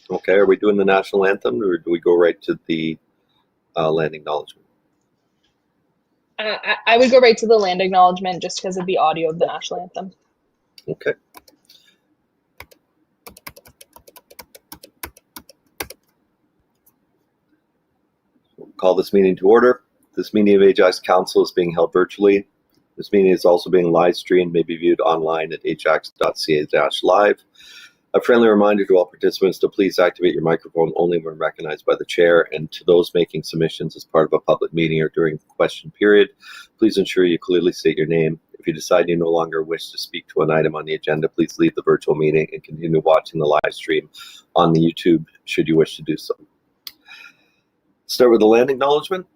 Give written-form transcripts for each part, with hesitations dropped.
Okay, are we doing the national anthem, or do we go right to the land acknowledgement? I would go right to the land acknowledgement just because of the audio of the national anthem. Okay. We'll call this meeting to order. This meeting of Ajax Council is being held virtually. This meeting is also being live streamed, may be viewed online at ajax.ca/live. A friendly reminder to all participants to please activate your microphone only when recognized by the chair, and to those making submissions as part of a public meeting or during the question period, please ensure you clearly state your name. If you decide you no longer wish to speak to an item on the agenda, please leave the virtual meeting and continue watching the live stream on the YouTube should you wish to do so. Start with the land acknowledgement.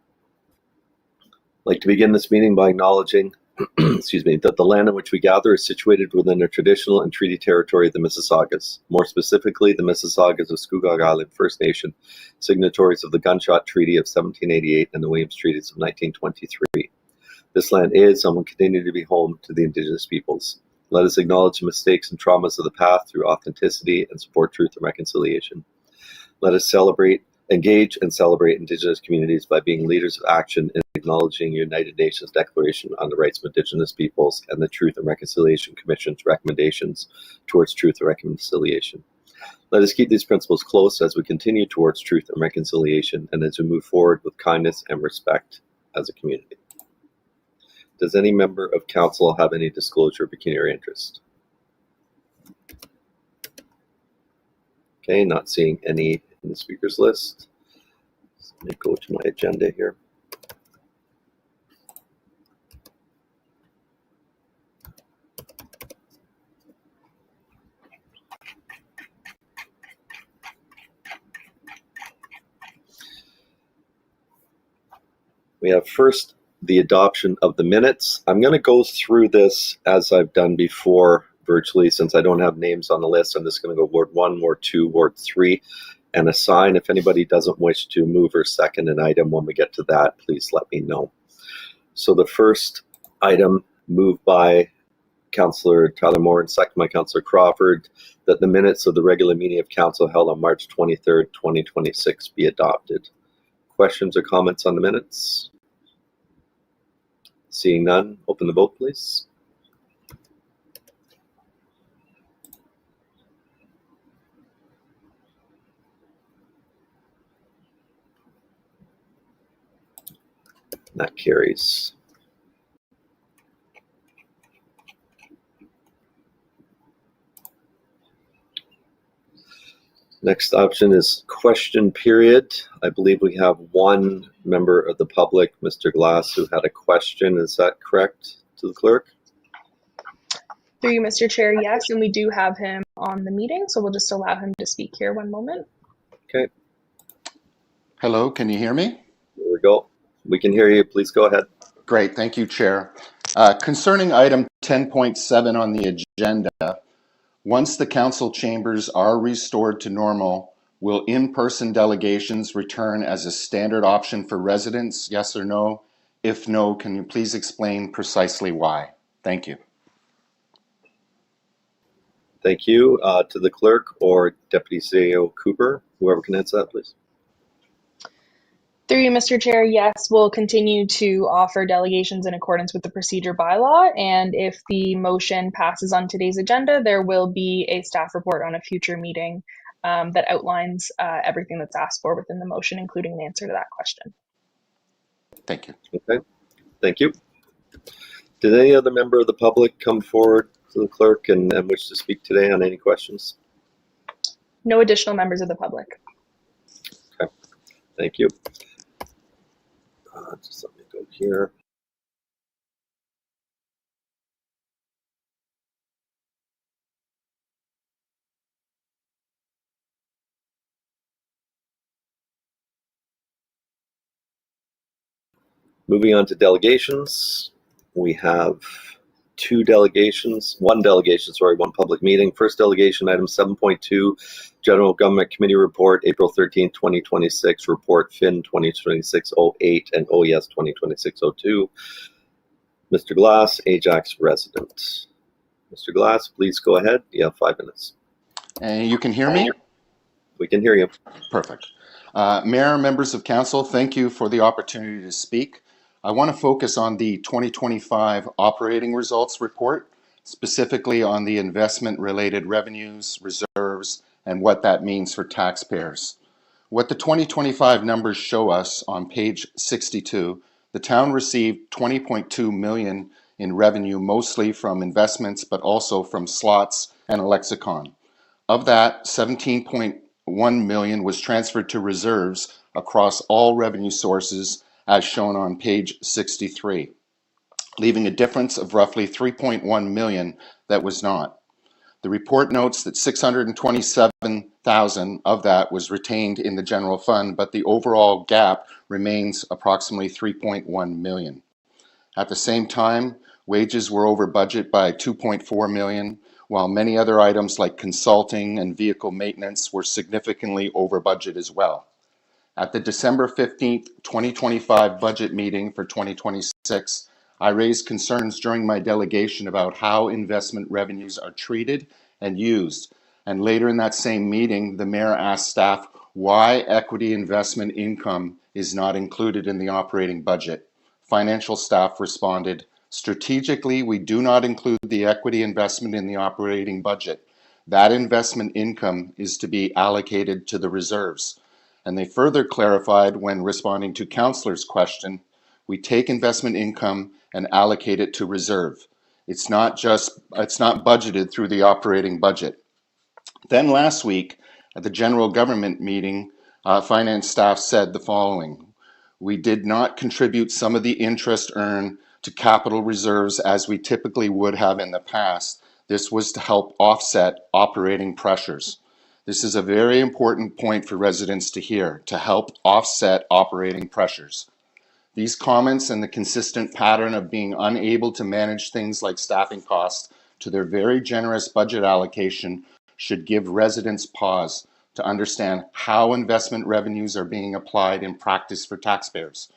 I'd like to begin this meeting by acknowledging that the land on which we gather is situated within the traditional and treaty territory of the Mississaugas, more specifically the Mississaugas of Scugog Island First Nation, signatories of the Gunshot Treaty of 1788 and the Williams Treaties of 1923. This land is and will continue to be home to the Indigenous peoples. Let us acknowledge the mistakes and traumas of the past through authenticity and support truth and reconciliation. Let us engage and celebrate Indigenous communities by being leaders of action in acknowledging United Nations Declaration on the Rights of Indigenous Peoples and the Truth and Reconciliation Commission's recommendations towards truth and reconciliation. Let us keep these principles close as we continue towards truth and reconciliation and as we move forward with kindness and respect as a community. Does any member of council have any disclosure of pecuniary interest? Okay, not seeing any in the speakers list. So let me go to my agenda here. We have first the adoption of the minutes. I'm going to go through this as I've done before virtually, since I don't have names on the list. I'm just going to go Ward 1, Ward 2, Ward 3, and assign. If anybody doesn't wish to move or second an item when we get to that, please let me know. So the first item, moved by Councillor Tyler Moore and second by Councillor Crawford, that the minutes of the regular meeting of council held on March 23rd, 2026 be adopted. Questions or comments on the minutes? Seeing none, open the vote, please. That carries. Next option is question period. I believe we have one member of the public, Mr. Glass, who had a question. Is that correct to the clerk? Through you, Mr. Chair, yes, and we do have him on the meeting, so we'll just allow him to speak here one moment. Okay. Hello, can you hear me? There we go. We can hear you. Please go ahead. Great, thank you, Chair. Concerning item 10.7 on the agenda, once the council chambers are restored to normal, will in-person delegations return as a standard option for residents, yes or no? If no, can you please explain precisely why? Thank you. Thank you. To the clerk or Deputy CEO Cooper, whoever can answer that, please. Through you, Mr. Chair, yes, we'll continue to offer delegations in accordance with the procedure bylaw, and if the motion passes on today's agenda, there will be a staff report on a future meeting that outlines everything that's asked for within the motion, including an answer to that question. Thank you. Okay, thank you. Did any other member of the public come forward to the clerk and wish to speak today on any questions? No additional members of the public. Okay, thank you. Just let me go here. Moving on to delegations, we have one public meeting. First delegation, item 7.2, General Government Committee Report, April 13th, 2026, Report FIN 2026-08 and OES 2026-02. Mr. Glass, Ajax resident. Mr. Glass, please go ahead. You have 5 minutes. And you can hear me? We can hear you. Perfect. Mayor, members of council, thank you for the opportunity to speak. I want to focus on the 2025 operating results report, specifically on the investment-related revenues, reserves, and what that means for taxpayers. What the 2025 numbers show us on page 62, the town received 20.2 million in revenue, mostly from investments, but also from slots and a lexicon. Of that, 17.1 million was transferred to reserves across all revenue sources, as shown on page 63, leaving a difference of roughly 3.1 million that was not. The report notes that 627,000 of that was retained in the general fund, but the overall gap remains approximately 3.1 million. At the same time, wages were over budget by 2.4 million, while many other items like consulting and vehicle maintenance were significantly over budget as well. At the December 15th, 2025 budget meeting for 2026, I raised concerns during my delegation about how investment revenues are treated and used. And later in that same meeting, the mayor asked staff why equity investment income is not included in the operating budget. Financial staff responded, strategically, we do not include the equity investment in the operating budget. That investment income is to be allocated to the reserves. And they further clarified when responding to councillor's question, we take investment income and allocate it to reserve. It's not budgeted through the operating budget. Then last week at the general government meeting, finance staff said the following: we did not contribute some of the interest earned to capital reserves as we typically would have in the past. This was to help offset operating pressures. This is a very important point for residents to hear, to help offset operating pressures. These comments and the consistent pattern of being unable to manage things like staffing costs to their very generous budget allocation should give residents pause to understand how investment revenues are being applied in practice for taxpayers.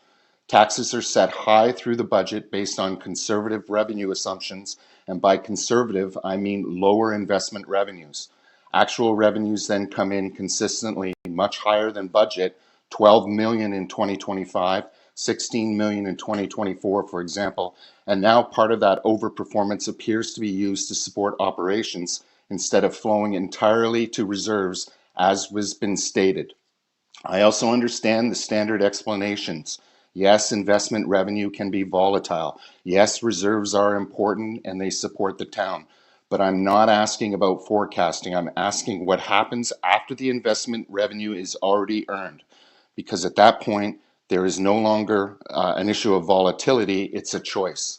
Taxes are set high through the budget based on conservative revenue assumptions, and by conservative, I mean lower investment revenues. Actual revenues then come in consistently much higher than budget, 12 million in 2025, 16 million in 2024, for example, and now part of that overperformance appears to be used to support operations instead of flowing entirely to reserves, as was been stated. I also understand the standard explanations. Yes, investment revenue can be volatile. Yes, reserves are important and they support the town. But I'm not asking about forecasting. I'm asking what happens after the investment revenue is already earned. Because at that point, there is no longer an issue of volatility, it's a choice.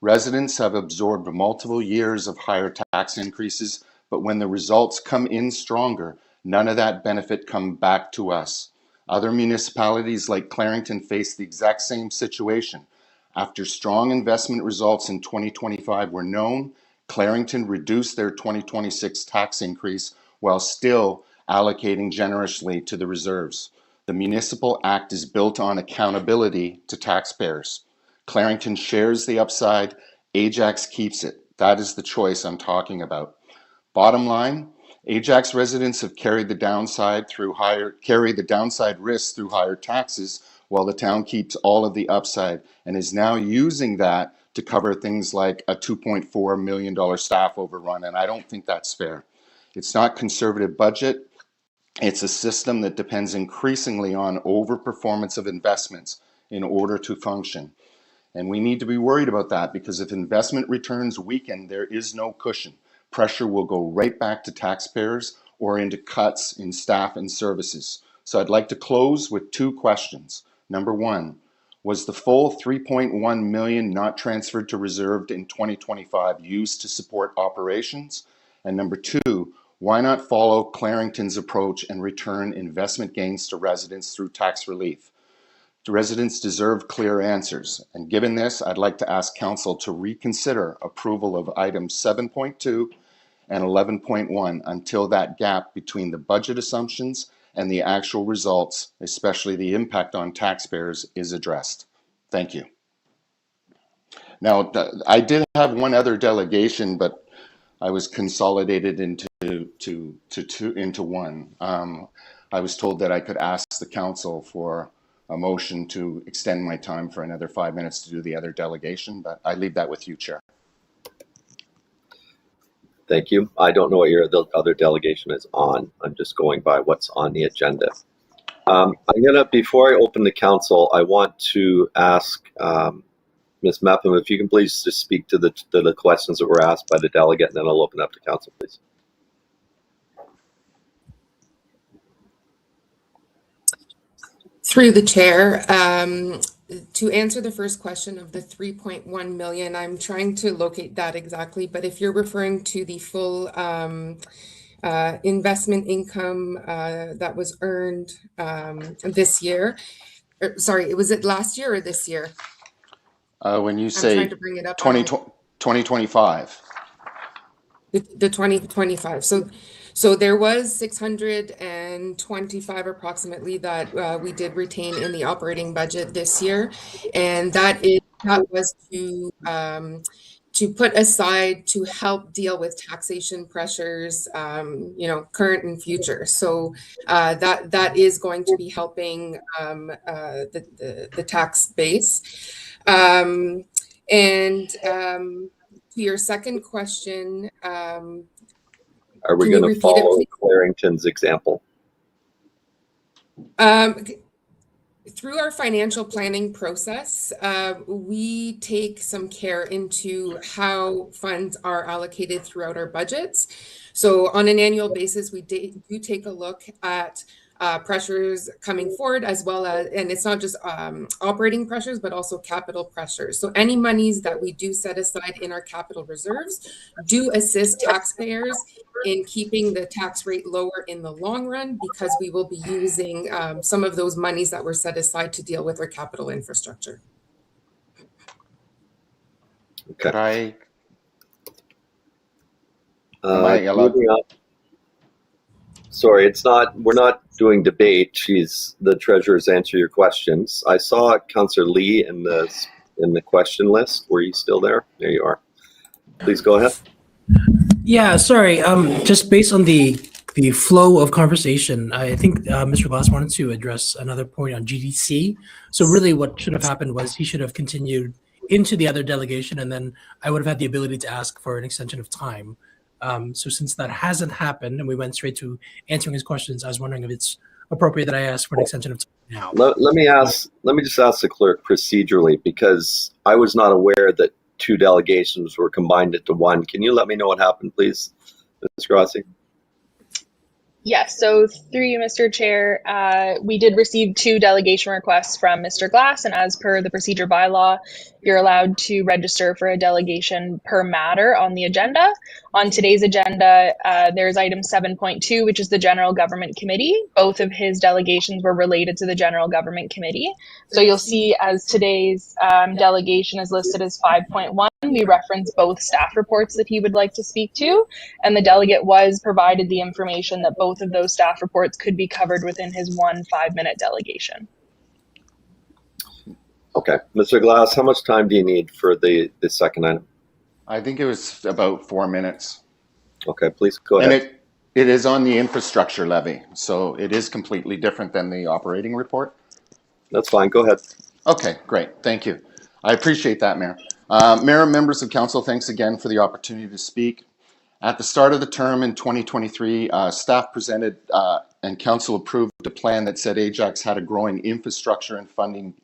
Residents have absorbed multiple years of higher tax increases, but when the results come in stronger, none of that benefit comes back to us. Other municipalities like Clarington face the exact same situation. After strong investment results in 2025 were known, Clarington reduced their 2026 tax increase while still allocating generously to the reserves. The Municipal Act is built on accountability to taxpayers. Clarington shares the upside, Ajax keeps it. That is the choice I'm talking about. Bottom line, Ajax residents have carried the downside risks through higher taxes, while the town keeps all of the upside and is now using that to cover things like a $2.4 million staff overrun, and I don't think that's fair. It's not conservative budget. It's a system that depends increasingly on overperformance of investments in order to function. And we need to be worried about that, because if investment returns weaken, there is no cushion. Pressure will go right back to taxpayers or into cuts in staff and services. So I'd like to close with two questions. Number one, was the full 3.1 million not transferred to reserved in 2025 used to support operations? And number two, why not follow Clarington's approach and return investment gains to residents through tax relief? The residents deserve clear answers. And given this, I'd like to ask Council to reconsider approval of items 7.2 and 11.1 until that gap between the budget assumptions and the actual results, especially the impact on taxpayers, is addressed. Thank you. Now, I did have one other delegation, but I was consolidated into into one. I was told that I could ask the council for a motion to extend my time for another 5 minutes to do the other delegation, but I leave that with you, Chair. Thank you. I don't know what your other delegation is on. I'm just going by what's on the agenda. Before I open the council, I want to ask Ms. Mepham, if you can please just speak to the questions that were asked by the delegate, and then I'll open up to council, please. Through the chair, to answer the first question of the 3.1 million, I'm trying to locate that exactly, but if you're referring to the full investment income that was earned this year, was it last year or this year? When you I'm say trying to bring it up 2025. The 2025. So there was 625 approximately that we did retain in the operating budget this year, and that was to put aside to help deal with taxation pressures, current and future. So that is going to be helping the tax base. To your second question, are we going to follow Clarington's example? Through our financial planning process, we take some care into how funds are allocated throughout our budgets. So on an annual basis, we do take a look at pressures coming forward, as well as, and it's not just operating pressures, but also capital pressures. So any monies that we do set aside in our capital reserves do assist taxpayers in keeping the tax rate lower in the long run, because we will be using some of those monies that were set aside to deal with our capital infrastructure. Okay. Moving on. Sorry, we're not doing debate. The treasurer's answer your questions. I saw Councillor Lee in the question list. Were you still there? There you are. Please go ahead. Yeah, sorry. Just based on the flow of conversation, I think Mr. Glass wanted to address another point on GDC. So really what should have happened was he should have continued into the other delegation, and then I would have had the ability to ask for an extension of time. So since that hasn't happened and we went straight to answering his questions, I was wondering if it's appropriate that I ask for an extension of time now. Let me just ask the clerk procedurally, because I was not aware that two delegations were combined into one. Can you let me know what happened, please, Ms. Grassi? Yes, so through you, Mr. Chair, we did receive two delegation requests from Mr. Glass, and as per the procedure bylaw, you're allowed to register for a delegation per matter on the agenda. On today's agenda, there's item 7.2, which is the General Government Committee. Both of his delegations were related to the General Government Committee. So you'll see as today's delegation is listed as 5.1, we reference both staff reports that he would like to speak to, and the delegate was provided the information that both of those staff reports could be covered within his 1 5-minute delegation. Okay. Mr. Glass, how much time do you need for the second item? I think it was about 4 minutes. Okay, please go ahead. And it is on the infrastructure levy, so it is completely different than the operating report. That's fine. Go ahead. Okay, great. Thank you. I appreciate that, Mayor. Mayor and members of council, thanks again for the opportunity to speak. At the start of the term in 2023, staff presented and council approved a plan that said Ajax had a growing infrastructure and funding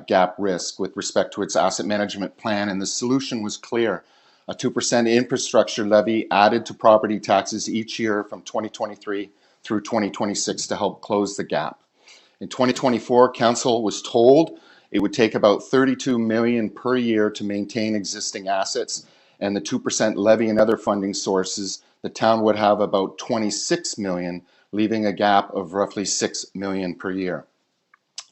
gap risk with respect to its asset management plan, and the solution was clear. A 2% infrastructure levy added to property taxes each year from 2023 through 2026 to help close the gap. In 2024, council was told it would take about $32 million per year to maintain existing assets, and the 2% levy and other funding sources, the town would have about $26 million, leaving a gap of roughly $6 million per year.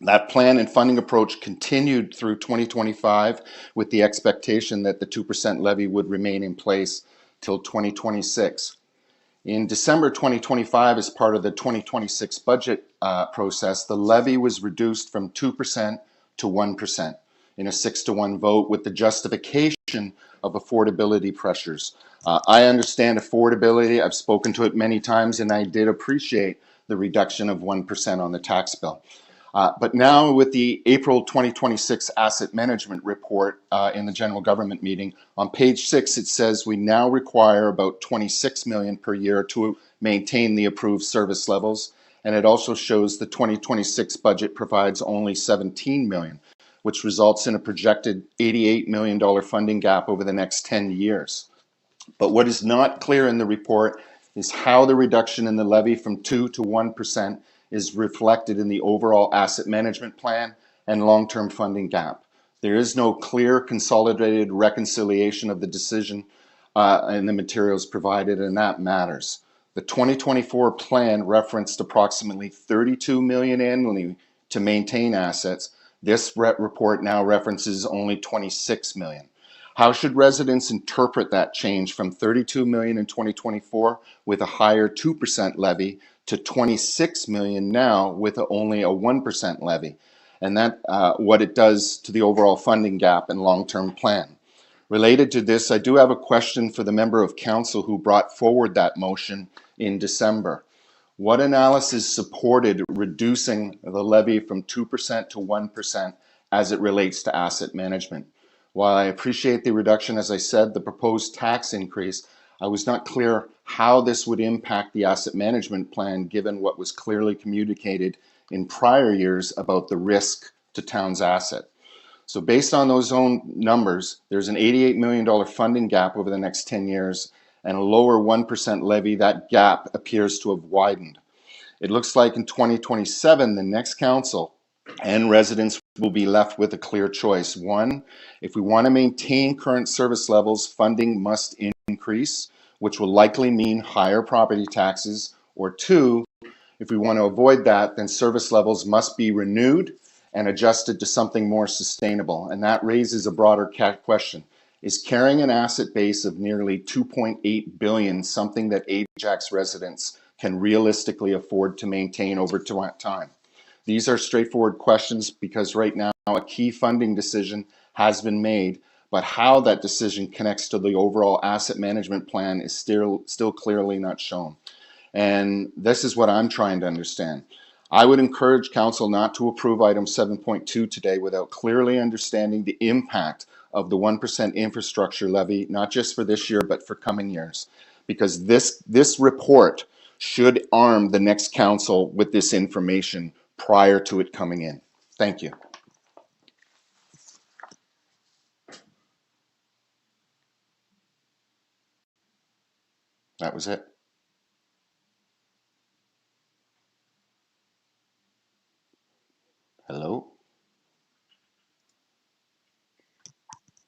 That plan and funding approach continued through 2025 with the expectation that the 2% levy would remain in place till 2026. In December 2025, as part of the 2026 budget process, the levy was reduced from 2% to 1% in a 6-to-1 vote, with the justification of affordability pressures. I understand affordability. I've spoken to it many times, and I did appreciate the reduction of 1% on the tax bill. But now with the April 2026 asset management report in the general government meeting, on page 6, it says we now require about $26 million per year to maintain the approved service levels. And it also shows the 2026 budget provides only $17 million, which results in a projected $88 million funding gap over the next 10 years. But what is not clear in the report is how the reduction in the levy from 2 to 1% is reflected in the overall asset management plan and long-term funding gap. There is no clear consolidated reconciliation of the decision in the materials provided, and that matters. The 2024 plan referenced approximately $32 million annually to maintain assets. This report now references only $26 million. How should residents interpret that change from $32 million in 2024 with a higher 2% levy to $26 million now with only a 1% levy? And that what it does to the overall funding gap and long-term plan. Related to this, I do have a question for the member of council who brought forward that motion in December. What analysis supported reducing the levy from 2% to 1% as it relates to asset management? While I appreciate the reduction, as I said, the proposed tax increase, I was not clear how this would impact the asset management plan given what was clearly communicated in prior years about the risk to town's asset. So based on those own numbers, there's an $88 million funding gap over the next 10 years and a lower 1% levy. That gap appears to have widened. It looks like in 2027, the next council and residents will be left with a clear choice. One, if we want to maintain current service levels, funding must increase, which will likely mean higher property taxes. Or two, if we want to avoid that, then service levels must be renewed and adjusted to something more sustainable. And that raises a broader question. Is carrying an asset base of nearly $2.8 billion something that Ajax residents can realistically afford to maintain over time? These are straightforward questions because right now a key funding decision has been made, but how that decision connects to the overall asset management plan is still clearly not shown. And this is what I'm trying to understand. I would encourage council not to approve item 7.2 today without clearly understanding the impact of the 1% infrastructure levy, not just for this year, but for coming years. Because this report should arm the next council with this information prior to it coming in. Thank you. That was it. Hello?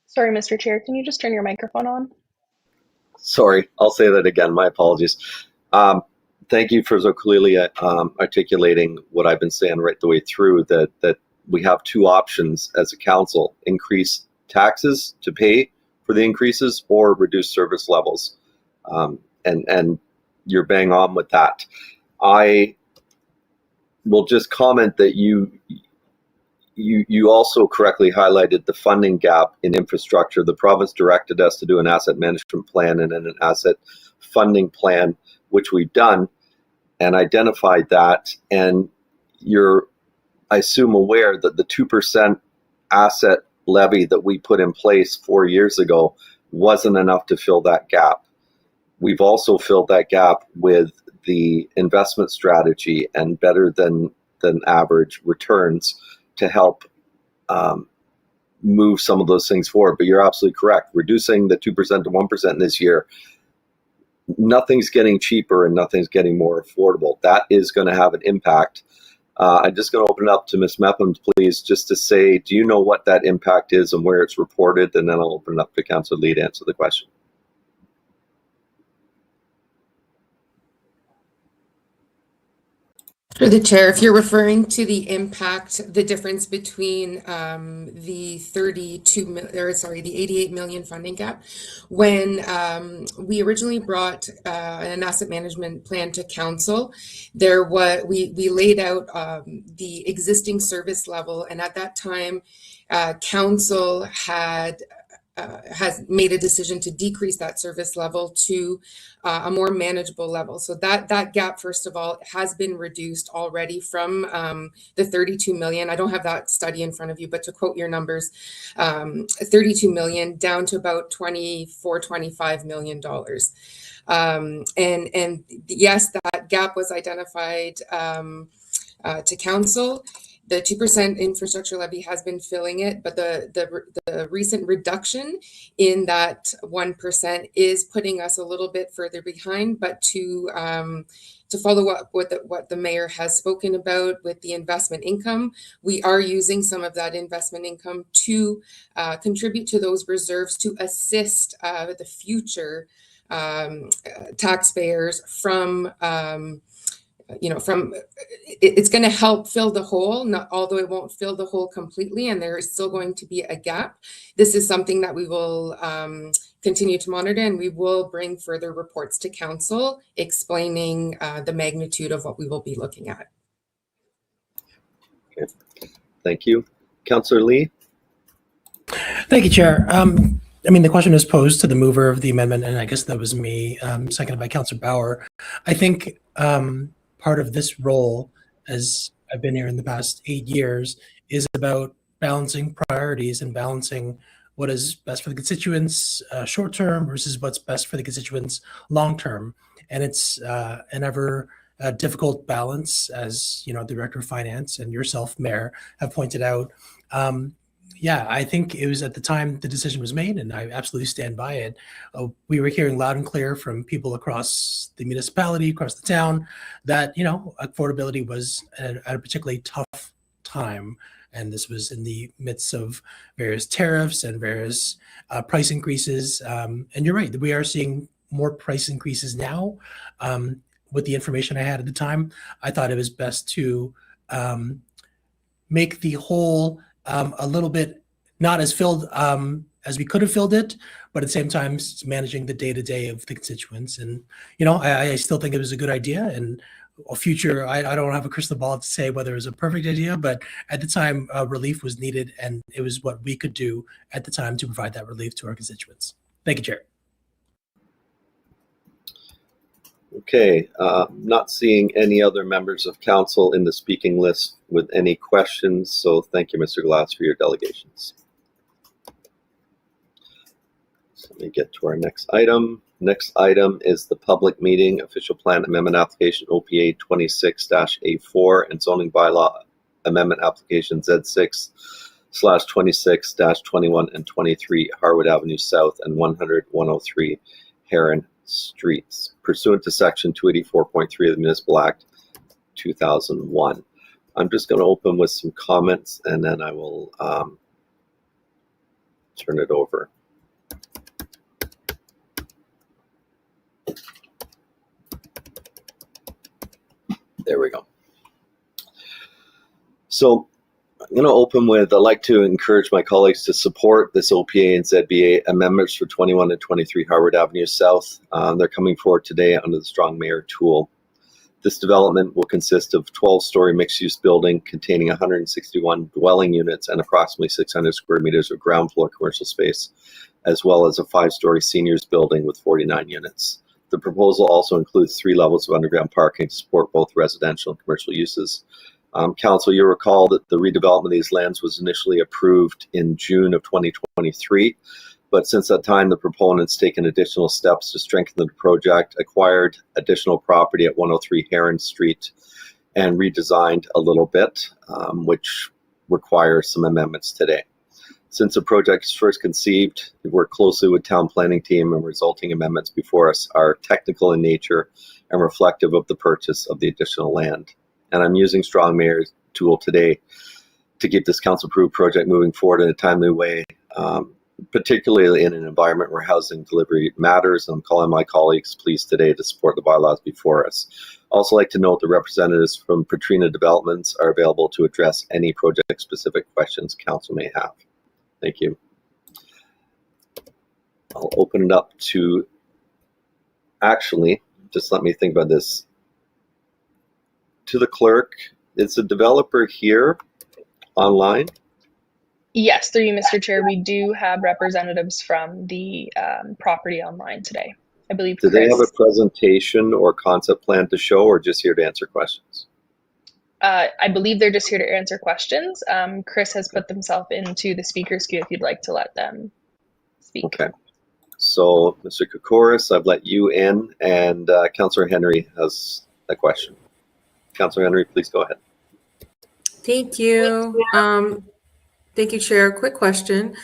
Sorry, Mr. Chair, can you just turn your microphone on? Sorry, I'll say that again. My apologies. Thank you for so clearly articulating what I've been saying right the way through, that we have two options as a council: increase taxes to pay for the increases or reduce service levels. And you're bang on with that. I will just comment that you also correctly highlighted the funding gap in infrastructure. The province directed us to do an asset management plan and then an asset funding plan, which we've done, and identified that. And you're, I assume, aware that the 2% asset levy that we put in place 4 years ago wasn't enough to fill that gap. We've also filled that gap with the investment strategy and better than average returns to help move some of those things forward. But you're absolutely correct. Reducing the 2% to 1% this year, nothing's getting cheaper and nothing's getting more affordable. That is going to have an impact. I'm just going to open it up to Ms. Mepham, please, just to say, do you know what that impact is and where it's reported? And then I'll open it up to Councillor Lee to answer the question. Through the chair, if you're referring to the impact, the difference between the the 88 million funding gap, when we originally brought an asset management plan to council, we laid out the existing service level, and at that time, council had has made a decision to decrease that service level to a more manageable level. So that gap, first of all, has been reduced already from the 32 million. I don't have that study in front of you, but to quote your numbers, 32 million down to about 24, 25 million dollars. And yes, that gap was identified to council. The 2% infrastructure levy has been filling it, but the recent reduction in that 1% is putting us a little bit further behind. But to follow up with what the mayor has spoken about with the investment income, we are using some of that investment income to contribute to those reserves to assist the future taxpayers from it's going to help fill the hole, although it won't fill the hole completely, and there is still going to be a gap. This is something that we will continue to monitor, and we will bring further reports to council explaining the magnitude of what we will be looking at. Okay. Thank you. Councillor Lee? Thank you, Chair. I mean, the question is posed to the mover of the amendment, and I guess that was me, seconded by Councillor Bauer. I think part of this role, as I've been here in the past 8 years, is about balancing priorities and balancing what is best for the constituents short term versus what's best for the constituents long term. And it's an ever difficult balance, as you know, the Director of Finance and yourself, Mayor, have pointed out. Yeah, I think it was at the time the decision was made, and I absolutely stand by it. We were hearing loud and clear from people across the municipality, across the town, that, you know, affordability was at a particularly tough time. And this was in the midst of various tariffs and various price increases. And you're right, we are seeing more price increases now. With the information I had at the time, I thought it was best to make the whole a little bit not as filled as we could have filled it, but at the same time managing the day-to-day of the constituents. And, you know, I still think it was a good idea, and a future, I don't have a crystal ball to say whether it was a perfect idea, but at the time relief was needed, and it was what we could do at the time to provide that relief to our constituents. Thank you, Chair. Okay, not seeing any other members of council in the speaking list with any questions, so thank you, Mr. Glass, for your delegations. So let me get to our next item. Next item is the public meeting official plan amendment application OPA 26-A4 and zoning bylaw amendment application Z6/26-21 and 23 Harwood Avenue South and 100-103 Heron Streets, pursuant to section 284.3 of the Municipal Act 2001. I'm just going to open with some comments, and then I will turn it over. There we go. So I'm going to open with, I'd like to encourage my colleagues to support this OPA and ZBA amendments for 21 and 23 Harwood Avenue South. They're coming forward today under the Strong Mayor tool. This development will consist of 12-story mixed-use building containing 161 dwelling units and approximately 600 square meters of ground floor commercial space, as well as a 5-story seniors building with 49 units. The proposal also includes 3 levels of underground parking to support both residential and commercial uses. Council, you'll recall that the redevelopment of these lands was initially approved in June of 2023, but since that time, the proponents taken additional steps to strengthen the project, acquired additional property at 103 Heron Street, and redesigned a little bit, which requires some amendments today. Since the project was first conceived, we worked closely with town planning team, and resulting amendments before us are technical in nature and reflective of the purchase of the additional land. And I'm using Strong Mayor's tool today to keep this council-approved project moving forward in a timely way, particularly in an environment where housing delivery matters. And I'm calling my colleagues pleased today to support the bylaws before us. Also like to note the representatives from Petrina Developments are available to address any project-specific questions council may have. Thank you. I'll open it up to, actually, just let me think about this. To the clerk, is the developer here online? Yes, through you, Mr. Chair, we do have representatives from the property online today. I believe Do they have a Chris. presentation or concept plan to show, or just here to answer questions? I believe they're just here to answer questions. Chris has put themselves into the speaker's queue if you'd like to let them speak. Okay. So, Mr. Koukouris, I've let you in, and Councillor Henry has a question. Councillor Henry, please go ahead. Thank you. Thank you, Chair. Quick question.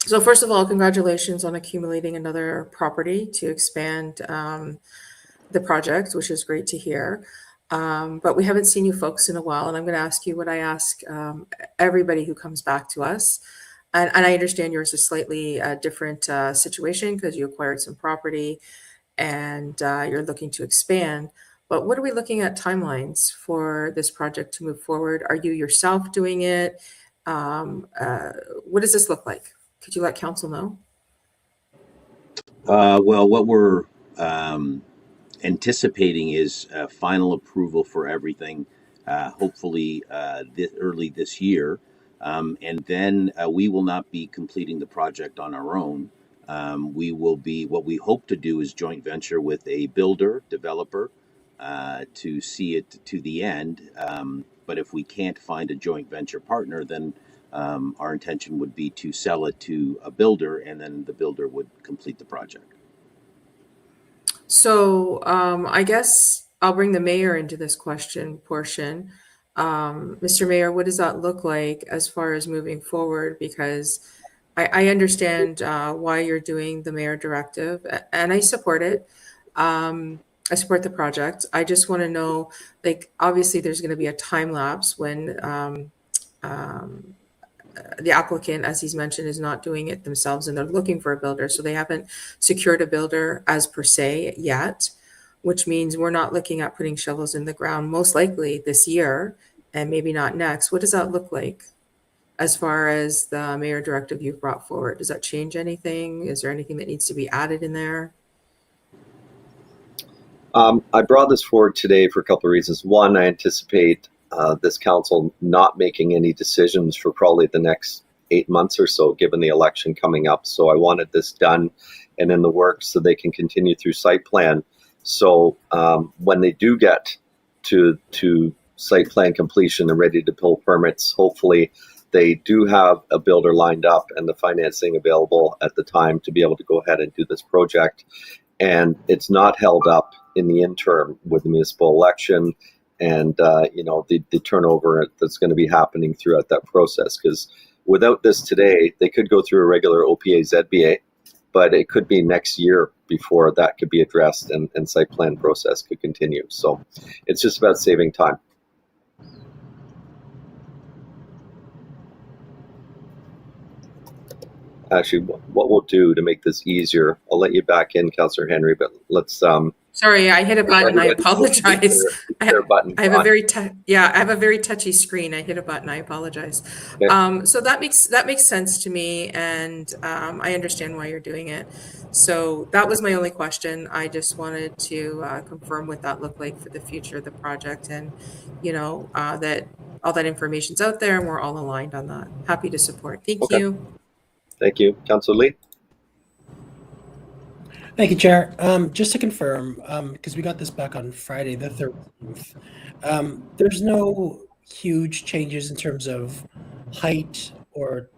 So first of all, congratulations on accumulating another property to expand the project, which is great to hear. But we haven't seen you folks in a while, and I'm going to ask you what I ask everybody who comes back to us. And I understand yours is slightly different situation because you acquired some property and you're looking to expand. But what are we looking at timelines for this project to move forward? Are you yourself doing it? What does this look like? Could you let council know? Well, what we're anticipating is final approval for everything, hopefully early this year. And then we will not be completing the project on our own. We will be, what we hope to do is joint venture with a builder, developer, to see it to the end. But if we can't find a joint venture partner, then our intention would be to sell it to a builder, and then the builder would complete the project. So I guess I'll bring the mayor into this question portion. Mr. Mayor, what does that look like as far as moving forward? Because I understand why you're doing the mayor directive, and I support it. I support the project. I just want to know, like, obviously there's going to be a time lapse when the applicant, as he's mentioned, is not doing it themselves and they're looking for a builder. So they haven't secured a builder as per se yet, which means we're not looking at putting shovels in the ground most likely this year and maybe not next. What does that look like as far as the mayor directive you've brought forward? Does that change anything? Is there anything that needs to be added in there? I brought this forward today for a couple of reasons. One, I anticipate this council not making any decisions for probably the next 8 months or so, given the election coming up. So I wanted this done and in the works so they can continue through site plan. So when they do get to site plan completion and ready to pull permits, hopefully they do have a builder lined up and the financing available at the time to be able to go ahead and do this project. And it's not held up in the interim with the municipal election and the turnover that's going to be happening throughout that process. Because without this today, they could go through a regular OPA ZBA, but it could be next year before that could be addressed and site plan process could continue. So it's just about saving time. Actually, what we'll do to make this easier, I'll let you back in, Councillor Henry, but let's Sorry, I hit a button. I apologize. I have a very touchy screen. I hit a button. I apologize. Okay. So that makes sense to me, and I understand why you're doing it. So that was my only question. I just wanted to confirm what that looked like for the future of the project, and that all that information's out there, and we're all aligned on that. Happy to support. Thank you. Thank you, Councillor Lee. Thank you, Chair. Just to confirm, because we got this back on Friday, the 13th, there's no huge changes in terms of height or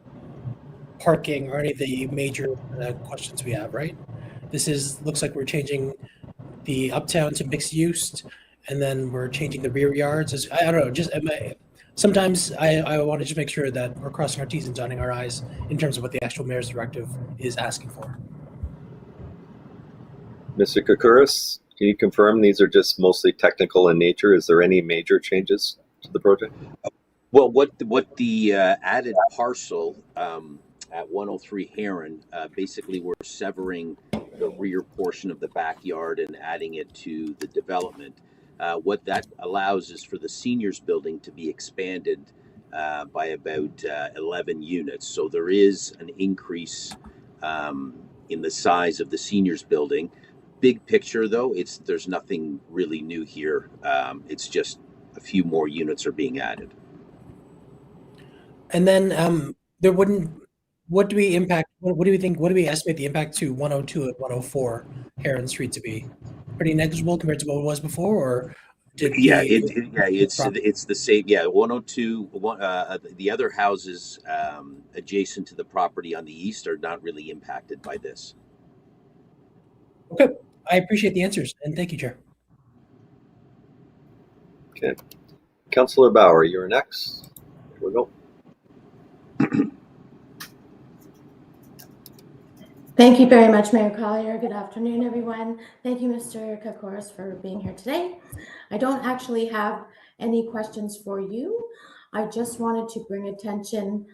parking or any of the major questions we have, right? Looks like we're changing the uptown to mixed use, and then we're changing the rear yards. I don't know, sometimes I want to just make sure that we're crossing our T's and dotting our I's in terms of what the actual mayor's directive is asking for. Mr. Koukouris, can you confirm these are just mostly technical in nature? Is there any major changes to the project? Well, what the added parcel at 103 Heron, basically we're severing the rear portion of the backyard and adding it to the development. What that allows is for the seniors building to be expanded by about 11 units. So there is an increase in the size of the seniors building. Big picture though, there's nothing really new here. It's just a few more units are being added. And then there wouldn't. What do we impact? What do we think? What do we estimate the impact to 102 and 104 Heron Street to be? Pretty negligible compared to what it was before, or did Yeah, the it's the same. Yeah, 102. The other houses adjacent to the property on the east are not really impacted by this. Okay, I appreciate the answers and thank you, Chair. Okay. Councillor Bauer, you're next. Here we go. Thank you very much, Mayor Collier. Good afternoon, everyone. Thank you, Mr. Kokoris, for being here today. I don't actually have any questions for you. I just wanted to bring attention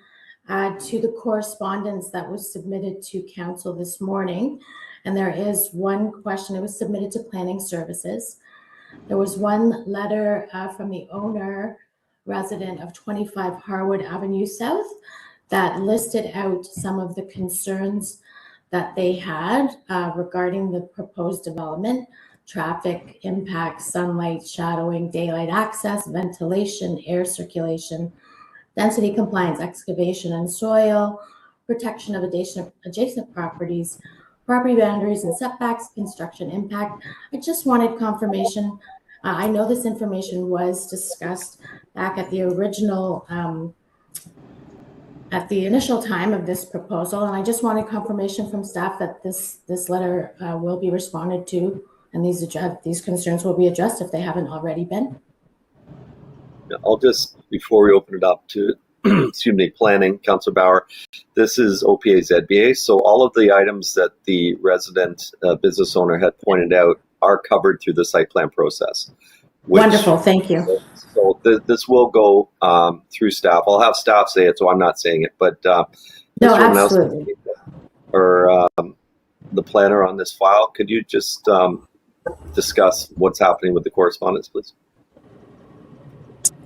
to the correspondence that was submitted to council this morning. And there is one question. It was submitted to Planning Services. There was one letter from the owner resident of 25 Harwood Avenue South that listed out some of the concerns that they had regarding the proposed development: traffic impact, sunlight, shadowing, daylight access, ventilation, air circulation, density compliance, excavation and soil, protection of adjacent properties, property boundaries and setbacks, construction impact. I just wanted confirmation. I know this information was discussed back at the original at the initial time of this proposal, and I just wanted confirmation from staff that this letter will be responded to, and these concerns will be addressed if they haven't already been. I'll just, before we open it up to excuse me, planning, Councillor Bauer, this is OPA ZBA, so all of the items that the resident business owner had pointed out are covered through the site plan process. Wonderful, thank you. So this will go through staff. I'll have staff say it, so I'm not saying it, but no, absolutely. Or the planner on this file, could you just discuss what's happening with the correspondence, please?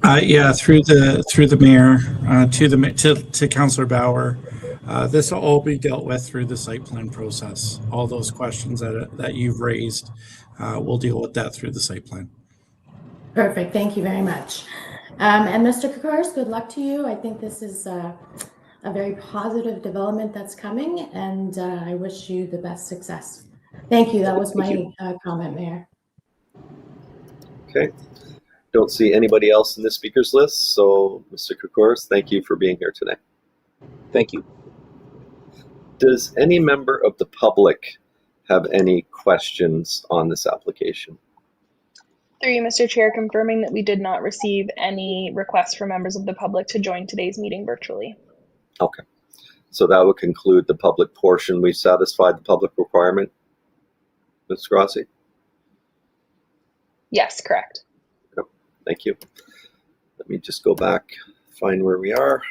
Yeah, through the mayor to Councillor Bauer, this will all be dealt with through the site plan process. All those questions that you've raised, we'll deal with that through the site plan. Perfect. Thank you very much. And Mr. Kokoris, good luck to you. I think this is a very positive development that's coming, and I wish you the best success. Thank you. That was my comment, Mayor. Okay. Don't see anybody else in the speakers list, so Mr. Kokoris, thank you for being here today. Thank you. Does any member of the public have any questions on this application? Through you, Mr. Chair, confirming that we did not receive any requests from members of the public to join today's meeting virtually. Okay, so that would conclude the public portion. We satisfied the public requirement, Ms. Grassi? Yes, correct. Yep. Thank you. Let me just go back, find where we are.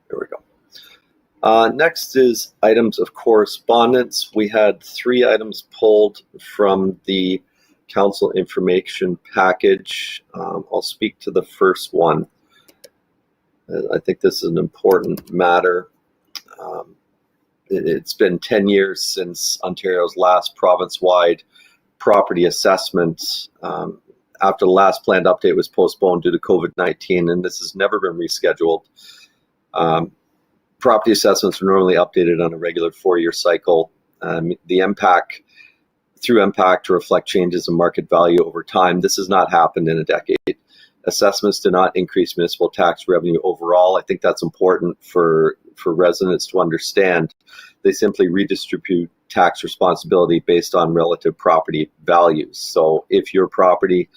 There we go. Next is items of correspondence. We had 3 items pulled from the council information package. I'll speak to the first one. I think this is an important matter. It's been 10 years since Ontario's last province-wide property assessment. After the last planned update was postponed due to COVID-19, and this has never been rescheduled. Property assessments are normally updated on a regular 4-year cycle. The impact to reflect changes in market value over time. This has not happened in a decade. Assessments do not increase municipal tax revenue overall. I think that's important for residents to understand. They simply redistribute tax responsibility based on relative property values. So if your property,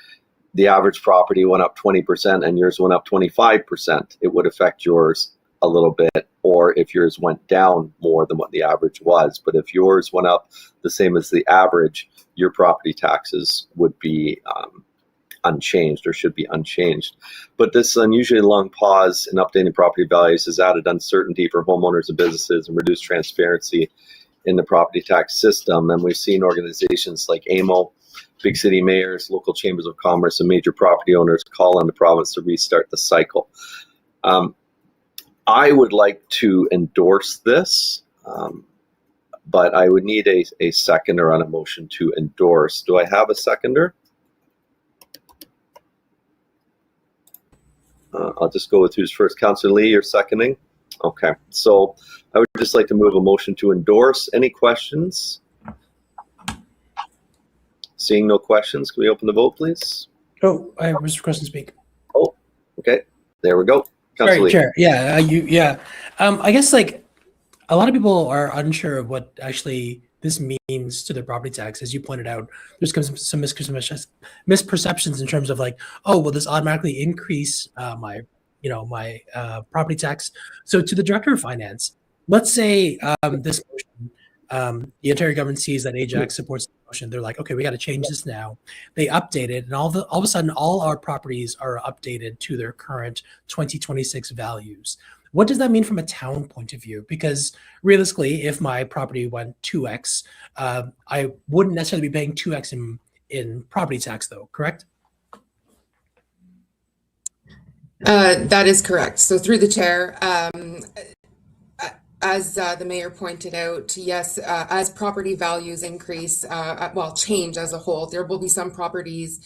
the average property went up 20% and yours went up 25%, it would affect yours a little bit, or if yours went down more than what the average was. But if yours went up the same as the average, your property taxes would be unchanged, or should be unchanged. But this unusually long pause in updating property values has added uncertainty for homeowners and businesses and reduced transparency in the property tax system. And we've seen organizations like AMO, big city mayors, local chambers of commerce, and major property owners call on the province to restart the cycle. I would like to endorse this. but I would need a seconder on a motion to endorse. Do I have a seconder? I'll just go with who's first. Councillor Lee, you're seconding? Okay, so I would just like to move a motion to endorse. Any questions? Seeing no questions, can we open the vote, please? Oh, I was requesting to speak. Oh, okay, there we go. Councillor Sorry, Lee. Chair. Yeah. I guess like a lot of people are unsure of what actually this means to their property tax. As you pointed out, there's some misperceptions in terms of like, oh, will this automatically increase my property tax? So to the Director of Finance, let's say this motion, the Ontario government sees that Ajax supports the motion. They're like, okay, we got to change this now. They update it, and all of a sudden, all our properties are updated to their current 2026 values. What does that mean from a town point of view? Because realistically, if my property went 2x, I wouldn't necessarily be paying 2x in property tax, though, correct? That is correct. So through the chair, as the mayor pointed out, yes, as property values increase, change as a whole, there will be some properties.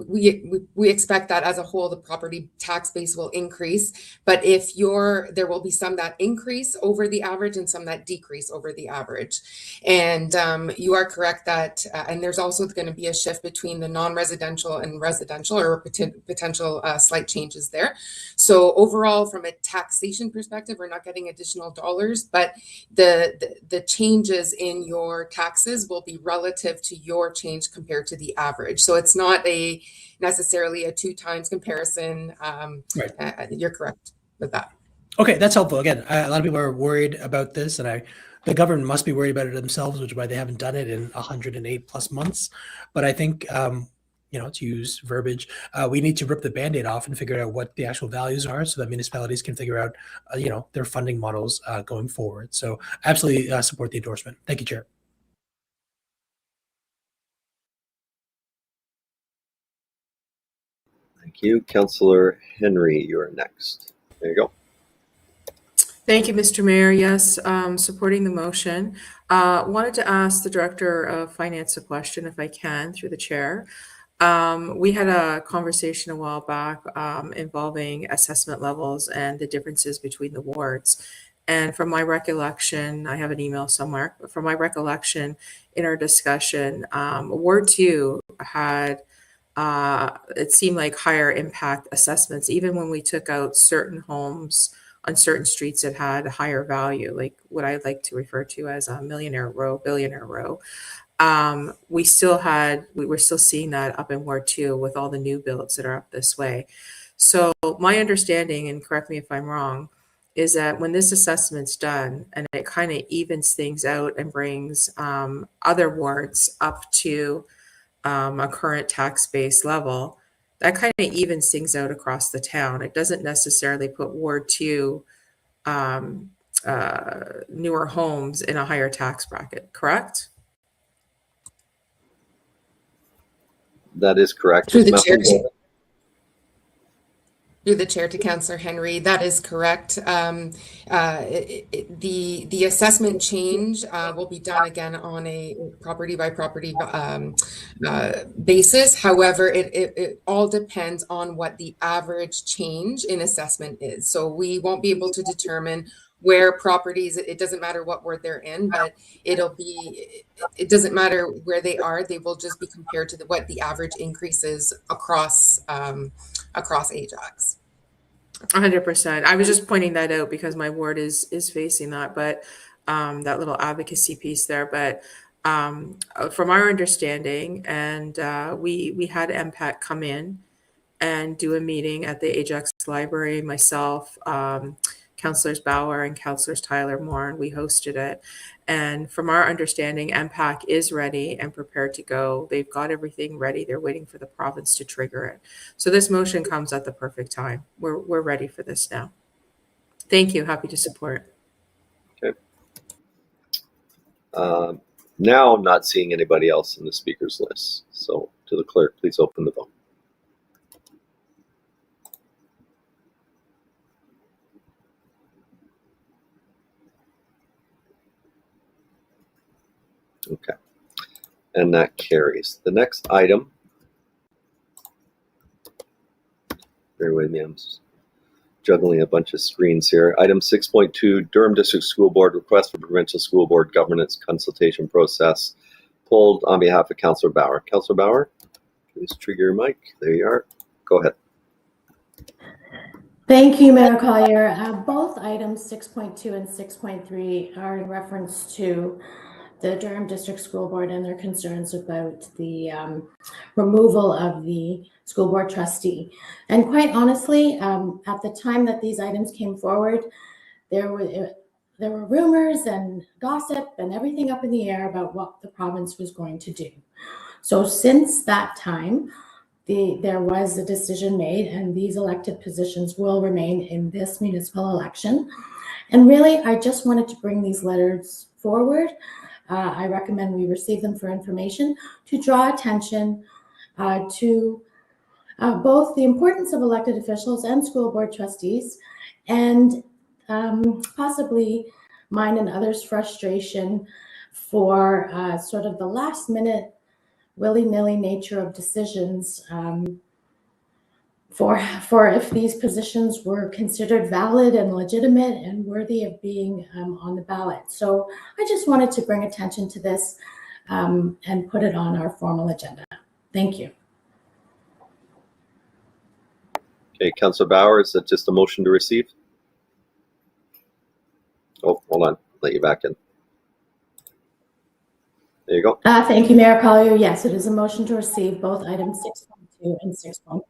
We expect that as a whole, the property tax base will increase. But there will be some that increase over the average and some that decrease over the average. And you are correct that, and there's also going to be a shift between the non-residential and residential, or potential slight changes there. So overall, from a taxation perspective, we're not getting additional dollars, but the changes in your taxes will be relative to your change compared to the average. So it's not necessarily a 2 times comparison. Right. You're correct with that. Okay, that's helpful. Again, a lot of people are worried about this, and the government must be worried about it themselves, which is why they haven't done it in 108 plus months. But I think, to use verbiage, we need to rip the Band-Aid off and figure out what the actual values are so that municipalities can figure out, their funding models going forward. So absolutely support the endorsement. Thank you, Chair. Thank you. Councillor Henry, you're next. There you go. Thank you, Mr. Mayor. Yes, supporting the motion. Wanted to ask the Director of Finance a question, if I can, through the chair. We had a conversation a while back involving assessment levels and the differences between the wards. And from my recollection, I have an email somewhere, but from my recollection in our discussion, Ward 2 had, it seemed like higher impact assessments, even when we took out certain homes on certain streets that had a higher value, like what I like to refer to as a millionaire row, billionaire row. We were still seeing that up in Ward 2 with all the new builds that are up this way. So my understanding, and correct me if I'm wrong, is that when this assessment's done and it kind of evens things out and brings other wards up to a current tax base level, that kind of evens things out across the town. It doesn't necessarily put Ward 2 newer homes in a higher tax bracket, correct? That is correct. Through the chair. Through the chair to Councillor Henry, that is correct. The assessment change will be done again on a property by property basis. However, it all depends on what the average change in assessment is. So we won't be able to determine where properties, it doesn't matter what ward they're in, but it doesn't matter where they are. They will just be compared to what the average increases across Ajax. 100%. I was just pointing that out because my ward is facing that, but that little advocacy piece there. But from our understanding, and we had MPAC come in and do a meeting at the Ajax Library, myself, Councillors Bauer and Councillors Tyler Moore, and we hosted it. And from our understanding, MPAC is ready and prepared to go. They've got everything ready. They're waiting for the province to trigger it. So this motion comes at the perfect time. We're ready for this now. Thank you. Happy to support. Okay. Now I'm not seeing anybody else in the speakers list. So to the clerk, please open the vote. Okay. And that carries. The next item, bear with me, I'm juggling a bunch of screens here. Item 6.2, Durham District School Board request for provincial school board governance consultation process, pulled on behalf of Councillor Bauer. Councillor Bauer, please trigger your mic. There you are. Go ahead. Thank you, Mayor Collier. Both items 6.2 and 6.3 are in reference to the Durham District School Board and their concerns about the removal of the school board trustee. And quite honestly, at the time that these items came forward, there were rumors and gossip and everything up in the air about what the province was going to do. So since that time, there was a decision made, and these elected positions will remain in this municipal election. And really, I just wanted to bring these letters forward. I recommend we receive them for information to draw attention to both the importance of elected officials and school board trustees, and possibly mine and others' frustration for sort of the last minute willy-nilly nature of decisions for if these positions were considered valid and legitimate and worthy of being on the ballot. So I just wanted to bring attention to this and put it on our formal agenda. Thank you. Okay, Councillor Bauer, is that just a motion to receive? Oh, hold on. Let you back in. There you go. Thank you, Mayor Collier. Yes, it is a motion to receive both items 6.2 and 6.3.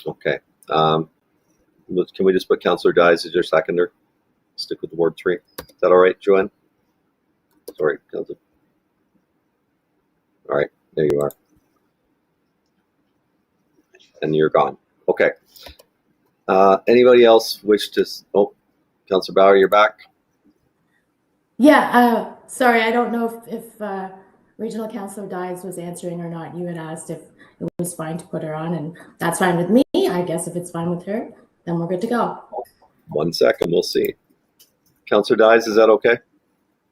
Okay. Can we just put Councillor Dyes as your seconder? Stick with the Ward 3. Is that all right, Joanne? Sorry, Councillor. All right, there you are. And you're gone. Okay. Anybody else wish to? Oh, Councillor Bauer, you're back. Yeah, sorry, I don't know if Regional Councillor Dyes was answering or not. You had asked if it was fine to put her on, and that's fine with me. I guess if it's fine with her, then we're good to go. 1 second, we'll see. Councillor Dyes, is that okay?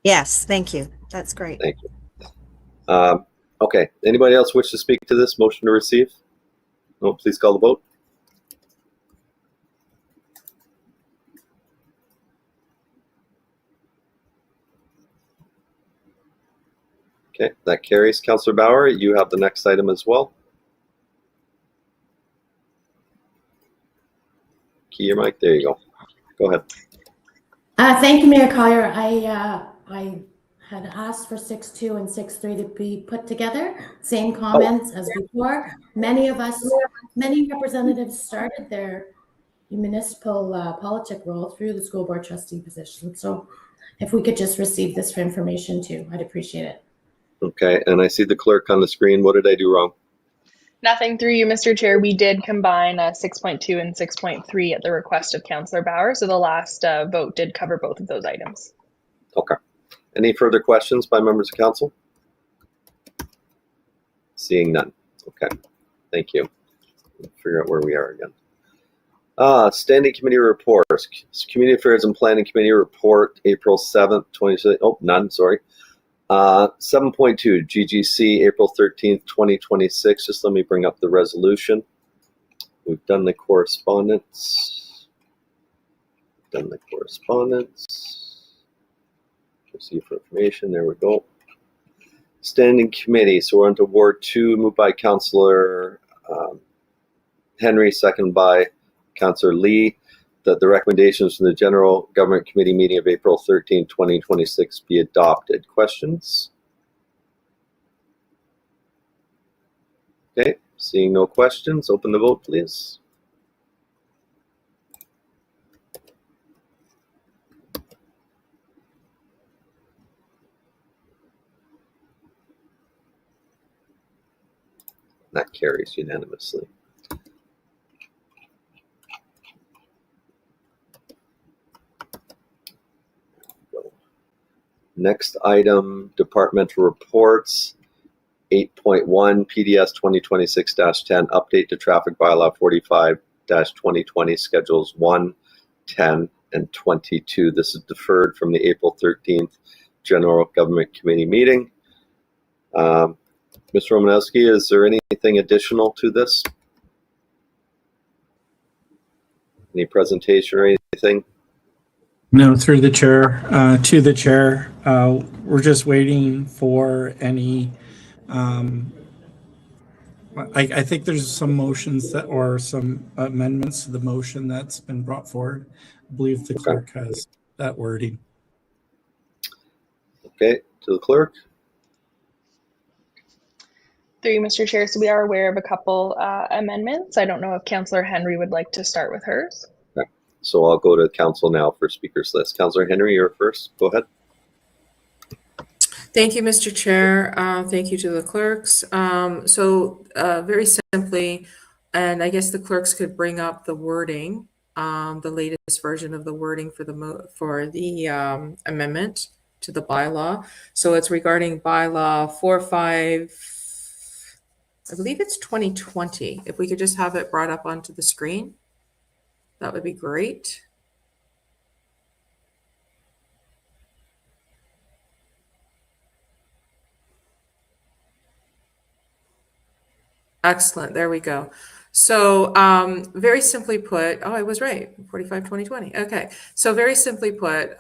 Yes, thank you. That's great. Thank you. Okay, anybody else wish to speak to this motion to receive? No, please call the vote. Okay, that carries. Councillor Bauer, you have the next item as well. Key your mic. There you go. Go ahead. Thank you, Mayor Collier. I had asked for 6.2 and 6.3 to be put together. Same comments as before. Many representatives started their municipal politic role through the school board trustee position. So if we could just receive this for information too, I'd appreciate it. Okay, and I see the clerk on the screen. What did I do wrong? Nothing through you, Mr. Chair. We did combine 6.2 and 6.3 at the request of Councillor Bauer, so the last vote did cover both of those items. Okay. Any further questions by members of council? Seeing none. Okay, thank you. Figure out where we are again. Standing committee reports. Community Affairs and Planning Committee report, April 7th, 2020. Oh, none, sorry. 7.2, GGC, April 13th, 2026. Just let me bring up the resolution. We've done the correspondence. Receive for information. There we go. Standing committee. So we're on to Ward 2, moved by Councillor Henry, second by Councillor Lee, that the recommendations from the General Government Committee meeting of April 13, 2026 be adopted. Questions? Okay, seeing no questions, open the vote, please. That carries unanimously. Next item, departmental reports. 8.1 PDS 2026-10 update to traffic bylaw 45-2020 schedules 1, 10, and 22. This is deferred from the April 13th, General Government Committee meeting. Mr. Romanowski, is there anything additional to this? Any presentation or anything? No, through the chair, to the chair. We're just waiting for any, I think there's some motions that, or some amendments to the motion that's been brought forward. I believe the clerk has that wording. Okay, to the clerk. Through you, Mr. Chair, so we are aware of a couple amendments. I don't know if Councillor Henry would like to start with hers. Okay. So I'll go to council now for speakers list. Councillor Henry, you're first. Go ahead. Thank you, Mr. Chair. Thank you to the clerks. Very simply, and I guess the clerks could bring up the wording, the latest version of the wording for the amendment to the bylaw. So it's regarding bylaw 45, I believe it's 2020. If we could just have it brought up onto the screen, that would be great. Excellent. There we go. So very simply put, oh, I was right, 45, 2020. Okay. So very simply put,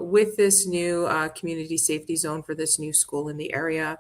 with this new community safety zone for this new school in the area,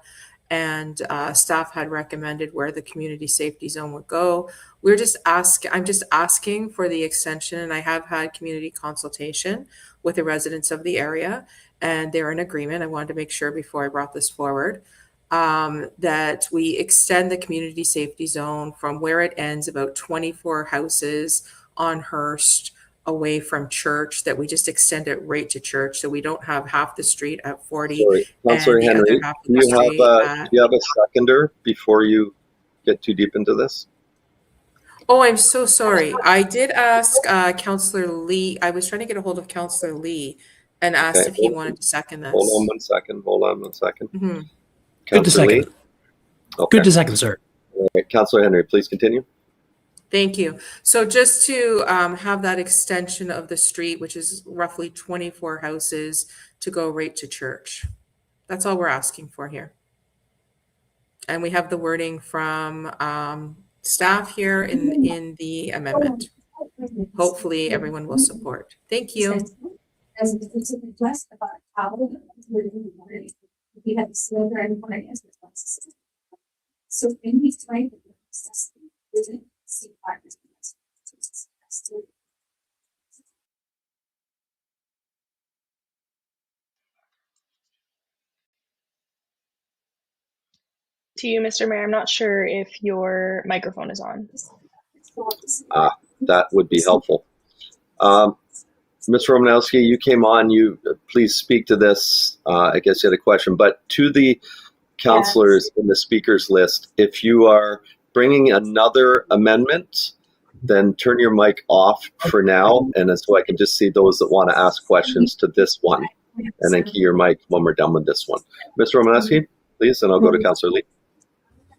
and staff had recommended where the community safety zone would go. I'm just asking for the extension, and I have had community consultation with the residents of the area, and they're in agreement. I wanted to make sure before I brought this forward that we extend the community safety zone from where it ends, about 24 houses on Hearst, away from church, that we just extend it right to church, so we don't have half the street at 40. Sorry, Councillor and the Henry, other half of do the you street have a seconder before you get too deep into this? Oh, I'm so sorry. I did ask Councillor Lee. I was trying to get a hold of Councillor Lee and asked if he wanted to second this. Hold on one second. Mm-hmm. Good to second. Okay. Good to second, sir. All right. Councillor Henry, please continue. Thank you. So just to have that extension of the street, which is roughly 24 houses, to go right to church. That's all we're asking for here. And we have the wording from staff here in the amendment. Hopefully everyone will support. Thank you. As a specific request about how we have silver and finance responses. So when we try to assess the see partners. To you, Mr. Mayor, I'm not sure if your microphone is on. That would be helpful. Ms. Romanowski, you came on. You please speak to this. I guess you had a question, but to the councillors in the speakers list, if you are bringing another amendment, then turn your mic off for now, and so I can just see those that want to ask questions to this one, and then key your mic when we're done with this one. Mr. Romanowski, please, and I'll go to Councillor Lee.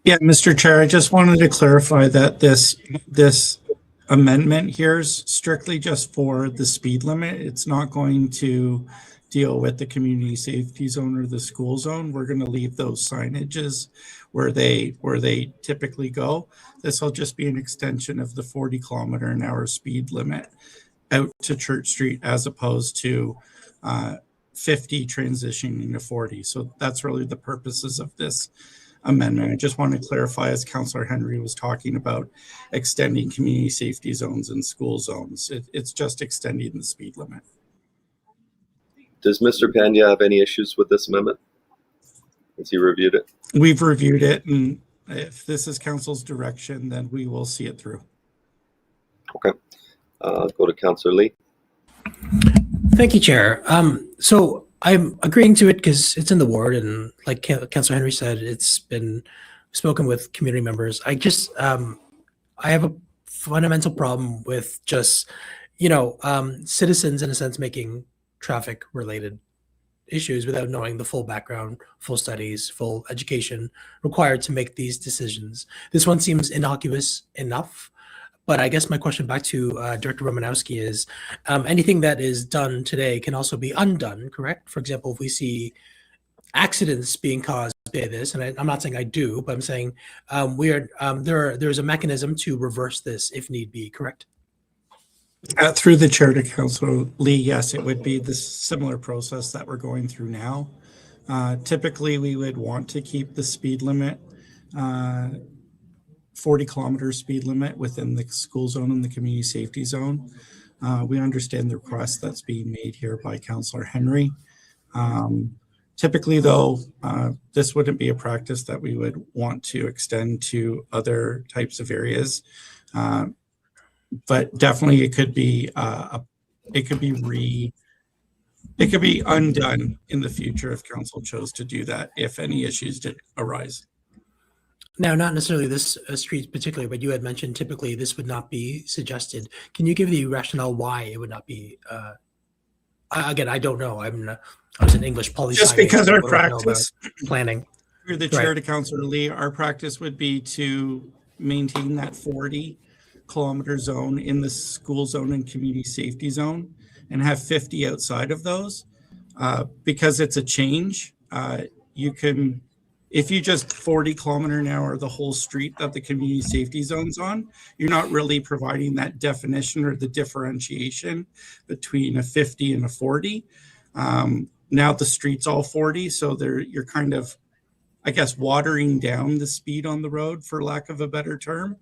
Yeah, Mr. Chair, I just wanted to clarify that this amendment here is strictly just for the speed limit. It's not going to deal with the community safety zone or the school zone. We're going to leave those signages where they typically go. This will just be an extension of the 40-kilometer-an-hour speed limit out to Church Street, as opposed to 50 transitioning to 40. So that's really the purposes of this amendment. I just want to clarify, as Councillor Henry was talking about extending community safety zones and school zones, it's just extending the speed limit. Does Mr. Pandya have any issues with this amendment? Has he reviewed it? We've reviewed it, and if this is council's direction, then we will see it through. Okay. Go to Councillor Lee. Thank you, Chair. So I'm agreeing to it because it's in the ward, and like Councillor Henry said, it's been spoken with community members. I just I have a fundamental problem with just citizens, in a sense, making traffic related issues without knowing the full background, full studies, full education required to make these decisions. This one seems innocuous enough, But I guess my question back to Director Romanowski is, anything that is done today can also be undone, correct? For example, if we see accidents being caused by this, and I'm not saying I do, but I'm saying there's a mechanism to reverse this if need be, correct? Through the chair to Councilor Lee, yes, it would be this similar process that we're going through now. Typically, we would want to keep the speed limit, 40-kilometer speed limit within the school zone and the community safety zone. We understand the request that's being made here by Councilor Henry. Typically, though, this wouldn't be a practice that we would want to extend to other types of areas. But definitely, it could be undone in the future if council chose to do that, if any issues did arise. Now, not necessarily this street particularly, but you had mentioned typically this would not be suggested. Can you give the rationale why it would not be? Again, I don't know. I was an English poli. Just because our practice planning. Through the chair to Councilor Lee, our practice would be to maintain that 40-kilometer zone in the school zone and community safety zone, and have 50 outside of those. Because it's a change, you can. If you just 40-kilometer an hour the whole street that the community safety zone's on, you're not really providing that definition or the differentiation between a 50 and a 40. Now the street's all 40, so you're kind of, I guess, watering down the speed on the road, for lack of a better term,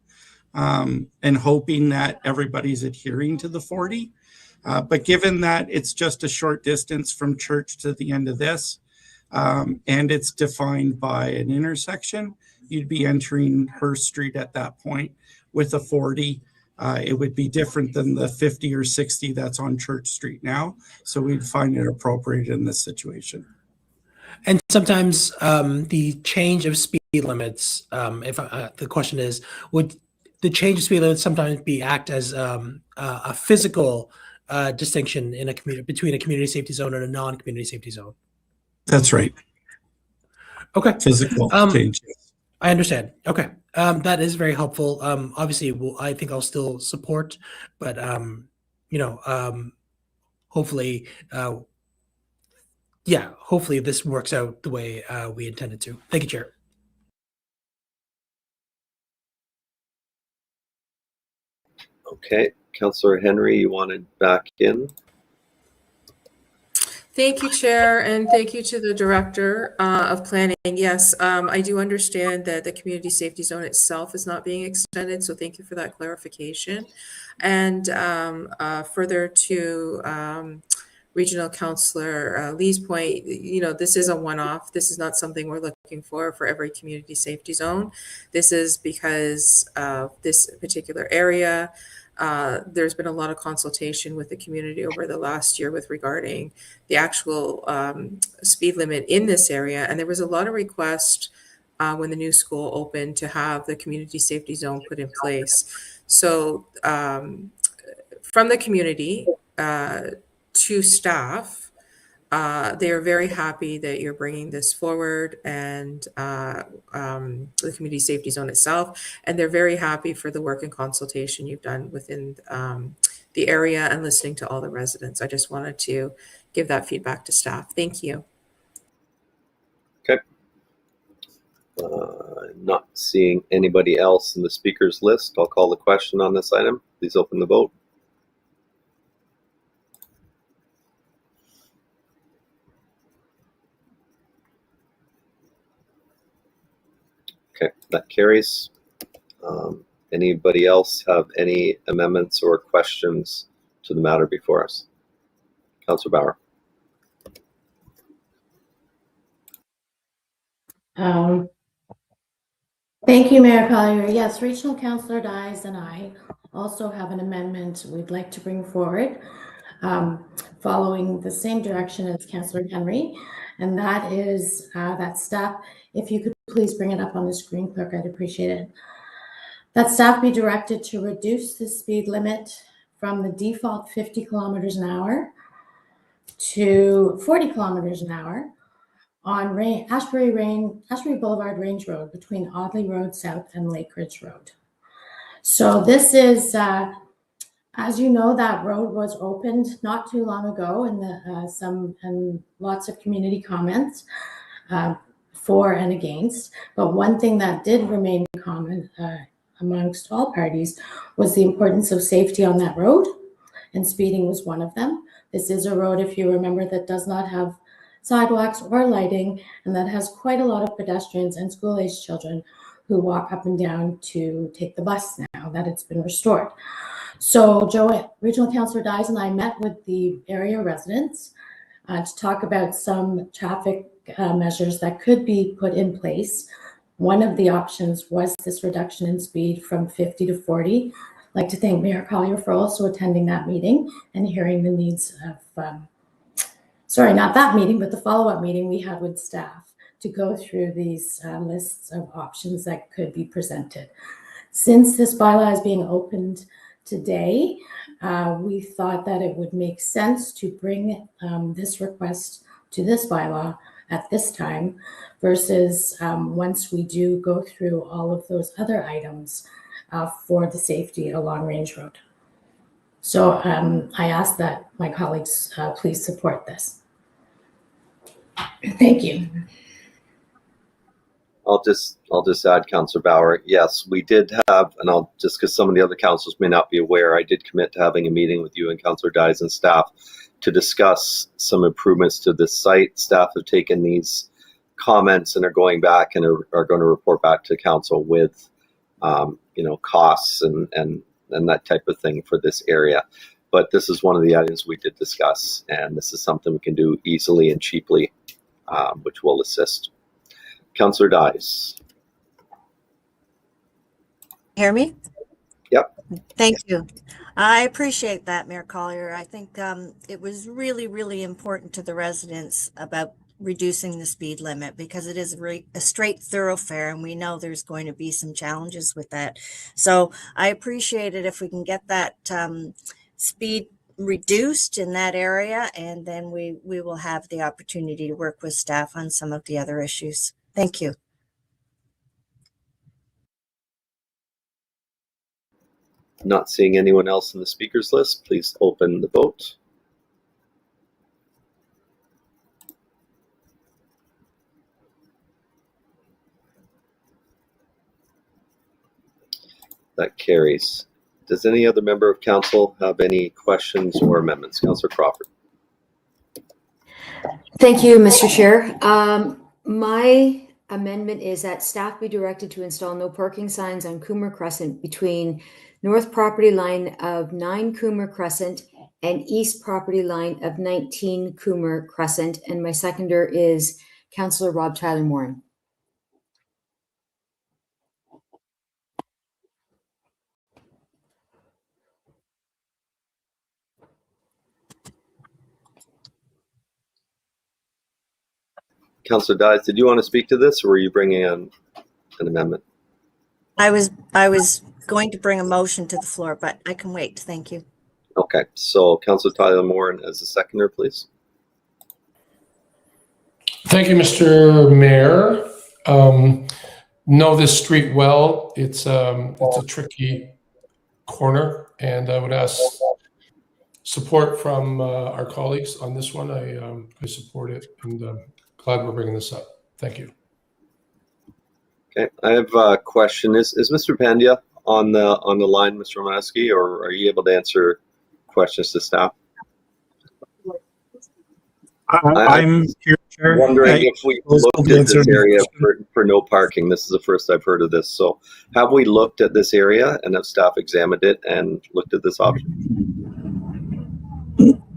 and hoping that everybody's adhering to the 40. But given that it's just a short distance from church to the end of this, and it's defined by an intersection, you'd be entering Hearst Street at that point with a 40. It would be different than the 50 or 60 that's on Church Street now. So we'd find it appropriate in this situation. And sometimes the change of speed limits, if the question is, would the change of speed limits sometimes act as a physical distinction in a community between a community safety zone and a non-community safety zone? That's right. Okay. Physical change. I understand. Okay. That is very helpful. Obviously, I think I'll still support, but hopefully, hopefully this works out the way we intended to. Thank you, Chair. Okay, Councillor Henry, you wanted back in? Thank you, Chair, and thank you to the Director of Planning. Yes, I do understand that the community safety zone itself is not being extended, so thank you for that clarification. And further to Regional Councillor Lee's point, this is a one-off. This is not something we're looking for every community safety zone. This is because of this particular area. There's been a lot of consultation with the community over the last year regarding the actual speed limit in this area. And there was a lot of requests when the new school opened to have the community safety zone put in place. So from the community to staff, they are very happy that you're bringing this forward, and the community safety zone itself, and they're very happy for the work and consultation you've done within the area and listening to all the residents. I just wanted to give that feedback to staff. Thank you. Okay. Not seeing anybody else in the speakers list. I'll call the question on this item. Please open the vote. Okay, that carries. Anybody else have any amendments or questions to the matter before us? Councillor Bauer. Thank you, Mayor Collier. Yes, Regional Councillor Dyes and I also have an amendment we'd like to bring forward, following the same direction as Councillor Henry, and that is that staff, if you could please bring it up on the screen, Clerk, I'd appreciate it. That staff be directed to reduce the speed limit from the default 50 kilometers an hour to 40 kilometers an hour on Ashbury Boulevard Range Road between Audley Road South and Lake Ridge Road. So this is, as you know, that road was opened not too long ago, and lots of community comments for and against. But one thing that did remain common amongst all parties was the importance of safety on that road, and speeding was one of them. This is a road, if you remember, that does not have sidewalks or lighting, and that has quite a lot of pedestrians and school-aged children who walk up and down to take the bus now that it's been restored. So Regional Councillor Dyes and I met with the area residents to talk about some traffic measures that could be put in place. One of the options was this reduction in speed from 50 to 40. I'd like to thank Mayor Collier for also attending that meeting and hearing the needs of, sorry, not that meeting, but the follow-up meeting we had with staff to go through these lists of options that could be presented. Since this bylaw is being opened today, we thought that it would make sense to bring this request to this bylaw at this time versus once we do go through all of those other items for the safety along Range Road. So I ask that my colleagues please support this. Thank you. I'll just add, Councillor Bauer. Yes, we did have, and I'll just because some of the other councils may not be aware, I did commit to having a meeting with you and Councillor Dyes and staff to discuss some improvements to this site. Staff have taken these comments and are going back and are going to report back to council with, costs and that type of thing for this area. But this is one of the items we did discuss, and this is something we can do easily and cheaply, which will assist. Councillor Dyes. Hear me? Yep. Thank you. I appreciate that, Mayor Collier. I think it was really, really important to the residents about reducing the speed limit because it is a straight thoroughfare and we know there's going to be some challenges with that. So I appreciate it if we can get that speed reduced in that area, and then we will have the opportunity to work with staff on some of the other issues. Thank you. Not seeing anyone else in the speakers list, please open the vote. That carries. Does any other member of council have any questions or amendments? Councillor Crawford. Thank you, Mr. Chair. My amendment is that staff be directed to install no parking signs on Coomer Crescent between north property line of 9 Coomer Crescent and east property line of 19 Coomer Crescent. And my seconder is Councillor Rob Tyler Morin. Councillor Dyes, did you want to speak to this, or were you bringing in an amendment? I was going to bring a motion to the floor, but I can wait. Thank you. Okay, so Councillor Tyler Morin as a seconder, please. Thank you, Mr. Mayor. Know this street well. It's a tricky corner, and I would ask support from our colleagues on this one. I support it, and glad we're bringing this up. Thank you. Okay, I have a question. Is Mr. Pandya on the line, Mr. Romanowski, or are you able to answer questions to staff? I'm here, Chair. Wondering if we looked at this area for no parking. This is the first I've heard of this. So have we looked at this area, and have staff examined it and looked at this option?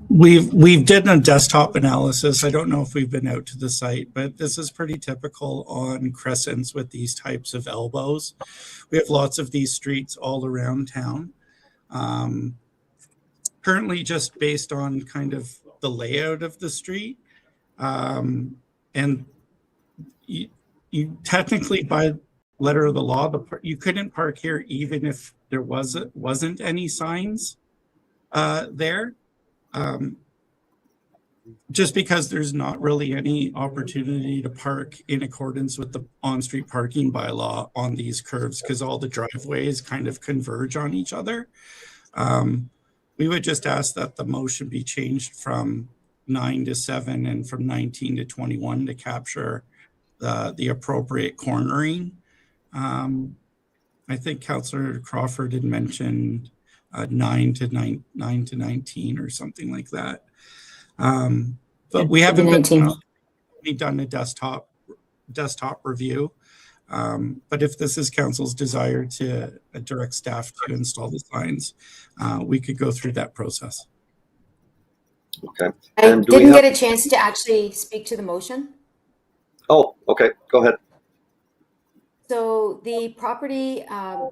We've did a desktop analysis. I don't know if we've been out to the site, but this is pretty typical on crescents with these types of elbows. We have lots of these streets all around town. Currently, just based on kind of the layout of the street, and you technically, by letter of the law, you couldn't park here even if there wasn't any signs there. just because there's not really any opportunity to park in accordance with the on-street parking bylaw on these curves, because all the driveways kind of converge on each other. We would just ask that the motion be changed from 9 to 7 and from 19 to 21 to capture the appropriate cornering. I think Councillor Crawford had mentioned 9 to 19 or something like that. But we haven't done a desktop review. But if this is council's desire to direct staff to install the signs, we could go through that process. Okay. I And didn't get a chance to actually speak to the motion. Oh, okay. Go ahead. So the property,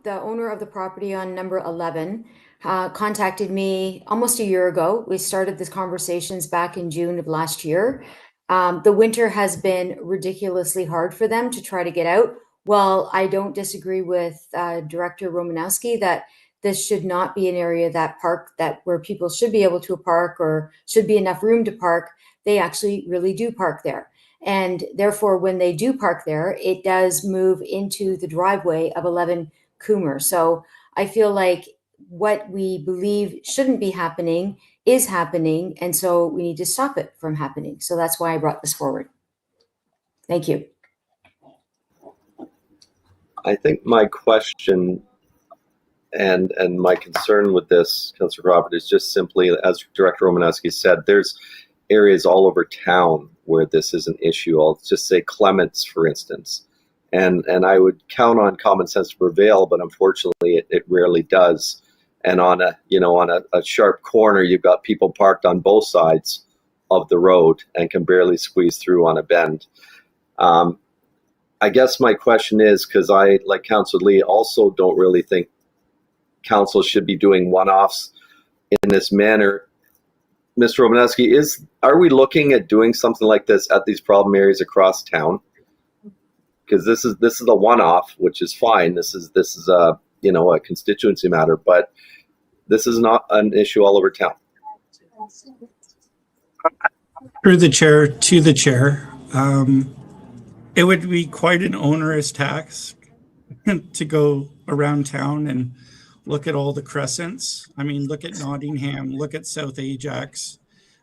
the owner of the property on number 11 contacted me almost a year ago. We started these conversations back in June of last year. The winter has been ridiculously hard for them to try to get out. Well, I don't disagree with Director Romanowski that this should not be an area where people should be able to park or should be enough room to park. They actually really do park there. And therefore, when they do park there, it does move into the driveway of 11 Coomer. So I feel like what we believe shouldn't be happening is happening. And so we need to stop it from happening. So that's why I brought this forward. Thank you. I think my question and my concern with this, Councillor Crawford, is just simply, as Director Romanowski said, there's areas all over town where this is an issue. I'll just say Clements, for instance. And I would count on common sense to prevail, but unfortunately it rarely does. And on a sharp corner, you've got people parked on both sides of the road and can barely squeeze through on a bend. I guess my question is, because I, like Councillor Lee, also don't really think council should be doing one-offs in this manner. Mr. Romanowski, are we looking at doing something like this at these problem areas across town? Because this is a one-off, which is fine. This is a a constituency matter, but this is not an issue all over town. Through the chair to the chair, it would be quite an onerous task to go around town and look at all the crescents. I mean, look at Nottingham, look at South Ajax.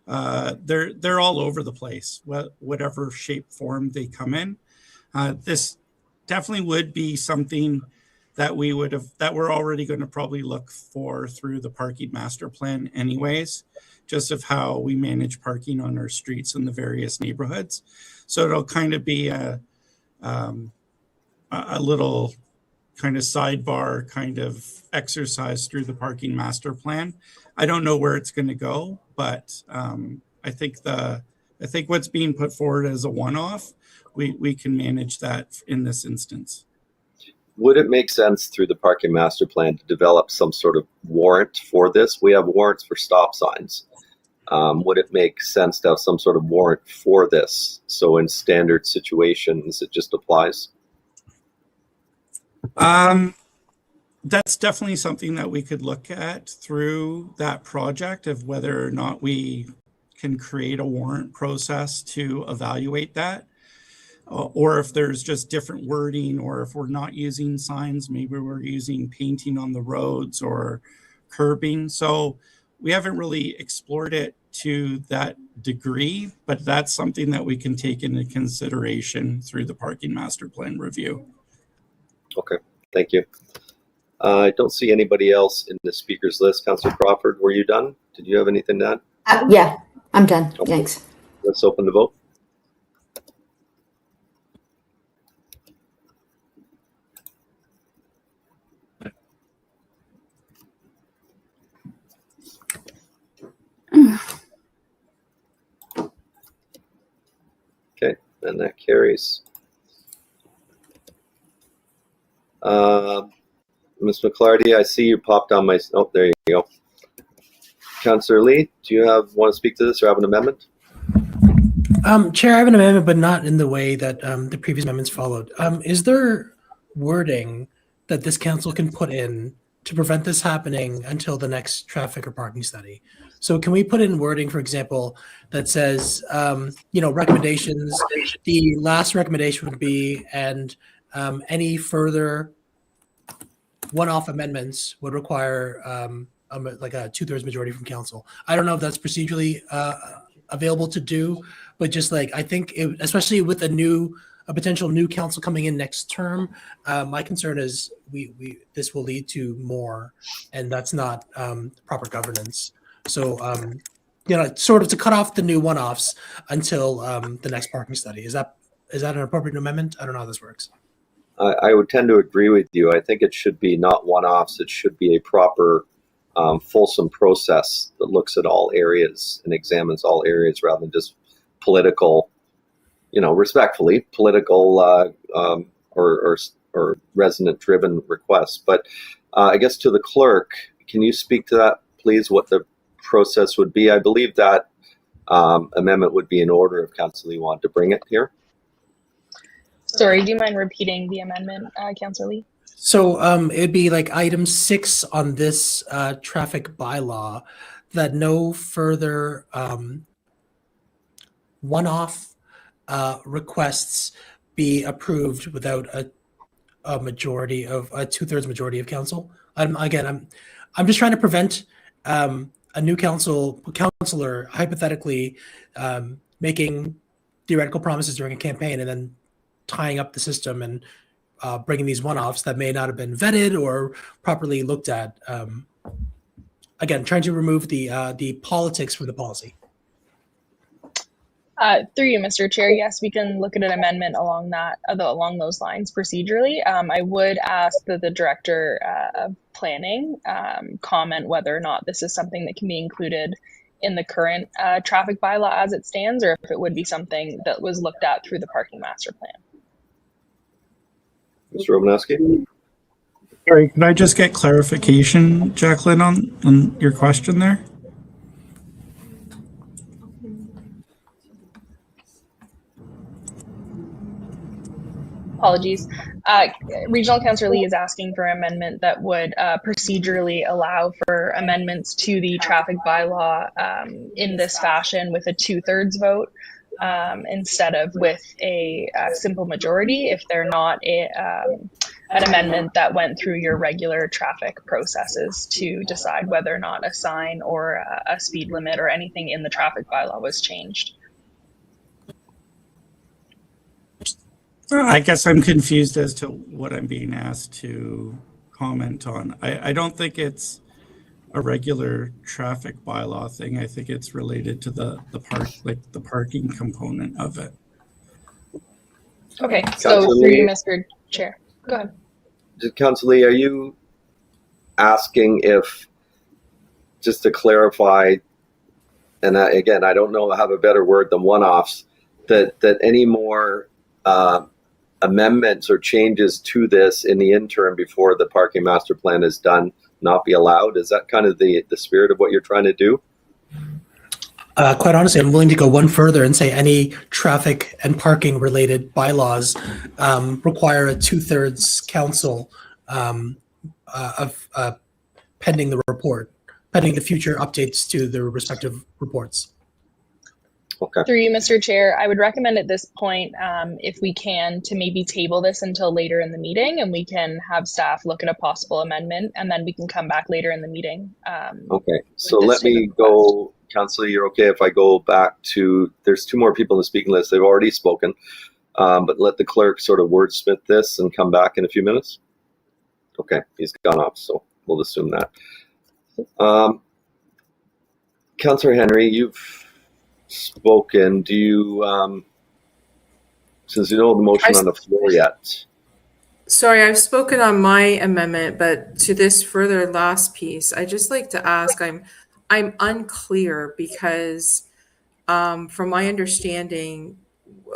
They're all over the place, whatever shape, form they come in. This definitely would be something that we're already going to probably look for through the parking master plan anyways, just of how we manage parking on our streets in the various neighborhoods. So it'll kind of be a little kind of sidebar kind of exercise through the parking master plan. I don't know where it's going to go, but I think what's being put forward as a one-off, we can manage that in this instance. Would it make sense through the parking master plan to develop some sort of warrant for this? We have warrants for stop signs. Would it make sense to have some sort of warrant for this? So in standard situations, it just applies? That's definitely something that we could look at through that project of whether or not we can create a warrant process to evaluate that. Or if there's just different wording, or if we're not using signs, maybe we're using painting on the roads or curbing. So we haven't really explored it to that degree, but that's something that we can take into consideration through the parking master plan review. Okay, thank you. I don't see anybody else in the speakers list. Councillor Crawford, were you done? Did you have anything to add? Yeah, I'm done. Okay. Thanks. Let's open the vote. Okay, and that carries. Ms. McClarty, I see you popped on my. Oh, there you go. Councillor Lee, do you want to speak to this or have an amendment? Chair, I have an amendment, but not in the way that the previous amendments followed. Is there wording that this council can put in to prevent this happening until the next traffic or parking study. So can we put in wording, for example, that says, recommendations, the last recommendation would be, and any further one-off amendments would require like a 2/3 majority from council. I don't know if that's procedurally available to do, but just like, I think, especially with a potential new council coming in next term, my concern is this will lead to more, and that's not proper governance. So, sort of to cut off the new one-offs until the next parking study. Is that an appropriate amendment? I don't know how this works. I would tend to agree with you. I think it should be not one-offs. It should be a proper, fulsome process that looks at all areas and examines all areas rather than just political, respectfully, political or resident-driven requests. But I guess to the clerk, can you speak to that, please, what the process would be? I believe that amendment would be in order if Councillor Lee wanted to bring it here. Sorry, do you mind repeating the amendment, Councillor Lee? So it'd be like item 6 on this traffic bylaw, that no further one-off requests be approved without a majority of a 2/3 majority of council. I'm just trying to prevent a new councillor hypothetically making theoretical promises during a campaign and then tying up the system and bringing these one-offs that may not have been vetted or properly looked at. Again, trying to remove the politics from the policy. Through you, Mr. Chair, yes, we can look at an amendment along those lines procedurally. I would ask that the Director of Planning comment whether or not this is something that can be included in the current traffic bylaw as it stands, or if it would be something that was looked at through the parking master plan. Mr. Romanowski? Sorry, could I just get clarification, Jacqueline, on your question there? Apologies. Regional Councillor Lee is asking for an amendment that would procedurally allow for amendments to the traffic bylaw in this fashion with a 2/3 vote instead of with a simple majority if they're not an amendment that went through your regular traffic processes to decide whether or not a sign or a speed limit or anything in the traffic bylaw was changed. I guess I'm confused as to what I'm being asked to comment on. I don't think it's a regular traffic bylaw thing. I think it's related to the parking component of it. Okay, so through you, Mr. Chair, go ahead. Councillor Lee, are you asking if, just to clarify, and again, I don't know, have a better word than one-offs, that any more amendments or changes to this in the interim before the parking master plan is done not be allowed? Is that kind of the spirit of what you're trying to do? Quite honestly, I'm willing to go one further and say any traffic and parking related bylaws require a 2/3 council pending the report, pending the future updates to the respective reports. Okay. Through you, Mr. Chair, I would recommend at this point, if we can, to maybe table this until later in the meeting, and we can have staff look at a possible amendment, and then we can come back later in the meeting. Okay, so let me go, Councillor, you're okay if I go back to, there's 2 more people on the speaking list. They've already spoken, but let the clerk sort of wordsmith this and come back in a few minutes. Okay, he's gone off, so we'll assume that. Councillor Henry, you've spoken. Do you, since you don't have the motion on the floor yet? Sorry, I've spoken on my amendment, but to this further last piece, I just like to ask, I'm unclear because from my understanding,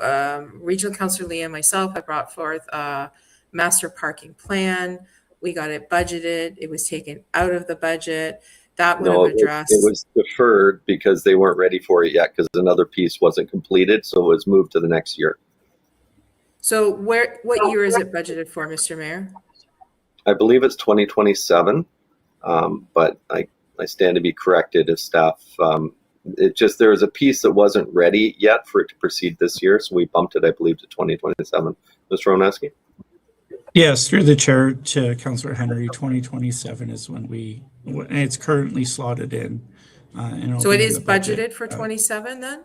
Regional Councillor Lee and myself have brought forth a master parking plan. We got it budgeted. It was taken out of the budget. That would have addressed. It was deferred because they weren't ready for it yet because another piece wasn't completed, so it was moved to the next year. So what year is it budgeted for, Mr. Mayor? I believe it's 2027. But I stand to be corrected if staff, there was a piece that wasn't ready yet for it to proceed this year, so we bumped it, I believe, to 2027. Mr. Roneski? Yes, through the chair to Councillor Henry, 2027 is when and it's currently slotted in. So it is budgeted for 27 then?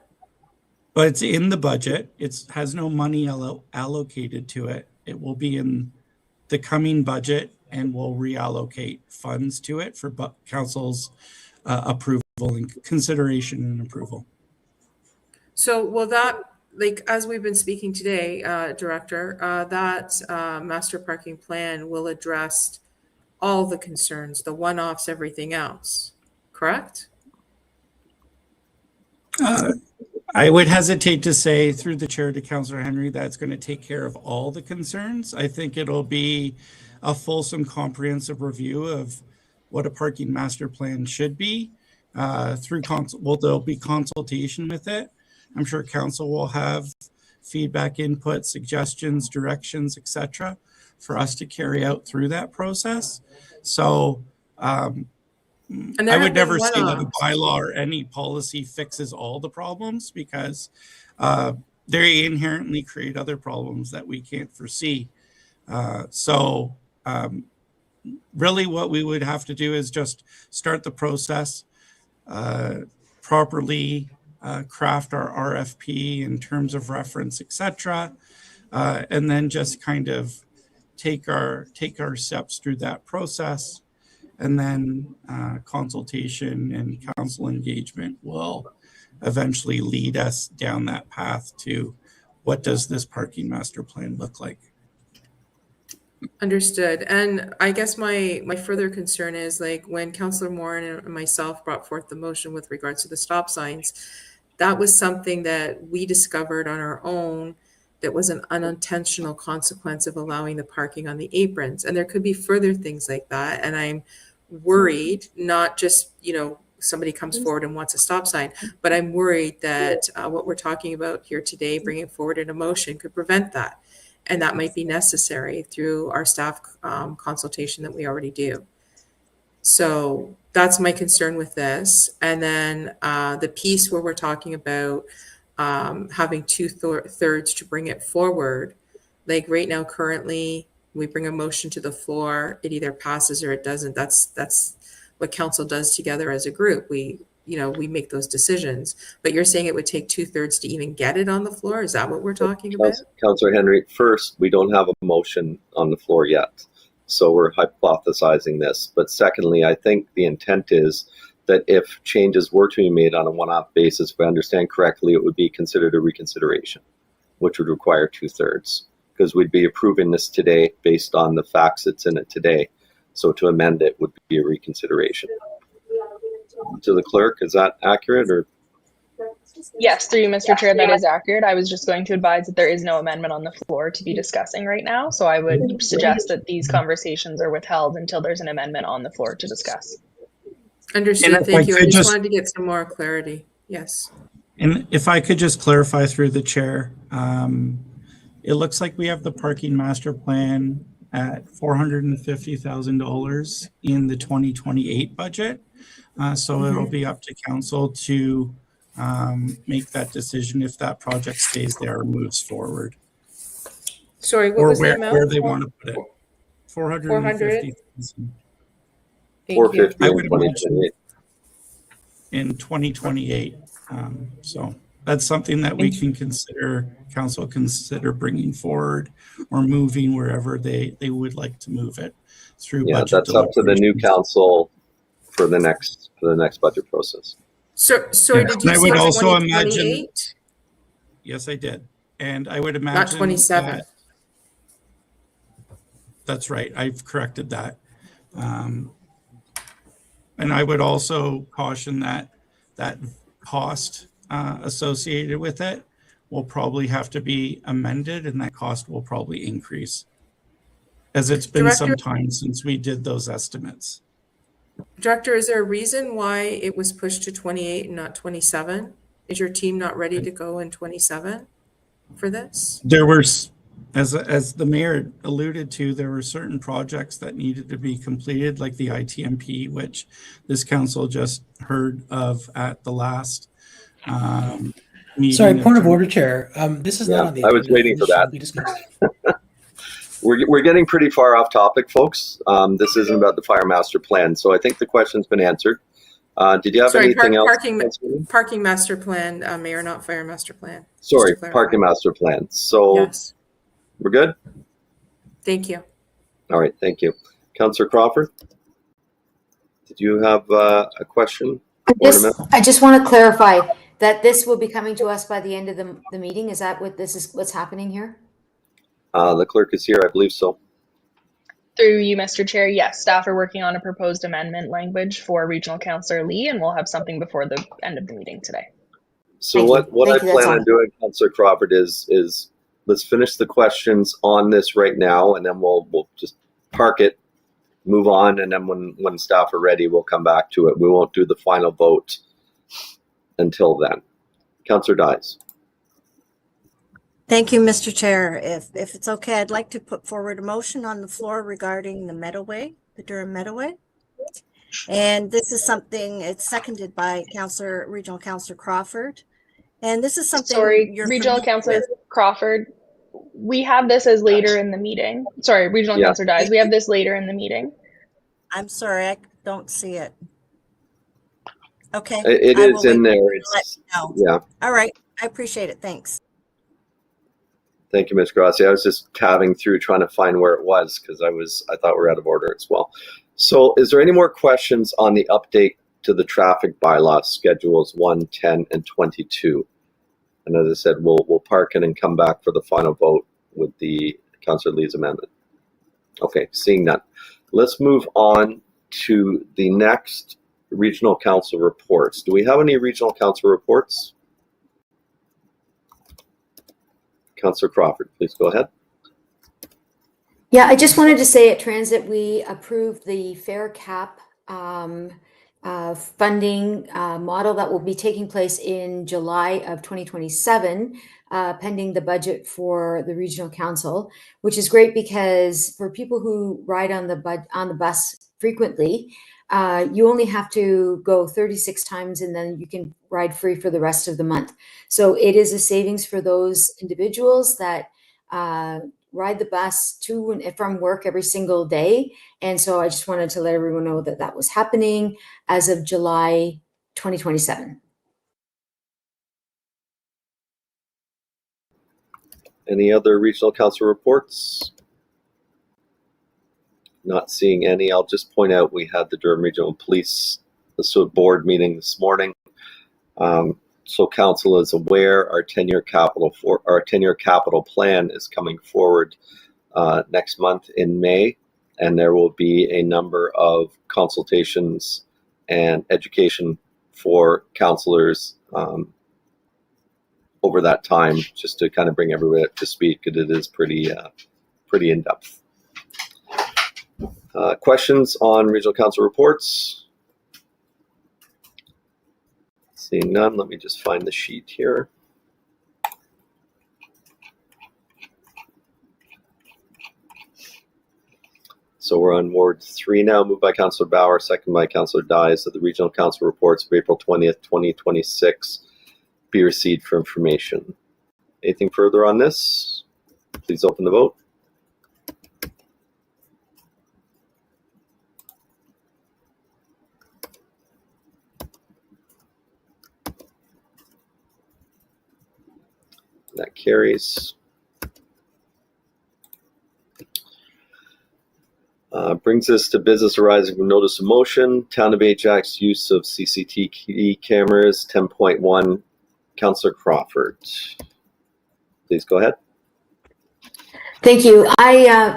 But it's in the budget. It has no money allocated to it. It will be in the coming budget, and we'll reallocate funds to it for council's approval and consideration and approval. So will that, like, as we've been speaking today, Director, that master parking plan will address all the concerns, the one-offs, everything else, correct? I would hesitate to say through the chair to Councillor Henry that it's going to take care of all the concerns. I think it'll be a fulsome, comprehensive review of what a parking master plan should be. There'll be consultation with it. I'm sure council will have feedback, input, suggestions, directions, etc., for us to carry out through that process. So I would never say that a bylaw or any policy fixes all the problems, because they inherently create other problems that we can't foresee. Really what we would have to do is just start the process, properly craft our RFP in terms of reference, etc., and then just kind of take our steps through that process. And then consultation and council engagement will eventually lead us down that path to what does this parking master plan look like. Understood. And I guess my further concern is, like, when Councillor Moran and myself brought forth the motion with regards to the stop signs, that was something that we discovered on our own that was an unintentional consequence of allowing the parking on the aprons. And there could be further things like that. And I'm worried, not just, somebody comes forward and wants a stop sign, but I'm worried that what we're talking about here today, bringing forward an motion, could prevent that. And that might be necessary through our staff consultation that we already do. So that's my concern with this. And then the piece where we're talking about having 2/3 to bring it forward, like right now, currently, we bring a motion to the floor, it either passes or it doesn't. That's what council does together as a group. We make those decisions. But you're saying it would take 2/3 to even get it on the floor? Is that what we're talking about? Councillor Henry, first, we don't have a motion on the floor yet, so we're hypothesizing this. But secondly, I think the intent is that if changes were to be made on a one-off basis, if I understand correctly, it would be considered a reconsideration, which would require 2/3, because we'd be approving this today based on the facts that's in it today. So to amend it would be a reconsideration. To the clerk, is that accurate? Or Yes, through you, Mr. Chair, that is accurate. I was just going to advise that there is no amendment on the floor to be discussing right now. So I would suggest that these conversations are withheld until there's an amendment on the floor to discuss. Understood. Thank you. I just wanted to get some more clarity. Yes. And if I could just clarify through the chair, it looks like we have the parking master plan at $450,000 in the 2028 budget. So it'll be up to council to make that decision if that project stays there or moves forward. Sorry, what was the amount? Where they want to put it. 450,000. 450 I in would 2028. In 2028. So that's something that we can consider, council consider bringing forward or moving wherever they would like to move it through. Yeah, that's up to the new council for the next budget process. So did you say also imagine? Yes, I did. And I would imagine not 27. That's right. I've corrected that. And I would also caution that cost associated with it will probably have to be amended, and that cost will probably increase, as it's been some time since we did those estimates. Director, is there a reason why it was pushed to 28 and not 27? Is your team not ready to go in 27 for this? There were as the mayor alluded to, there were certain projects that needed to be completed, like the ITMP, which this council just heard of at the last meeting. Sorry, point of order, Chair. This is not on the I agenda. was waiting for This that. should be discussed. We're getting pretty far off topic, folks. This isn't about the fire master plan, so I think the question's been answered. Did you have Sorry, anything else? parking master plan, Mayor, not fire master plan. Sorry, Just to parking clarify. master plan. So Yes, we're good? thank you. All right, thank you. Councillor Crawford, did you have a question? I just want to clarify that this will be coming to us by the end of the meeting. Is that what this is, what's happening here? The clerk is here, I believe so. Through you, Mr. Chair, yes, staff are working on a proposed amendment language for Regional Councillor Lee, and we'll have something before the end of the meeting today. So Thank you. what I Thank you, that's plan on all. doing, Councillor Crawford, is let's finish the questions on this right now, and then we'll just park it, move on, and then when staff are ready, we'll come back to it. We won't do the final vote until then. Councillor Dyes. Thank you, Mr. Chair. If it's okay, I'd like to put forward a motion on the floor regarding the Meadowway, the Durham Meadowway. And this is something, it's seconded by Regional Councillor Crawford. And this is something Sorry, you're Regional familiar Councillor with. Crawford, we have this as later in the meeting. Sorry, Regional Councillor Dyes, we have this later in the meeting. I'm sorry, I don't see it. Okay. It I is will in wait there. to let you know. Yeah. All right. I appreciate it. Thanks. Thank you, Ms. Grassi. I was just tabbing through trying to find where it was because I thought we were out of order as well. So is there any more questions on the update to the traffic bylaw schedules 1, 10, and 22? And as I said, we'll park it and come back for the final vote with the Councillor Lee's amendment. Okay, seeing none. Let's move on to the next regional council reports. Do we have any regional council reports? Councillor Crawford, please go ahead. Yeah, I just wanted to say at Transit, we approved the fare cap funding model that will be taking place in July of 2027, pending the budget for the regional council, which is great because for people who ride on the bus frequently, you only have to go 36 times and then you can ride free for the rest of the month. So it is a savings for those individuals that ride the bus to and from work every single day. And so I just wanted to let everyone know that that was happening as of July 2027. Any other regional council reports? Not seeing any. I'll just point out we had the Durham Regional Police board meeting this morning. So council is aware our 10-year capital plan is coming forward next month in May, and there will be a number of consultations and education for councillors over that time, just to kind of bring everybody up to speed because it is pretty in depth. Questions on regional council reports? Seeing none, let me just find the sheet here. So we're on Ward 3 now, moved by Councillor Bauer, second by Councillor Dyes, that the regional council reports of April 20th, 2026 be received for information. Anything further on this? Please open the vote. That carries. Brings us to business arising from notice of motion. Town of Ajax use of CCTV cameras, 10.1. Councillor Crawford, please go ahead. Thank you.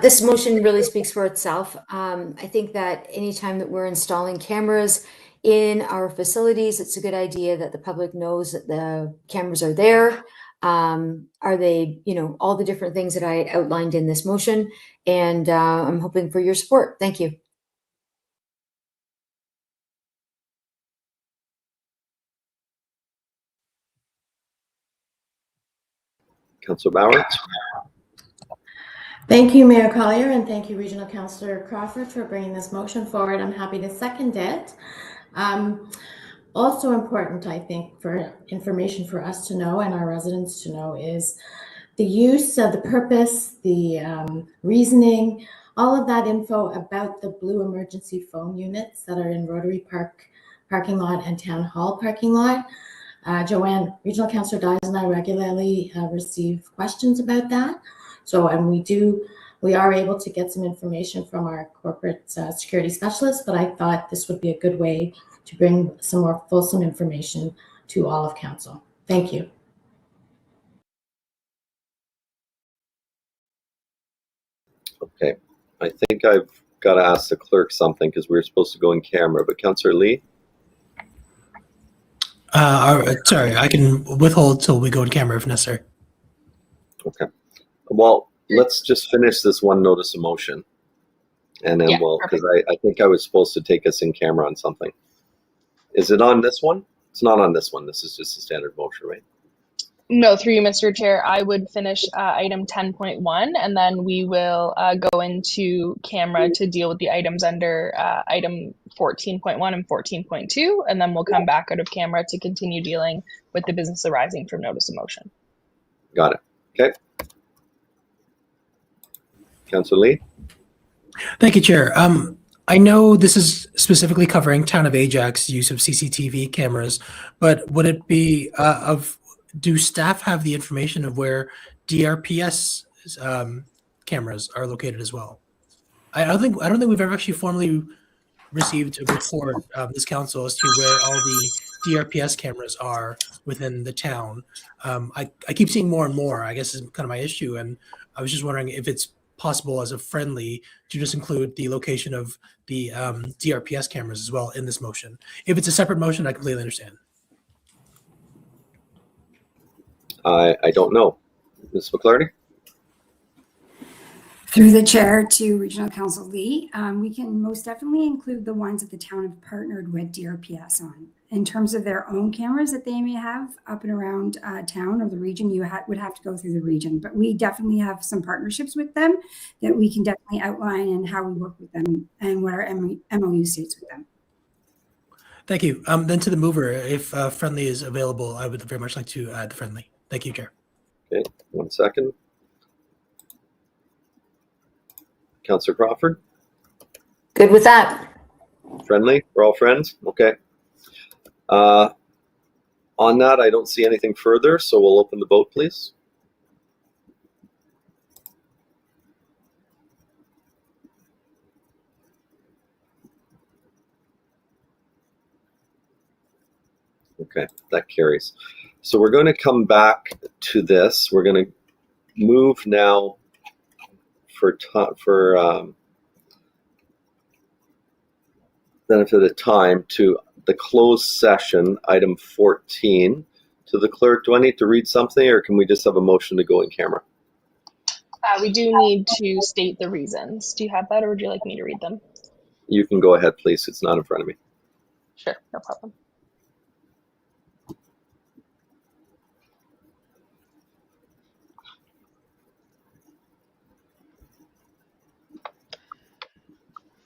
This motion really speaks for itself. I think that anytime that we're installing cameras in our facilities, it's a good idea that the public knows that the cameras are there. Are they, all the different things that I outlined in this motion, and I'm hoping for your support. Thank you. Councillor Bauer. Thank you, Mayor Collier, and thank you, Regional Councillor Crawford, for bringing this motion forward. I'm happy to second it. Also important, I think, for information for us to know and our residents to know is the use of the purpose, the reasoning, all of that info about the blue emergency phone units that are in Rotary Park parking lot and Town Hall parking lot. Joanne, Regional Councillor Dawes and I regularly receive questions about that. So, and we are able to get some information from our corporate security specialists, but I thought this would be a good way to bring some more fulsome information to all of council. Thank you. Okay, I think I've got to ask the clerk something because we were supposed to go in camera, but Councillor Lee? Sorry, I can withhold till we go in camera if necessary. Okay. Well, let's just finish this one notice of motion. And then we'll, because I think I was supposed to take us in camera on something. Is it on this one? It's not on this one. This is just a standard motion, right? No, through you, Mr. Chair, I would finish item 10.1 and then we will go into camera to deal with the items under item 14.1 and 14.2, and then we'll come back out of camera to continue dealing with the business arising from notice of motion. Got it. Okay. Councillor Lee? Thank you, Chair. I know this is specifically covering Town of Ajax use of CCTV cameras, but would it be do staff have the information of where DRPS cameras are located as well? I don't think we've ever actually formally received a report of this council as to where all the DRPS cameras are within the town. I keep seeing more and more, I guess is kind of my issue. And I was just wondering if it's possible as a friendly to just include the location of the DRPS cameras as well in this motion. If it's a separate motion, I completely understand. I don't know. Ms. McClarty? Through the chair to Regional Council Lee, we can most definitely include the ones that the town have partnered with DRPS on. In terms of their own cameras that they may have up and around town or the region, you would have to go through the region. But we definitely have some partnerships with them that we can definitely outline and how we work with them and what our MOU states with them. Thank you. Then to the mover, if friendly is available, I would very much like to add friendly. Thank you, Chair. Okay, 1 second. Councillor Crawford? Good with that. Friendly? We're all friends? Okay. On that, I don't see anything further, so we'll open the vote, please. Okay, that carries. So we're going to come back to this. We're going to move now for benefit of time to the closed session, item 14. To the clerk, do I need to read something or can we just have a motion to go in camera? We do need to state the reasons. Do you have that or would you like me to read them? You can go ahead, please. It's not in front of me. Sure, no problem.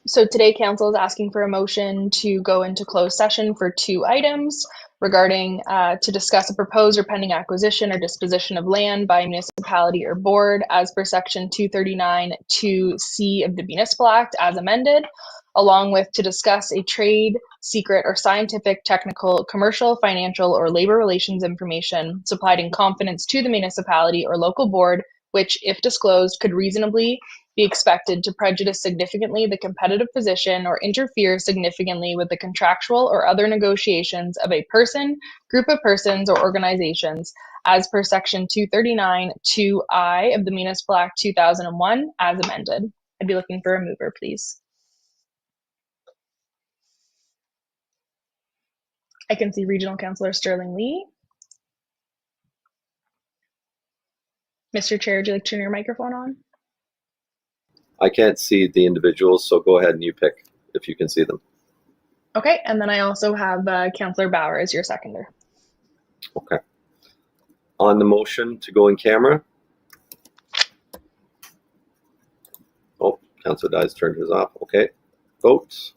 So today council is asking for a motion to go into closed session for 2 items regarding to discuss a proposed or pending acquisition or disposition of land by a municipality or board as per section 239(2)(c) of the Municipal Act as amended, along with to discuss a trade, secret, or scientific, technical, commercial, financial, or labor relations information supplied in confidence to the municipality or local board, which, if disclosed, could reasonably be expected to prejudice significantly the competitive position or interfere significantly with the contractual or other negotiations of a person, group of persons, or organizations as per section 239(2)(i) of the Municipal Act 2001 as amended. I'd be looking for a mover, please. I can see Regional Councillor Sterling Lee. Mr. Chair, would you like to turn your microphone on? I can't see the individuals, so go ahead and you pick if you can see them. Okay, and then I also have Councillor Bauer as your seconder. Okay. On the motion to go in camera? Councillor Dye's turned his off. Okay. Votes.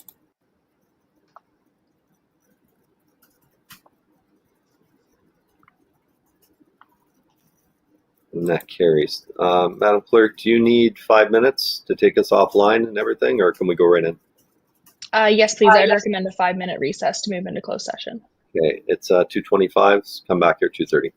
And that carries. Madam Clerk, do you need 5 minutes to take us offline and everything, or can we go right in? Yes, please. I'd recommend a 5-minute recess to move into closed session. Okay, it's 2:25. Come back here 2:30.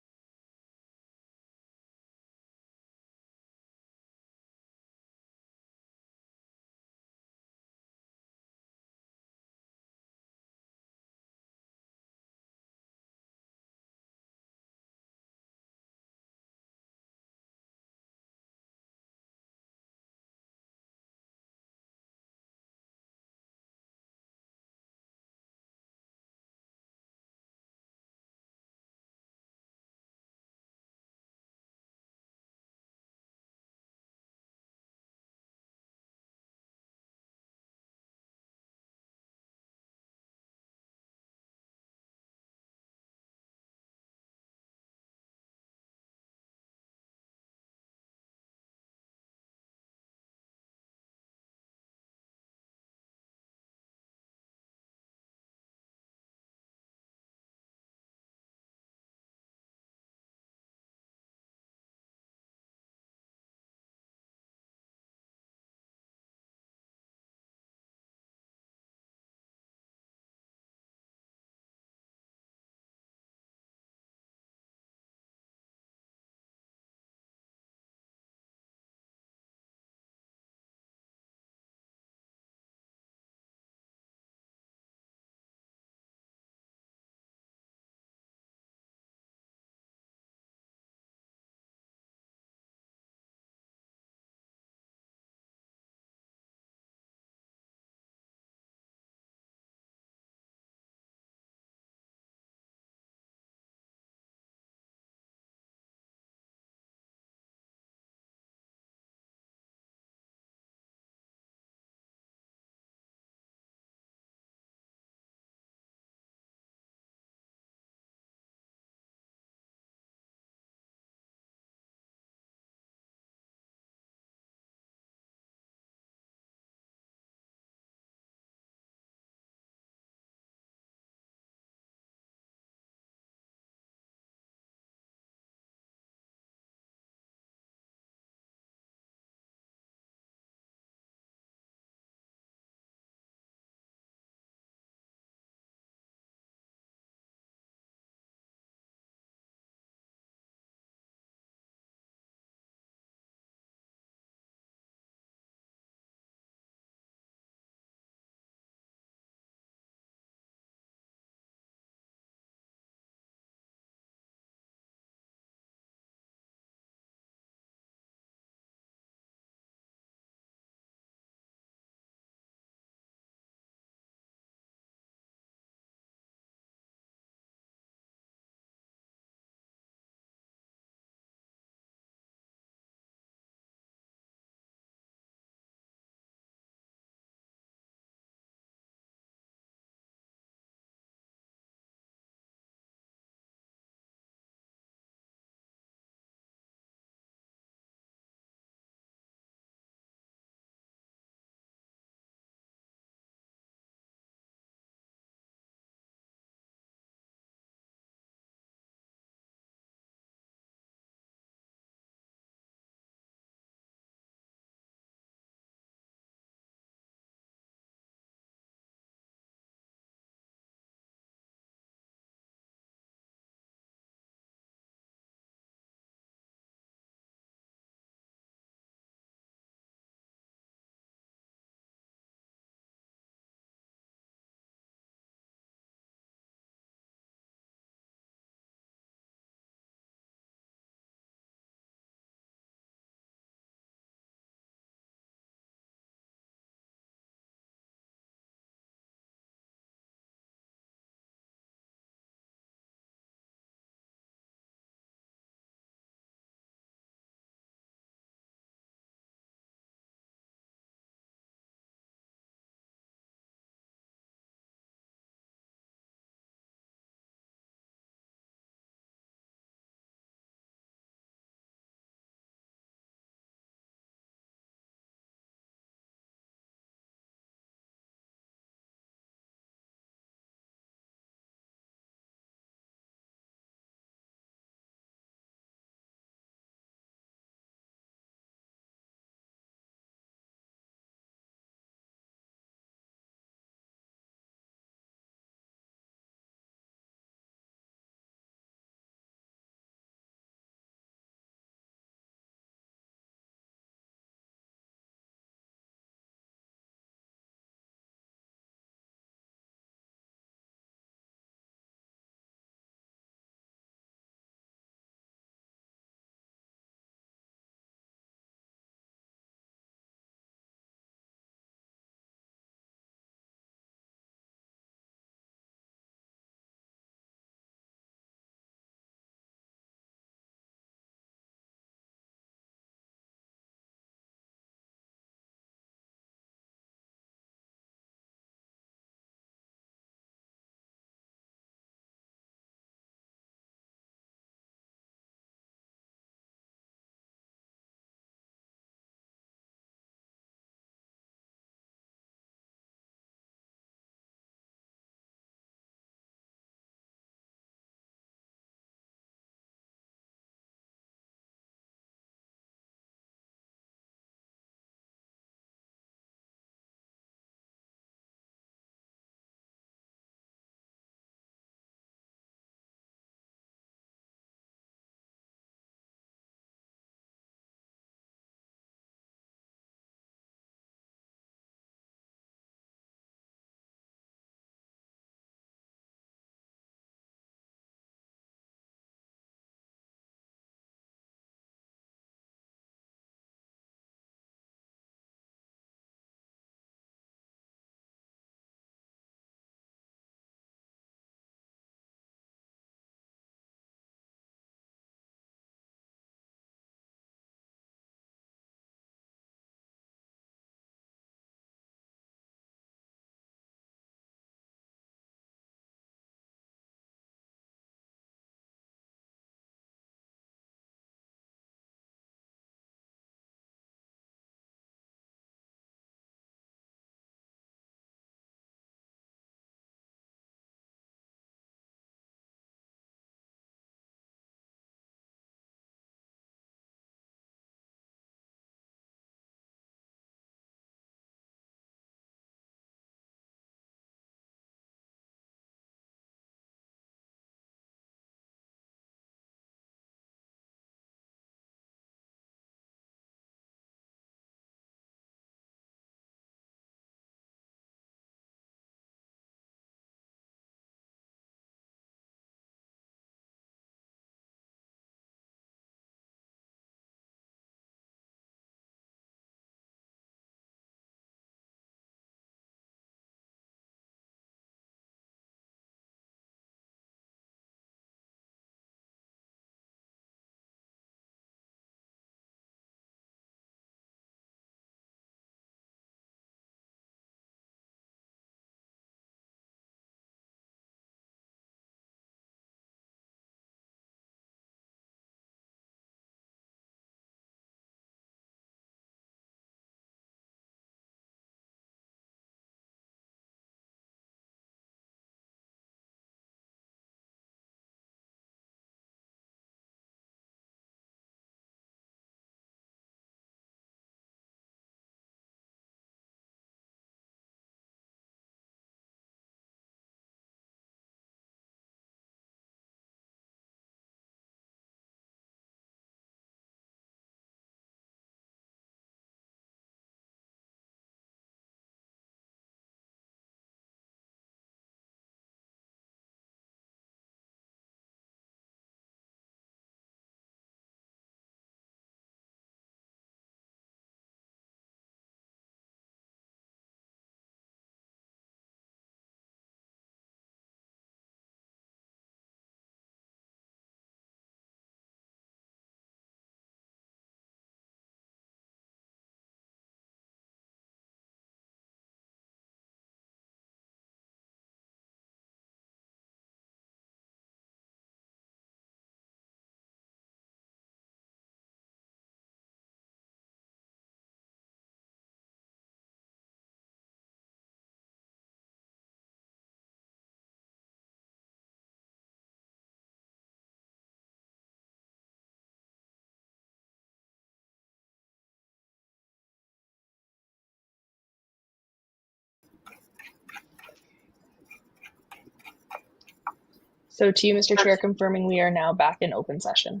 So to you, Mr. Chair, confirming we are now back in open session.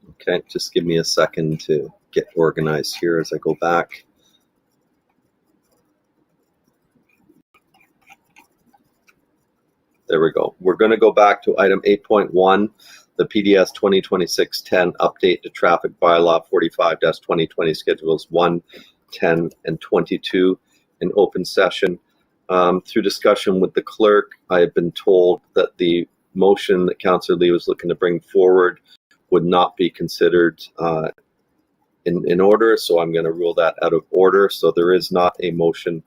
Okay, just give me a second to get organized here as I go back. There we go. We're going to go back to item 8.1, the PDS 2026-10 update to traffic bylaw 45-2020 schedules 1, 10, and 22 in open session. Through discussion with the clerk, I have been told that the motion that Councillor Lee was looking to bring forward would not be considered in order, so I'm going to rule that out of order. So there is not a motion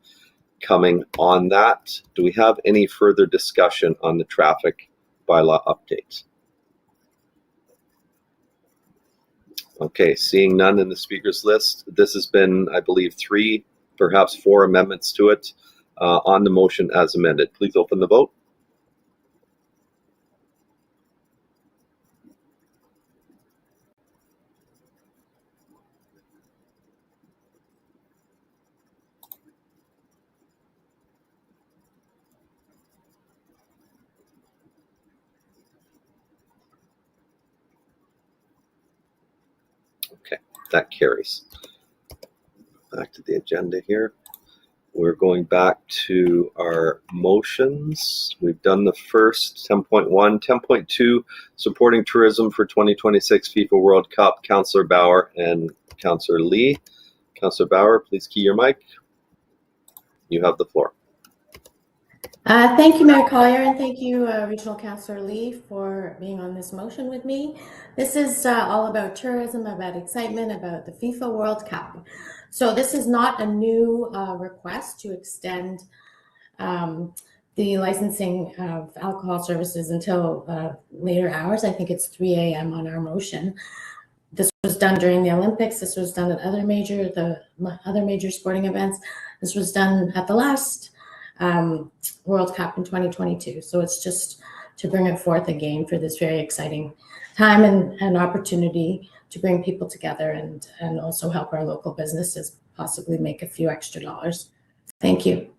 coming on that. Do we have any further discussion on the traffic bylaw update? Okay, seeing none in the speakers list. This has been, I believe, 3, perhaps 4 amendments to it on the motion as amended. Please open the vote. Okay, that carries. Back to the agenda here. We're going back to our motions. We've done the first 10.1, 10.2, supporting tourism for 2026 FIFA World Cup. Councillor Bauer and Councillor Lee. Councillor Bauer, please key your mic. You have the floor. Thank you, Mayor Collier, and thank you, Regional Councillor Lee, for being on this motion with me. This is all about tourism, about excitement, about the FIFA World Cup. So this is not a new request to extend the licensing of alcohol services until later hours. I think it's 3 a.m. on our motion. This was done during the Olympics. This was done at other major sporting events. This was done at the last World Cup in 2022. So it's just to bring it forth again for this very exciting time and opportunity to bring people together and also help our local businesses possibly make a few extra dollars. Thank you.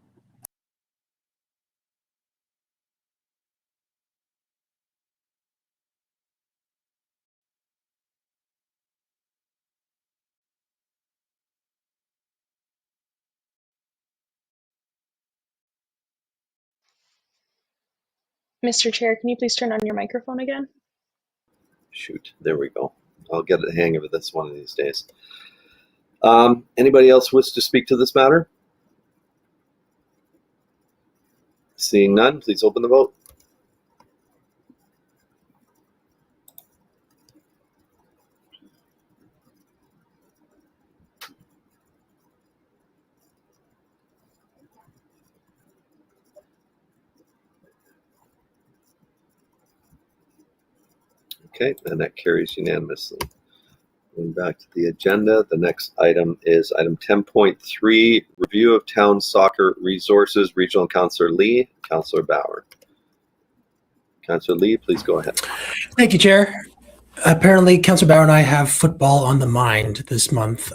Mr. Chair, can you please turn on your microphone again? Shoot, there we go. I'll get the hang of it this one of these days. Anybody else wish to speak to this matter? Seeing none, please open the vote. Okay, and that carries unanimously. Going back to the agenda, the next item is item 10.3, review of town soccer resources. Regional Councillor Lee, Councillor Bauer. Councillor Lee, please go ahead. Thank you, Chair. Apparently, Councillor Bauer and I have football on the mind this month.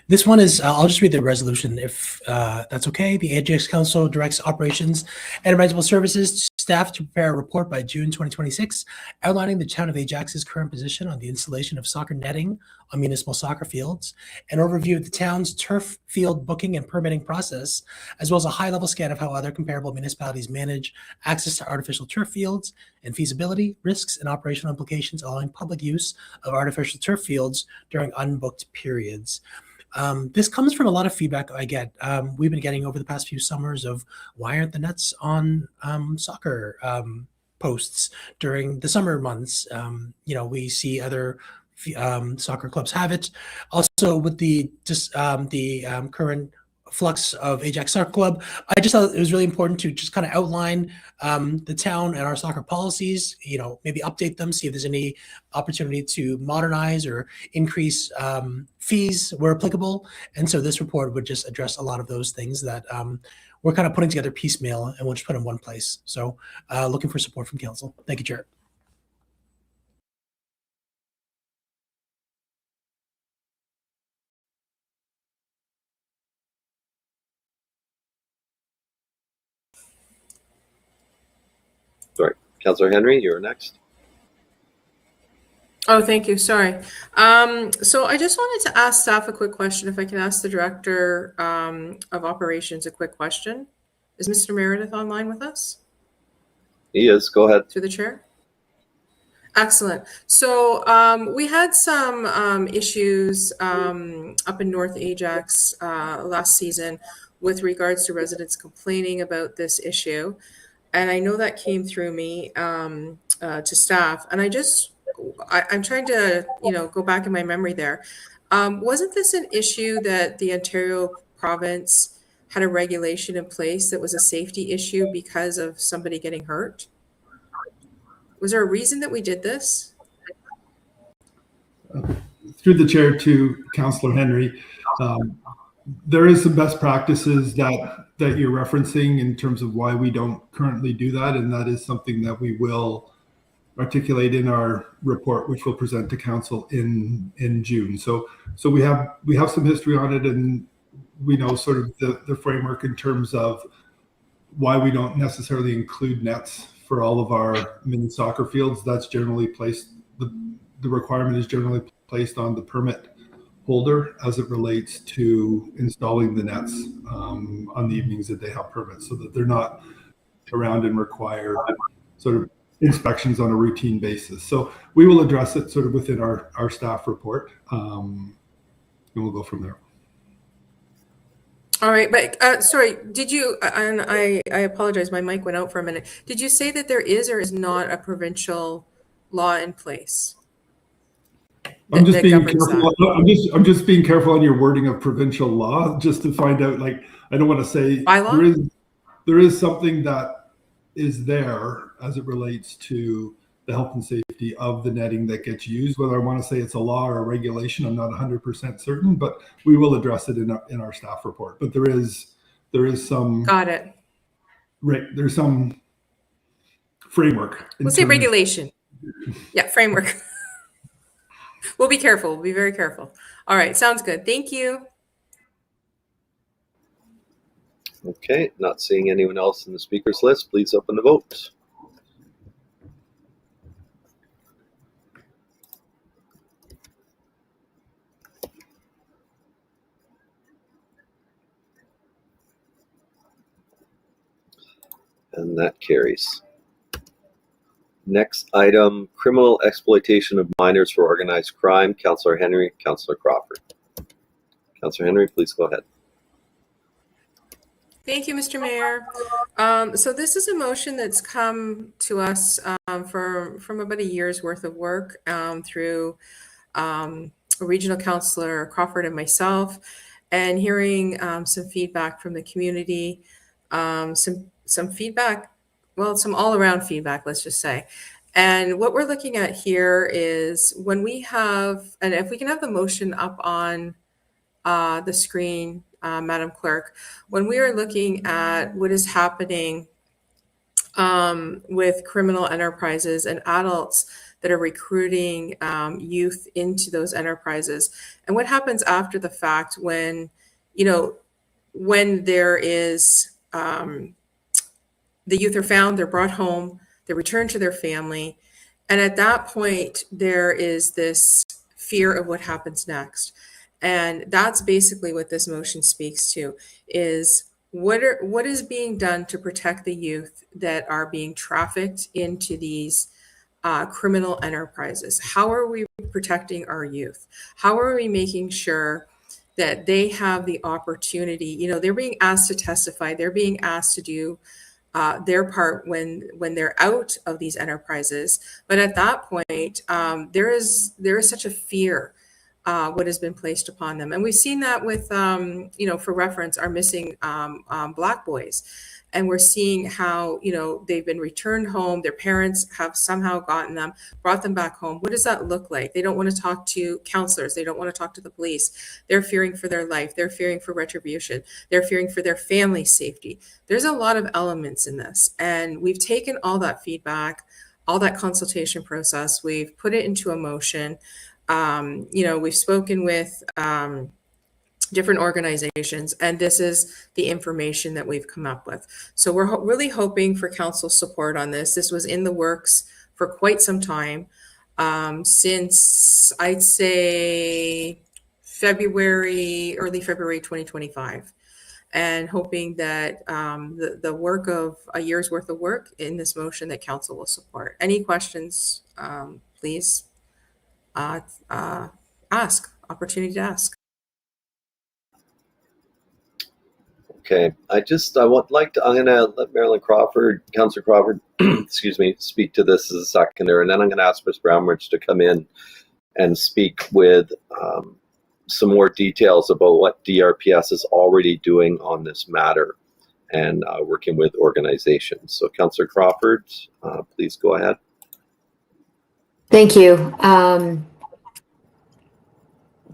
This one is, I'll just read the resolution if that's okay. The Ajax Council directs operations and environmental services staff to prepare a report by June 2026 outlining the town of Ajax's current position on the installation of soccer netting on municipal soccer fields, an overview of the town's turf field booking and permitting process, as well as a high-level scan of how other comparable municipalities manage access to artificial turf fields and feasibility, risks, and operational implications allowing public use of artificial turf fields during unbooked periods. This comes from a lot of feedback I get. We've been getting over the past few summers of why aren't the nets on soccer posts during the summer months? We see other soccer clubs have it. Also, with the current flux of Ajax Soccer Club, I just thought it was really important to just kind of outline the town and our soccer policies, maybe update them, see if there's any opportunity to modernize or increase fees where applicable. And so this report would just address a lot of those things that we're kind of putting together piecemeal and we'll just put in one place. So looking for support from council. Thank you, Chair. Sorry, Councillor Henry, you're next. Oh, thank you. Sorry. So I just wanted to ask staff a quick question. If I can ask the Director of Operations a quick question. Is Mr. Meredith online with us? He is. Go ahead. Through the chair. Excellent. So we had some issues up in North Ajax last season with regards to residents complaining about this issue. And I know that came through me to staff. And I'm trying to, go back in my memory there. Wasn't this an issue that the Ontario province had a regulation in place that was a safety issue because of somebody getting hurt? Was there a reason that we did this? Through the chair to Councillor Henry, there is some best practices that you're referencing in terms of why we don't currently do that, and that is something that we will articulate in our report, which we'll present to council in June. So we have some history on it, and we know sort of the framework in terms of why we don't necessarily include nets for all of our mini soccer fields. That's generally placed, the requirement is generally placed on the permit holder as it relates to installing the nets on the evenings that they have permits, so that they're not around and require sort of inspections on a routine basis. So we will address it sort of within our staff report, and we'll go from there. All right, but sorry, did you, and I apologize, my mic went out for a minute. Did you say that there is or is not a provincial law in place? I'm just being careful. I'm just being careful on your wording of provincial law, just to find out. Like, I don't want to say there is something that is there as it relates to the health and safety of the netting that gets used. Whether I want to say it's a law or a regulation, I'm not 100% certain, but we will address it in our staff report. But there is some. Got it. There's some framework. We'll say regulation. Yeah, framework. We'll be careful. We'll be very careful. All right, sounds good. Thank you. Okay, not seeing anyone else in the speakers list. Please open the vote. And that carries. Next item, criminal exploitation of minors for organized crime. Councillor Henry, Councillor Crawford. Councillor Henry, please go ahead. Thank you, Mr. Mayor. So this is a motion that's come to us from about a year's worth of work through Regional Councillor Crawford and myself, and hearing some feedback from the community, some feedback, well, some all-around feedback, let's just say. And what we're looking at here is when we have, and if we can have the motion up on the screen, Madam Clerk, when we are looking at what is happening with criminal enterprises and adults that are recruiting youth into those enterprises, and what happens after the fact when, when there is, the youth are found, they're brought home, they return to their family, and at that point, there is this fear of what happens next. And that's basically what this motion speaks to, is what is being done to protect the youth that are being trafficked into these criminal enterprises? How are we protecting our youth? How are we making sure that they have the opportunity? They're being asked to testify, they're being asked to do their part when they're out of these enterprises. But at that point, there is such a fear what has been placed upon them. And we've seen that with, for reference, our missing Black boys. And we're seeing how, they've been returned home. Their parents have somehow gotten them, brought them back home. What does that look like? They don't want to talk to counselors. They don't want to talk to the police. They're fearing for their life. They're fearing for retribution. They're fearing for their family's safety. There's a lot of elements in this. And we've taken all that feedback, all that consultation process. We've put it into a motion. We've spoken with different organizations, and this is the information that we've come up with. So we're really hoping for council support on this. This was in the works for quite some time, since I'd say early February 2025, and hoping that the work of a year's worth of work in this motion that council will support. Any questions, please ask, opportunity to ask. Okay, I'm gonna let Marilyn Crawford, Councillor Crawford, excuse me, speak to this as a seconder, and then I'm gonna ask Ms. Brownridge to come in and speak with some more details about what DRPS is already doing on this matter and working with organizations. So Councillor Crawford, please go ahead. Thank you.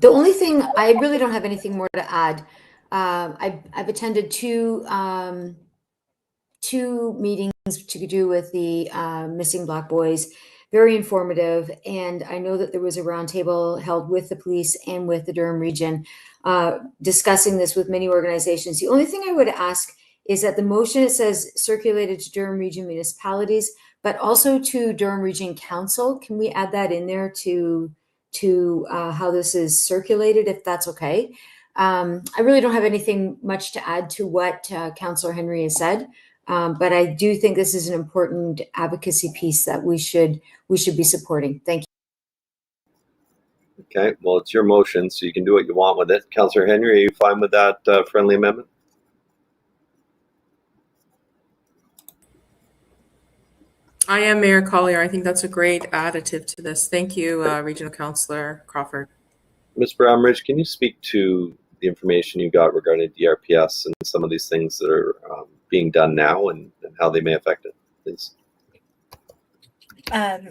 The only thing, I really don't have anything more to add. I've attended two meetings to do with the missing Black boys, very informative. And I know that there was a roundtable held with the police and with the Durham region discussing this with many organizations. The only thing I would ask is that the motion, it says circulated to Durham region municipalities, but also to Durham Region Council. Can we add that in there to how this is circulated, if that's okay? I really don't have anything much to add to what Councillor Henry has said, but I do think this is an important advocacy piece that we should be supporting. Thank you. Okay, well, it's your motion, so you can do what you want with it. Councillor Henry, are you fine with that friendly amendment? I am, Mayor Collier. I think that's a great additive to this. Thank you, Regional Councillor Crawford. Ms. Brownridge, can you speak to the information you got regarding DRPS and some of these things that are being done now and how they may affect it, please?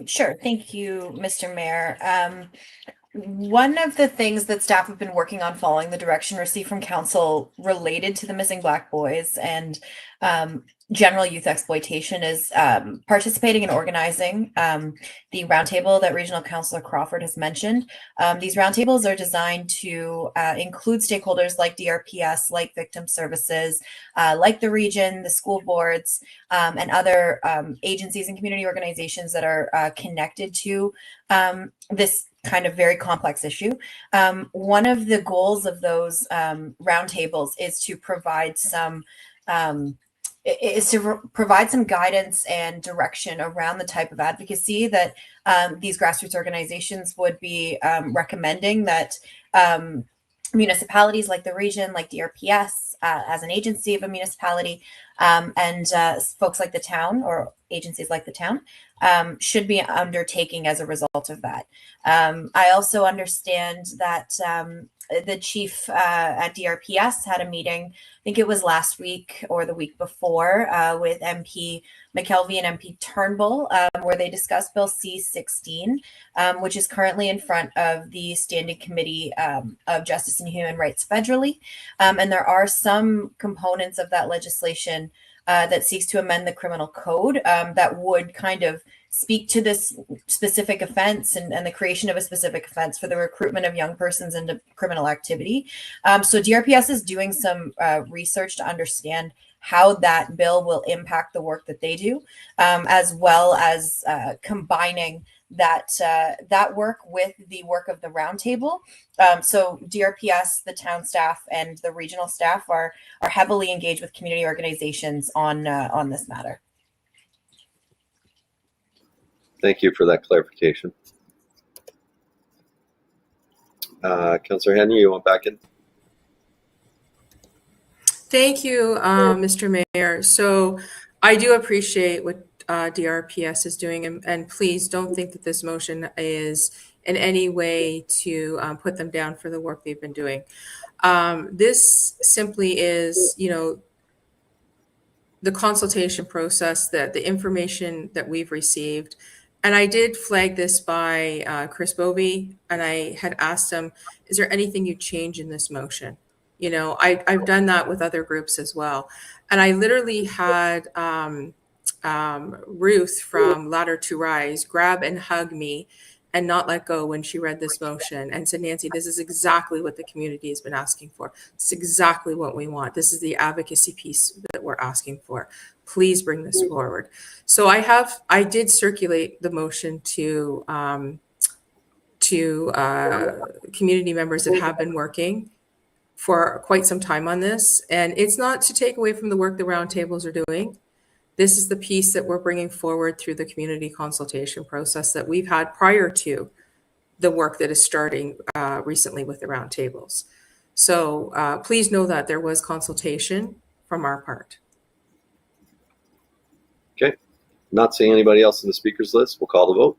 Sure. Thank you, Mr. Mayor. One of the things that staff have been working on following the direction received from council related to the missing Black boys and general youth exploitation is participating and organizing the roundtable that Regional Councillor Crawford has mentioned. These roundtables are designed to include stakeholders like DRPS, like victim services, like the region, the school boards, and other agencies and community organizations that are connected to this kind of very complex issue. One of the goals of those roundtables is to provide some guidance and direction around the type of advocacy that these grassroots organizations would be recommending that municipalities like the region, like DRPS, as an agency of a municipality, and folks like the town or agencies like the town should be undertaking as a result of that. I also understand that the chief at DRPS had a meeting, I think it was last week or the week before, with MP McKelvey and MP Turnbull, where they discussed Bill C-16, which is currently in front of the Standing Committee of Justice and Human Rights federally. And there are some components of that legislation that seeks to amend the criminal code that would kind of speak to this specific offense and the creation of a specific offense for the recruitment of young persons into criminal activity. So DRPS is doing some research to understand how that bill will impact the work that they do, as well as combining that work with the work of the roundtable. So DRPS, the town staff, and the regional staff are heavily engaged with community organizations on this matter. Thank you for that clarification. Councillor Henry, you want back in? Thank you, Mr. Mayor. So I do appreciate what DRPS is doing, and please don't think that this motion is in any way to put them down for the work they've been doing. This simply is, the consultation process, that the information that we've received. And I did flag this by Chris Bovey, and I had asked him, is there anything you change in this motion? I've done that with other groups as well. And I literally had Ruth from Ladder to Rise grab and hug me and not let go when she read this motion and said, Nancy, this is exactly what the community has been asking for. It's exactly what we want. This is the advocacy piece that we're asking for. Please bring this forward. So I did circulate the motion to community members that have been working for quite some time on this. And it's not to take away from the work the roundtables are doing. This is the piece that we're bringing forward through the community consultation process that we've had prior to the work that is starting recently with the roundtables. So please know that there was consultation from our part. Okay. Not seeing anybody else in the speakers list, we'll call the vote.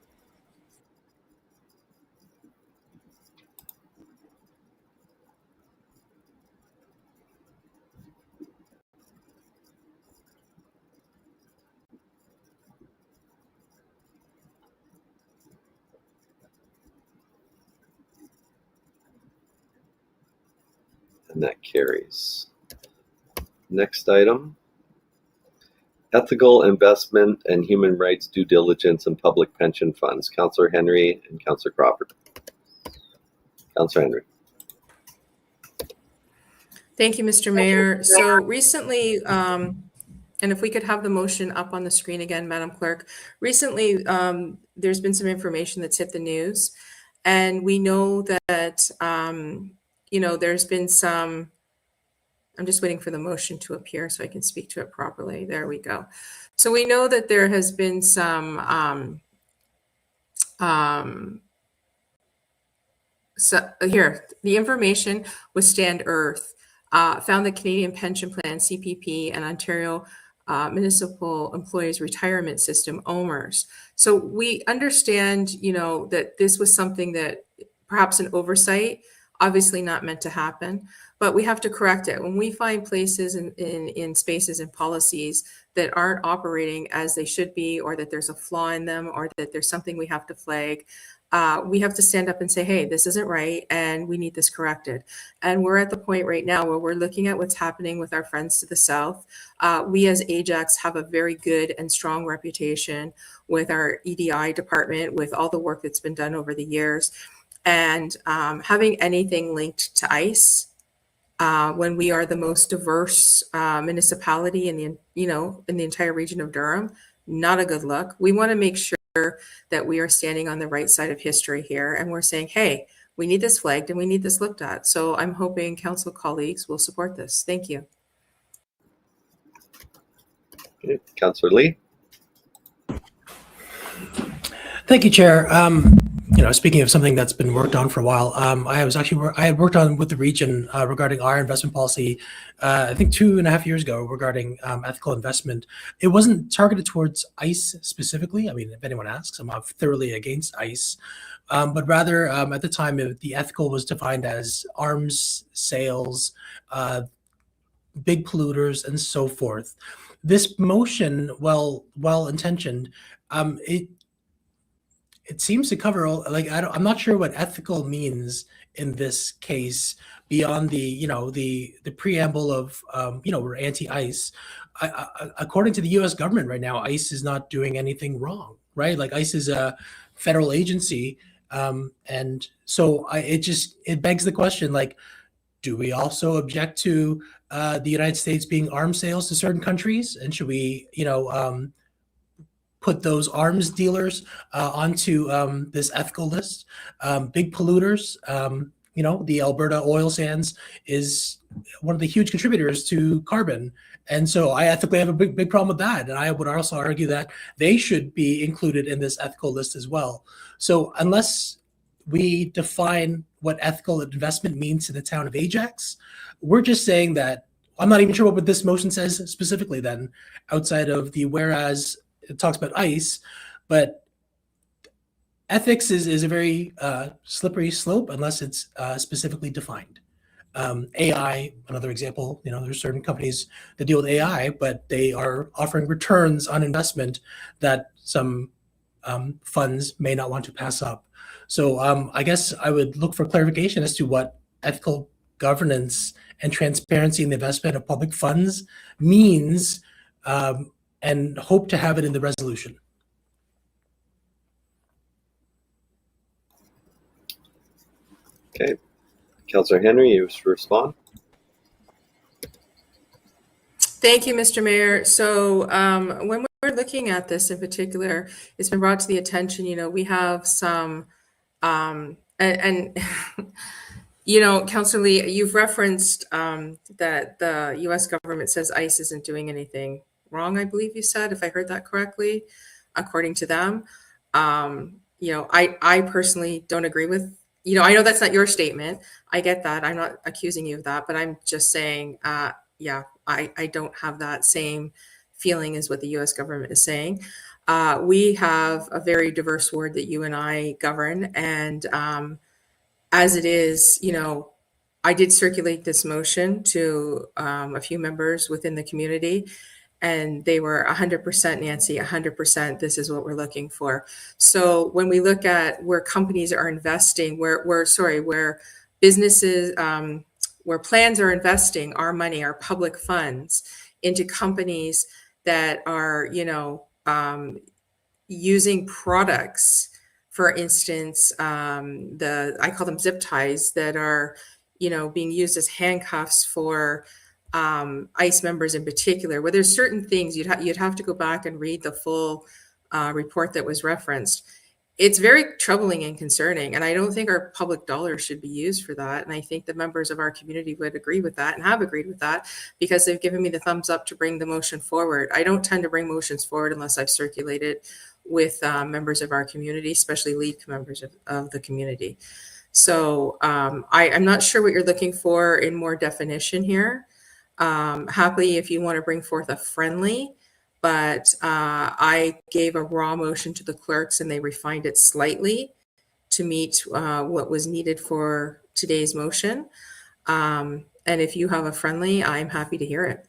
And that carries. Next item, ethical investment and human rights due diligence in public pension funds. Councillor Henry and Councillor Crawford. Councillor Henry. Thank you, Mr. Mayor. So recently, and if we could have the motion up on the screen again, Madam Clerk. Recently, there's been some information that's hit the news, and we know that there's been some. I'm just waiting for the motion to appear so I can speak to it properly. There we go. So we know that there has been some. So here, the information with Stand Earth found the Canadian Pension Plan (CPP) and Ontario Municipal Employees Retirement System (OMERS). So we understand, that this was something that perhaps an oversight, obviously not meant to happen, but we have to correct it. When we find places in spaces and policies that aren't operating as they should be, or that there's a flaw in them, or that there's something we have to flag, we have to stand up and say, hey, this isn't right, and we need this corrected. And we're at the point right now where we're looking at what's happening with our friends to the south. We as Ajax have a very good and strong reputation with our EDI department, with all the work that's been done over the years. And having anything linked to ICE, when we are the most diverse municipality in the entire region of Durham, not a good look. We want to make sure that we are standing on the right side of history here, and we're saying, hey, we need this flagged and we need this looked at. So I'm hoping council colleagues will support this. Thank you. Okay. Councillor Lee. Thank you, Chair. Speaking of something that's been worked on for a while, I had worked on with the region regarding our investment policy, I think 2.5 years ago, regarding ethical investment. It wasn't targeted towards ICE specifically. I mean, if anyone asks, I'm not thoroughly against ICE, but rather at the time, the ethical was defined as arms sales, big polluters, and so forth. This motion, well intentioned, it seems to cover all, I'm not sure what ethical means in this case beyond the preamble of we're anti-ICE. According to the U.S. government right now, ICE is not doing anything wrong, right? Like ICE is a federal agency, and so it begs the question, like, do we also object to the United States being arms sales to certain countries, and should we put those arms dealers onto this ethical list? Big polluters, the Alberta oil sands is one of the huge contributors to carbon. And so I ethically have a big problem with that. And I would also argue that they should be included in this ethical list as well. So unless we define what ethical investment means to the town of Ajax, we're just saying that, I'm not even sure what this motion says specifically then, outside of the whereas it talks about ICE, but ethics is a very slippery slope unless it's specifically defined. AI, another example, there's certain companies that deal with AI, but they are offering returns on investment that some funds may not want to pass up. So I guess I would look for clarification as to what ethical governance and transparency in the investment of public funds means, and hope to have it in the resolution. Okay. Councillor Lee. Thank you, Chair. Thank you, Chair. My amendment is that the Okay. Councillor Henry, you wish to respond? Thank you, Mr. Mayor. So when we're looking at this in particular, it's been brought to the attention, we have some, and Councillor Lee, you've referenced that the US government says ICE isn't doing anything wrong, I believe you said, if I heard that correctly, according to them. I personally don't agree with, I know that's not your statement. I get that. I'm not accusing you of that, but I'm just saying, I don't have that same feeling as what the US government is saying. We have a very diverse ward that you and I govern, and as it is, I did circulate this motion to a few members within the community, and they were 100% Nancy, 100%, this is what we're looking for. So when we look at where companies are investing, where businesses, where plans are investing our money, our public funds into companies that are, using products, for instance, I call them zip ties that are, being used as handcuffs for ICE members in particular, where there's certain things you'd have to go back and read the full report that was referenced. It's very troubling and concerning, and I don't think our public dollars should be used for that. And I think the members of our community would agree with that and have agreed with that, because they've given me the thumbs up to bring the motion forward. I don't tend to bring motions forward unless I've circulated with members of our community, especially lead members of the community. So I'm not sure what you're looking for in more definition here. Happily, if you want to bring forth a friendly, but I gave a raw motion to the clerks and they refined it slightly to meet what was needed for today's motion. And if you have a friendly, I'm happy to hear it.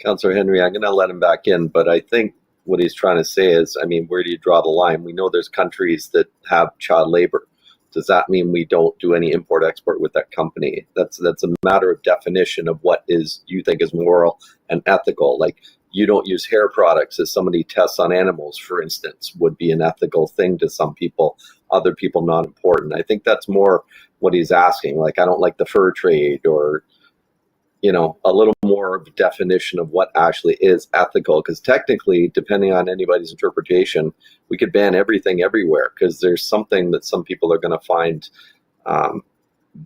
Councillor Henry, I'm going to let him back in, but I think what he's trying to say is, where do you draw the line? We know there's countries that have child labor. Does that mean we don't do any import-export with that company? That's a matter of definition of what you think is moral and ethical. Like, you don't use hair products as somebody tests on animals, for instance, would be an ethical thing to some people, other people not important. I think that's more what he's asking. Like, I don't like the fur trade, or, a little more of a definition of what actually is ethical. Because technically, depending on anybody's interpretation, we could ban everything everywhere, because there's something that some people are going to find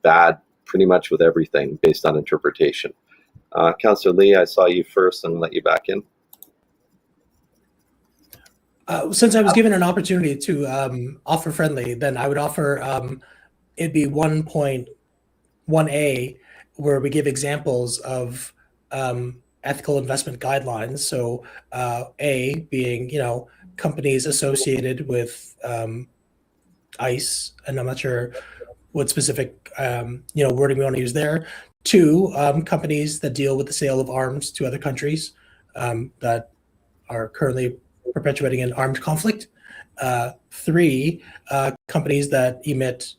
bad pretty much with everything based on interpretation. Councillor Lee, I saw you first and let you back in. Since I was given an opportunity to offer friendly, then I would offer, it'd be 1.1a, where we give examples of ethical investment guidelines. So A being, companies associated with ICE, and I'm not sure what specific, wording we want to use there. 2, companies that deal with the sale of arms to other countries that are currently perpetuating an armed conflict. 3, companies that emit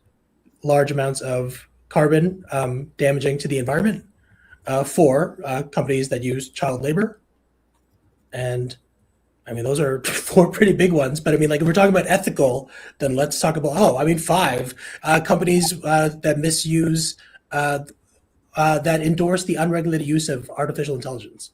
large amounts of carbon damaging to the environment. 4, companies that use child labor. And those are 4 pretty big ones, but if we're talking about ethical, then let's talk about, 5, companies that misuse, that endorse the unregulated use of artificial intelligence.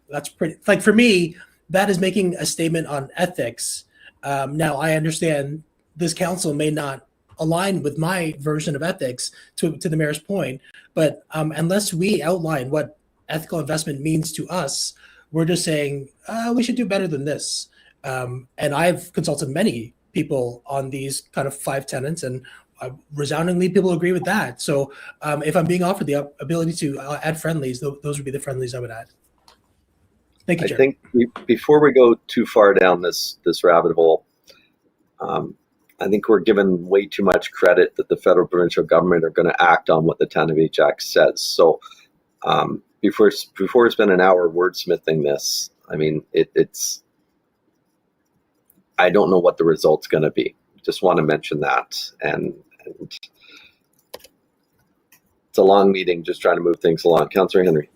That's pretty, for me, that is making a statement on ethics. Now, I understand this council may not align with my version of ethics, to the mayor's point, but unless we outline what ethical investment means to us, we're just saying we should do better than this. And I've consulted many people on these kind of 5 tenets, and resoundingly people agree with that. So if I'm being offered the ability to add friendlies, those would be the friendlies I would add. Thank you, Chair. I think before we go too far down this rabbit hole, I think we're given way too much credit that the federal provincial government are going to act on what the Town of Ajax says. So before we spend an hour wordsmithing this, it's I don't know what the result's going to be. Just want to mention that, and it's a long meeting, just trying to move things along. Councillor Henry.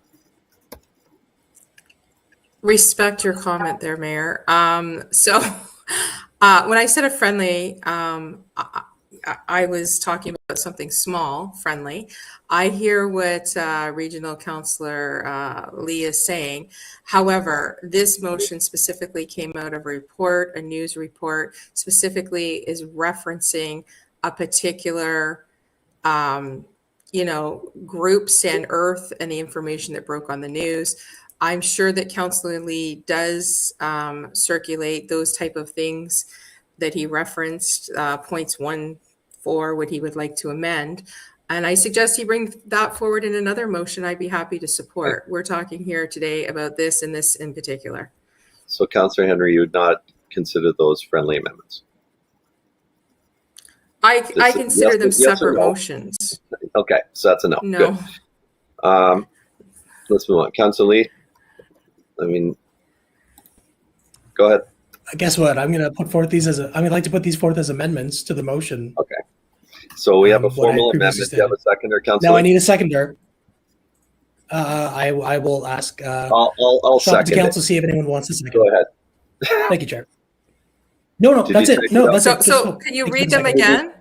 Respect your comment there, Mayor. So when I said a friendly, I was talking about something small, friendly. I hear what Regional Councillor Lee is saying. However, this motion specifically came out of a report, a news report, specifically is referencing a particular, group, Stand Earth, and the information that broke on the news. I'm sure that Councillor Lee does circulate those type of things that he referenced, points 1-4, what he would like to amend. And I suggest he bring that forward in another motion I'd be happy to support. We're talking here today about this and this in particular. So Councillor Henry, you would not consider those friendly amendments? I consider them separate motions. Okay, so that's a no. No. Good. Let's move on. Councillor Lee, go ahead. Guess what? I'm going to put forth these I'd like to put these forth as amendments to the motion. Okay. So we have a What I formal previously amendment. Do you have a seconder, Councillor? Now I need a seconder. I will ask. I'll shop second to council, it. see if anyone wants a second. Go ahead. Thank you, Chair. No, Did that's you it. take No, it that's up? it. So can you read them second. again?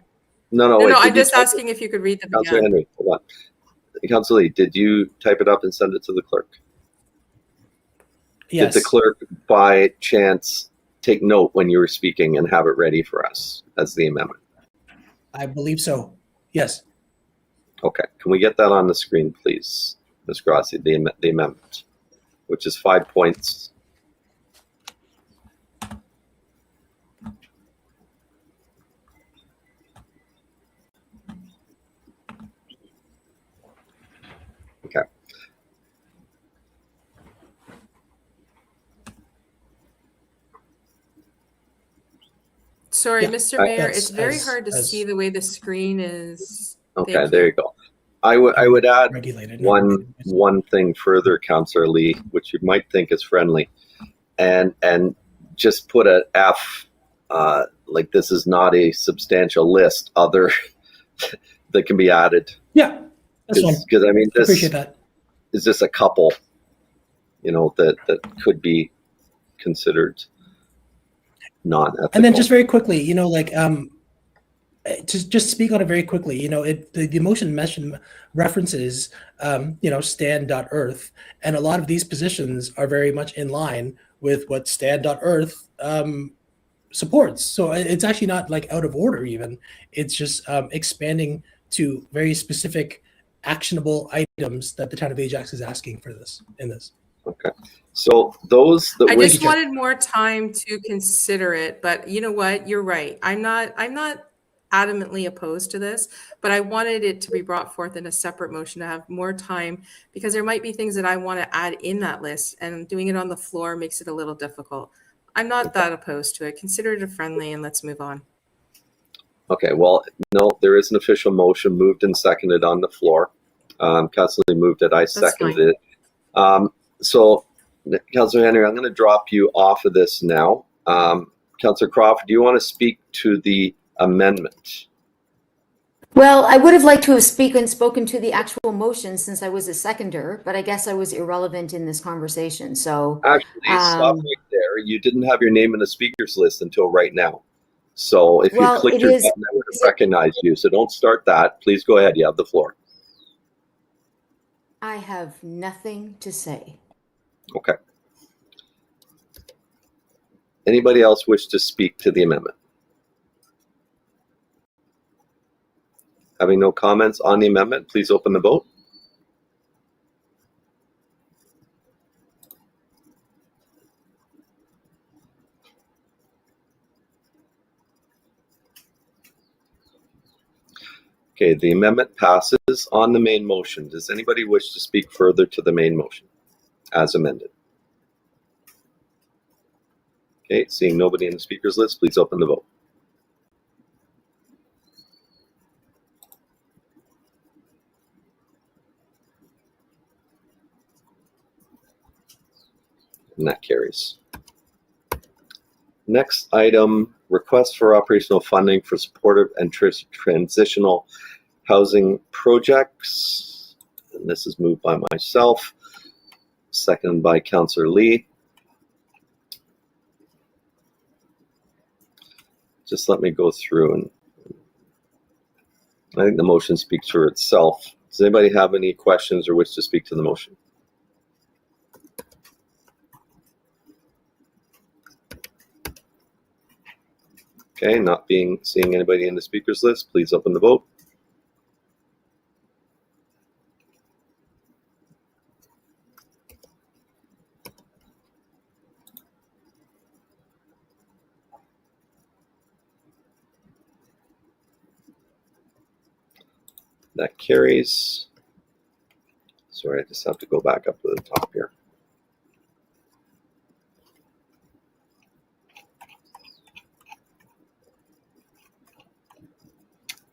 No, No, wait, I'm did you just type it? asking if you could read them Councillor again. Henry, hold on. Councillor Lee, did you type it up and send it to the clerk? Yes. Did the clerk by chance take note when you were speaking and have it ready for us as the amendment? I believe so. Yes. Okay. Can we get that on the screen, please, Ms. Grassi, the amendment, which is 5 points. Okay. Sorry, Yeah, Mr. Mayor, yes, it's very as- hard to as- see the way the screen is. Okay, Thank there you go. I would add Regulated. one thing further, Councillor Lee, which you might think is friendly, and just put a F, like this is not a substantial list other that can be added. Yeah, that's fine. Because I mean, this Appreciate that. is just a couple, that could be considered non-ethical. And then just very quickly, to just speak on it very quickly, the motion mentioned references, stand.earth, and a lot of these positions are very much in line with what stand.earth supports. So it's actually not like out of order even. It's just expanding to very specific actionable items that the town of Ajax is asking for in this. Okay. So those that I wish just wanted more time to consider it, but you know what? You're right. I'm not adamantly opposed to this, but I wanted it to be brought forth in a separate motion to have more time because there might be things that I want to add in that list, and doing it on the floor makes it a little difficult. I'm not that opposed to it. Consider it a friendly, and let's move on. Okay, well, no, there is an official motion moved and seconded on the floor. Councillor Lee moved it, I seconded it. So, Councillor Henry, I'm going to drop you off of this now. Councillor Crawford, do you want to speak to the amendment? Well, I would have liked to have spoken to the actual motion since I was a seconder, but I guess I was irrelevant in this conversation. So actually, stop right there. You didn't have your name in the speakers list until right now. So if you clicked your button, I would have recognized you. So don't start that. Please go ahead. You have the floor. I have nothing to say. Okay. Anybody else wish to speak to the amendment? Having no comments on the amendment, please open the vote. Okay, the amendment passes on the main motion. Does anybody wish to speak further to the main motion as amended? Okay, seeing nobody in the speakers list, please open the vote. And that carries. Next item, request for operational funding for supportive and transitional housing projects. And this is moved by myself, seconded by Councillor Lee. Just let me go through and I think the motion speaks for itself. Does anybody have any questions or wish to speak to the motion? Okay, seeing anybody in the speakers list, please open the vote. That carries. Sorry, I just have to go back up to the top here.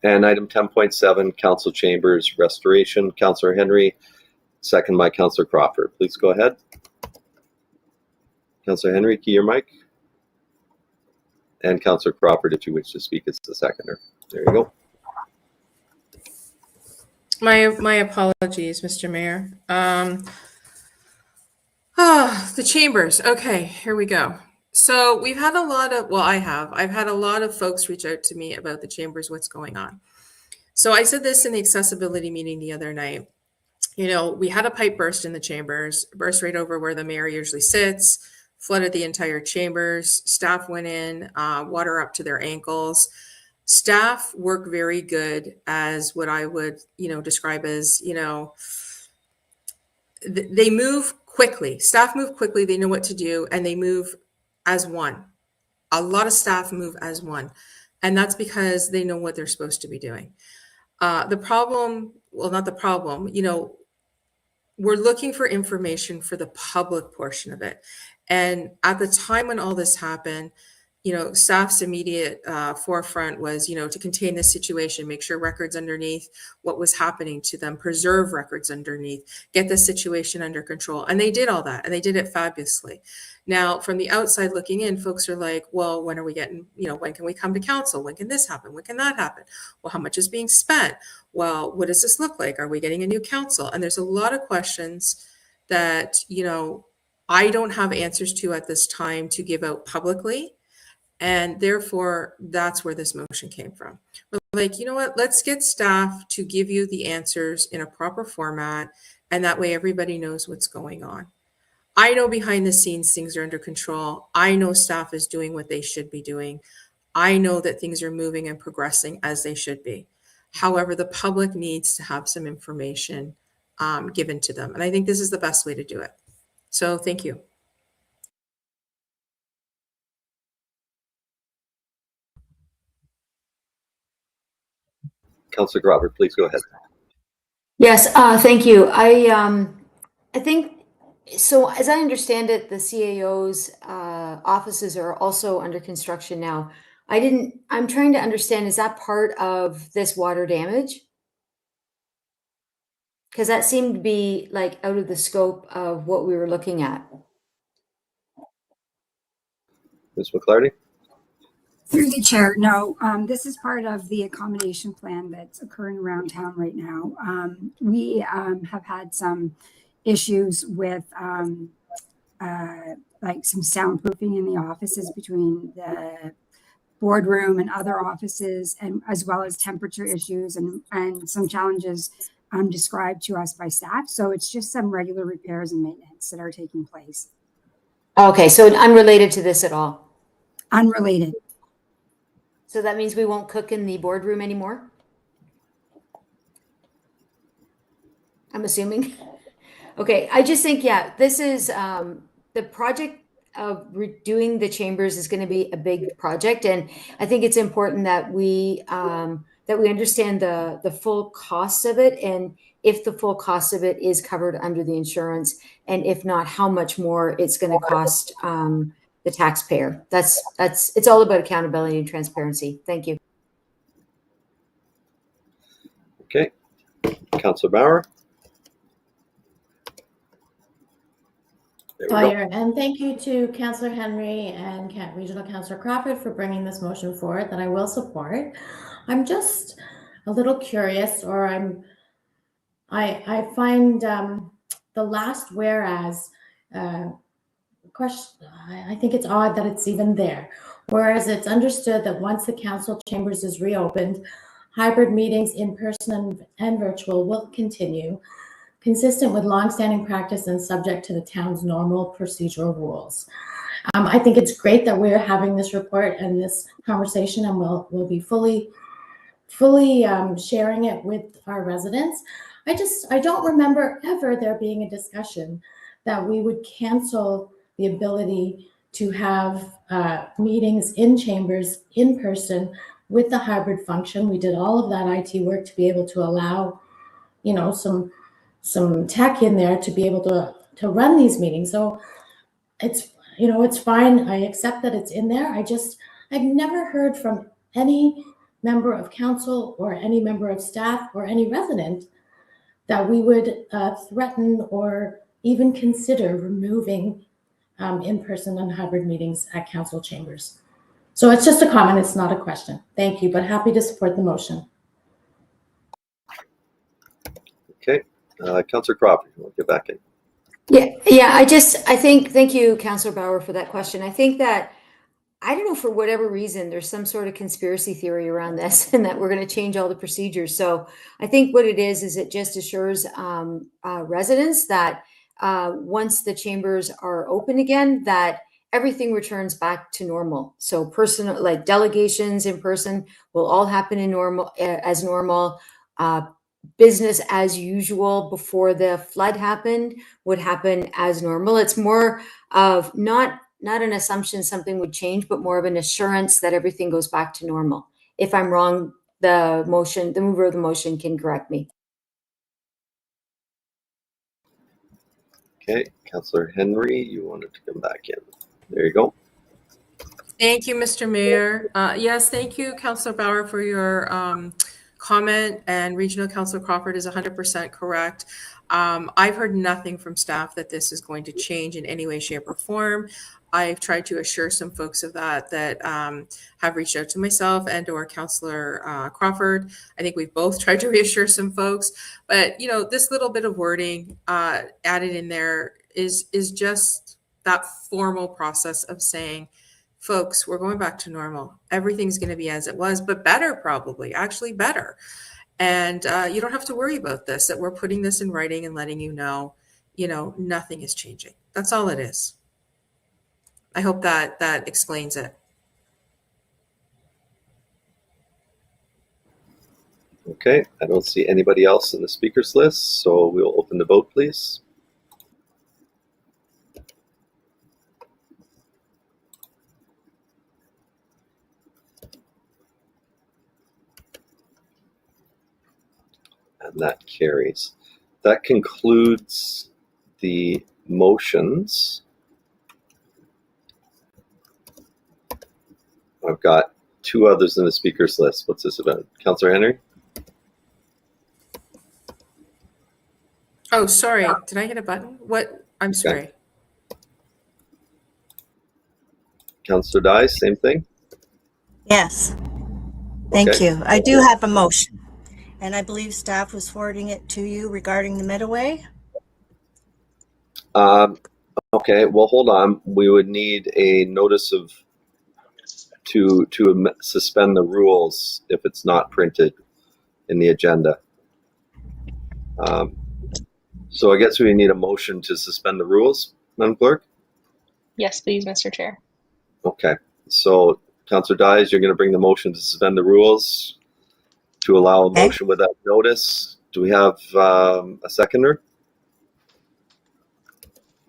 And item 10.7, Council Chambers Restoration. Councillor Henry, second by Councillor Crawford. Please go ahead. Councillor Henry, key your mic. And Councillor Crawford, if you wish to speak as the seconder. There you go. My apologies, Mr. Mayor. The chambers. Okay, here we go. So we've had a lot of, I've had a lot of folks reach out to me about the chambers, what's going on. So I said this in the accessibility meeting the other night. You know, we had a pipe burst in the chambers, burst right over where the mayor usually sits, flooded the entire chambers. Staff went in, water up to their ankles. Staff work very good as what I would, describe as, they move quickly. Staff move quickly. They know what to do, and they move as one. A lot of staff move as one, and that's because they know what they're supposed to be doing. The problem, well, not the problem, we're looking for information for the public portion of it. And at the time when all this happened, staff's immediate forefront was, to contain this situation, make sure records underneath what was happening to them, preserve records underneath, get the situation under control. And they did all that, and they did it fabulously. Now, from the outside looking in, folks are like, well, when are we getting, when can we come to council? When can this happen? When can that happen? Well, how much is being spent? Well, what does this look like? Are we getting a new council? And there's a lot of questions that, I don't have answers to at this time to give out publicly. And therefore, that's where this motion came from. We're like, you know what, let's get staff to give you the answers in a proper format. And that way everybody knows what's going on. I know behind the scenes, things are under control. I know staff is doing what they should be doing. I know that things are moving and progressing as they should be. However, the public needs to have some information given to them. And I think this is the best way to do it. So thank you. Councillor Crawford, please go ahead. Yes, thank you. I think, so as I understand it, the CAO's offices are also under construction now. I'm trying to understand, is that part of this water damage? Because that seemed to be like out of the scope of what we were looking at. Ms. McClarty? Through the chair, no, this is part of the accommodation plan that's occurring around town right now. We have had some issues with like some soundproofing in the offices between the boardroom and other offices, and as well as temperature issues and some challenges described to us by staff. So it's just some regular repairs and maintenance that are taking place. Okay, so unrelated to this at all? Unrelated. So that means we won't cook in the boardroom anymore? I'm assuming. Okay, I just think, yeah, this is the project of redoing the chambers is going to be a big project, and I think it's important that we understand the full cost of it, and if the full cost of it is covered under the insurance, and if not, how much more it's going to cost the taxpayer. It's all about accountability and transparency. Thank you. Okay, Councillor Bauer. Fire. And thank you to Councillor Henry and Regional Councillor Crawford for bringing this motion forward that I will support. I'm just a little curious, or I find the last whereas question, I think it's odd that it's even there. Whereas it's understood that once the council chambers is reopened, hybrid meetings in person and virtual will continue, consistent with longstanding practice and subject to the town's normal procedural rules. I think it's great that we're having this report and this conversation, and we'll be fully sharing it with our residents. I don't remember ever there being a discussion that we would cancel the ability to have meetings in chambers in person with the hybrid function. We did all of that IT work to be able to allow, some tech in there to be able to run these meetings. So it's fine. I accept that it's in there. I've never heard from any member of council or any member of staff or any resident that we would threaten or even consider removing in-person and hybrid meetings at council chambers. So it's just a comment, it's not a question. Thank you, but happy to support the motion. Okay, Councillor Crawford, we'll get back in. Thank you, Councillor Bauer, for that question. I think that, I don't know, for whatever reason, there's some sort of conspiracy theory around this and that we're going to change all the procedures. So I think what it is it just assures residents that once the chambers are open again, that everything returns back to normal. So personal, like delegations in person, will all happen in as normal. Business as usual before the flood happened would happen as normal. It's more of not an assumption something would change, but more of an assurance that everything goes back to normal. If I'm wrong, the mover of the motion can correct me. Okay, Councillor Henry, you wanted to come back in. There you go. Thank you, Mr. Mayor. Yes, thank you, Councillor Bauer, for your comment, and Regional Councillor Crawford is 100% correct. I've heard nothing from staff that this is going to change in any way, shape, or form. I've tried to assure some folks of that have reached out to myself and or Councillor Crawford. I think we've both tried to reassure some folks, but this little bit of wording added in there is just that formal process of saying, folks, we're going back to normal. Everything's going to be as it was, but better, probably, actually better. And you don't have to worry about this, that we're putting this in writing and letting you know, nothing is changing. That's all it is. I hope that explains it. Okay, I don't see anybody else in the speakers list, so we'll open the vote, please. And that carries. That concludes the motions. I've got two others in the speakers list. What's this about? Councillor Henry? Oh, sorry. Did I hit a button? What? I'm sorry. Okay. Councillor Dye, same thing? Yes. Thank Okay. you. I do have a motion, and I believe staff was forwarding it to you regarding the Midway. Okay, well, hold on. We would need a notice of to suspend the rules if it's not printed in the agenda. So I guess we need a motion to suspend the rules, Madam Clerk? Yes, please, Mr. Chair. Okay, so Councillor Dyes, you're going to bring the motion to suspend the rules to allow a motion without notice. Do we have a seconder?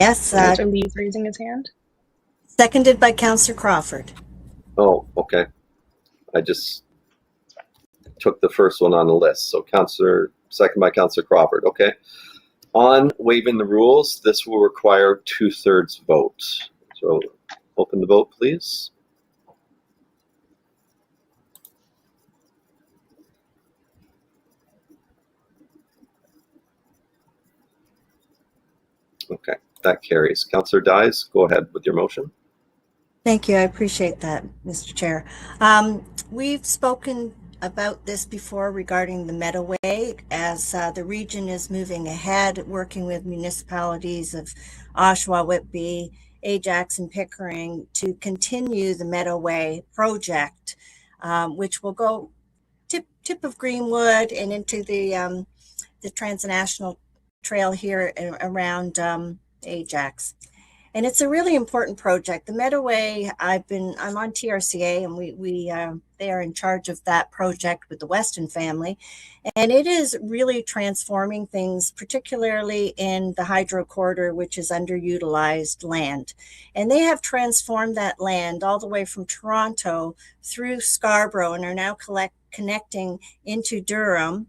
Yes. Mr. Lee's raising his hand. Seconded by Councillor Crawford. Oh, okay. I just took the first one on the list. So second by Councillor Crawford. Okay. On waiving the rules, this will require 2/3 vote. So open the vote, please. Okay, that carries. Councillor Dyes, go ahead with your motion. Thank you. I appreciate that, Mr. Chair. We've spoken about this before regarding the Meadoway, as the region is moving ahead, working with municipalities of Oshawa, Whitby, Ajax, and Pickering to continue the Meadoway project, which will go tip of Greenwood and into the Transnational Trail here around Ajax. And it's a really important project. The Meadowway, I'm on TRCA, and they are in charge of that project with the Weston family. And it is really transforming things, particularly in the hydro corridor, which is underutilized land. And they have transformed that land all the way from Toronto through Scarborough and are now connecting into Durham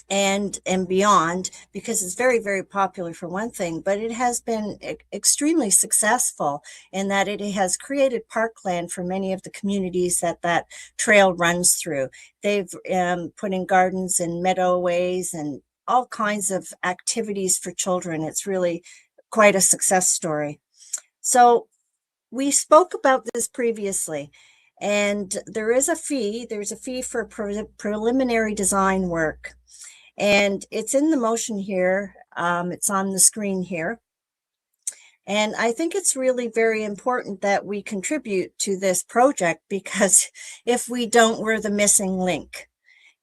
and beyond, because it's very, very popular for one thing, but it has been extremely successful in that it has created parkland for many of the communities that trail runs through. They've put in gardens and meadowways and all kinds of activities for children. It's really quite a success story. So we spoke about this previously, and there's a fee for preliminary design work. And it's in the motion here. It's on the screen here. And I think it's really very important that we contribute to this project, because if we don't, we're the missing link.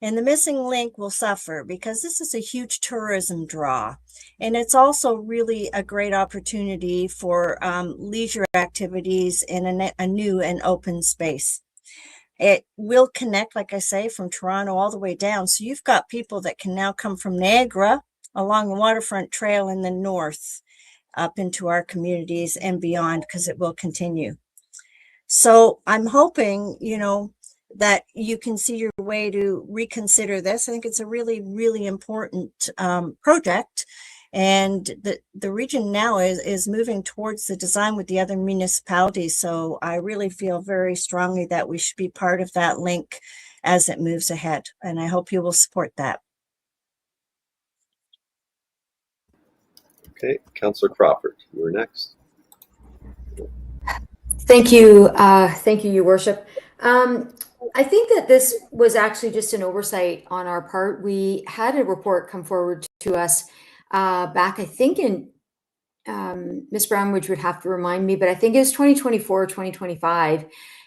And the missing link will suffer, because this is a huge tourism draw. And it's also really a great opportunity for leisure activities in a new and open space. It will connect, like I say, from Toronto all the way down. So you've got people that can now come from Niagara along the waterfront trail in the north up into our communities and beyond, because it will continue. So I'm hoping, that you can see your way to reconsider this. I think it's a really, really important project. And the region now is moving towards the design with the other municipalities. So I really feel very strongly that we should be part of that link as it moves ahead. And I hope you will support that. Okay, Councillor Crawford, you're next. Thank you. Thank you, Your Worship. I think that this was actually just an oversight on our part. We had a report come forward to us back, I think in Ms. Brownridge would have to remind me, but I think it was 2024 or 2025.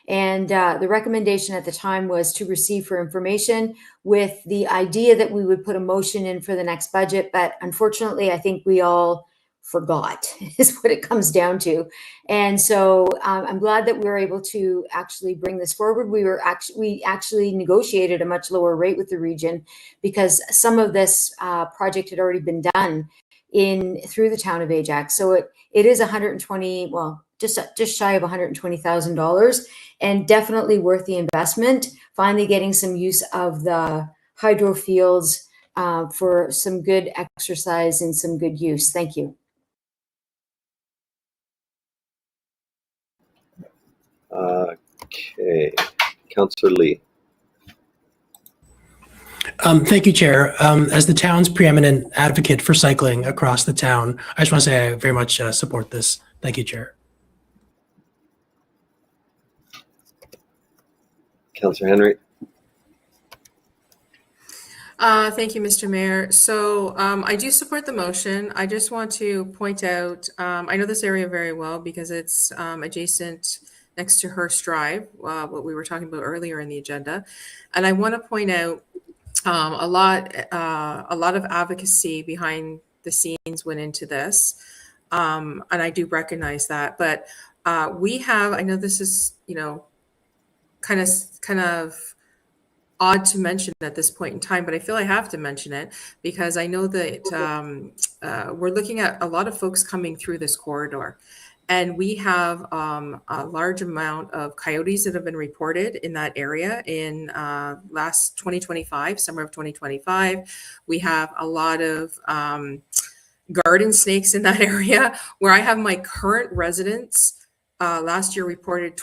And the recommendation at the time was to receive for information, with the idea that we would put a motion in for the next budget. But unfortunately, I think we all forgot is what it comes down to. And so I'm glad that we were able to actually bring this forward. We actually negotiated a much lower rate with the region, because some of this project had already been done through the town of Ajax. So it is 120, well, just shy of $120,000, and definitely worth the investment. Finally getting some use of the hydro fields for some good exercise and some good use. Thank you. Okay, Councillor Lee. Thank you, Chair. As the town's preeminent advocate for cycling across the town, I just want to say I very much support this. Thank you, Chair. Councillor Henry. Thank you, Mr. Mayor. So I do support the motion. I just want to point out, I know this area very well because it's adjacent next to Hearst Drive, what we were talking about earlier in the agenda. And I want to point out a lot of advocacy behind the scenes went into this. And I do recognize that. But we have, I know this is, kind of odd to mention at this point in time, but I feel I have to mention it because I know that we're looking at a lot of folks coming through this corridor. And we have a large amount of coyotes that have been reported in that area in last 2025, summer of 2025. We have a lot of garden snakes in that area where I have my current residents last year reported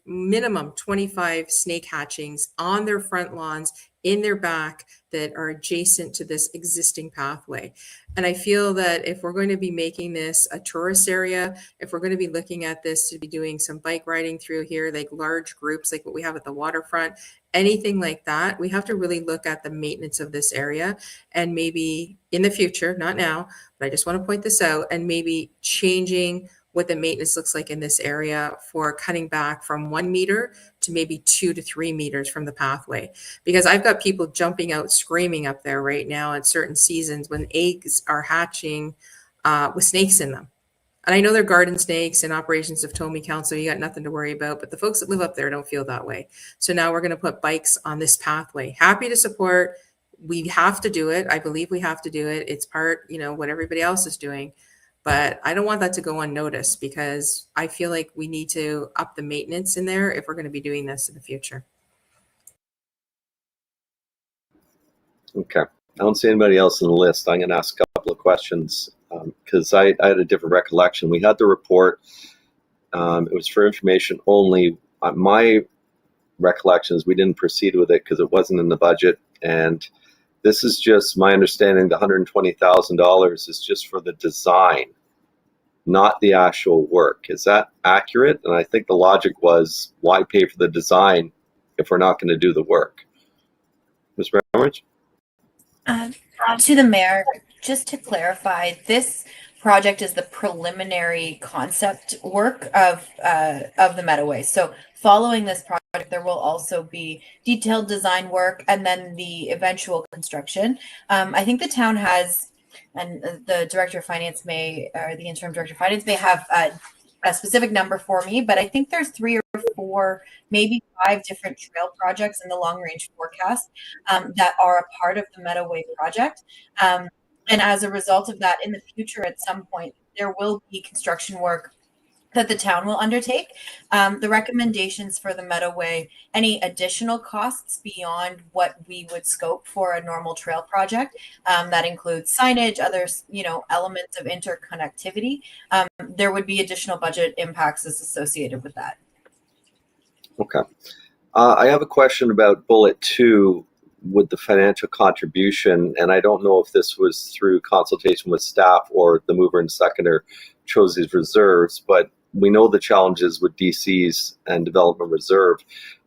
minimum 25 snake hatchings on their front lawns in their back that are adjacent to this existing pathway. And I feel that if we're going to be making this a tourist area, if we're going to be looking at this to be doing some bike riding through here, like large groups like what we have at the waterfront, anything like that, we have to really look at the maintenance of this area and maybe in the future, not now, but I just want to point this out, and maybe changing what the maintenance looks like in this area for cutting back from 1 meter to maybe 2 to 3 meters from the pathway. Because I've got people jumping out, screaming up there right now at certain seasons when eggs are hatching with snakes in them. And I know they're garden snakes, and operations have told me, council, you got nothing to worry about, but the folks that live up there don't feel that way. So now we're going to put bikes on this pathway. Happy to support. We have to do it. I believe we have to do it. It's part, what everybody else is doing. But I don't want that to go unnoticed, because I feel like we need to up the maintenance in there if we're going to be doing this in the future. Okay. I don't see anybody else on the list. I'm going to ask a couple of questions because I had a different recollection. We had the report. It was for information only. My recollection is we didn't proceed with it because it wasn't in the budget. And this is just my understanding. The $120,000 is just for the design, not the actual work. Is that accurate? And I think the logic was, why pay for the design if we're not going to do the work? Ms. Brownridge? To the mayor, just to clarify, this project is the preliminary concept work of the Meadowway. So following this project, there will also be detailed design work and then the eventual construction. I think the town has, and the director of finance or the interim director of finance may have a specific number for me, but I think there's 3 or 4, maybe 5 different trail projects in the long range forecast that are a part of the Meadowway project. And as a result of that, in the future, at some point, there will be construction work that the town will undertake. The recommendations for the Meadowway, any additional costs beyond what we would scope for a normal trail project, that includes signage, other elements of interconnectivity. There would be additional budget impacts associated with that. Okay. I have a question about bullet 2 with the financial contribution, and I don't know if this was through consultation with staff or the mover and seconder chose these reserves, but we know the challenges with DCs and development reserve.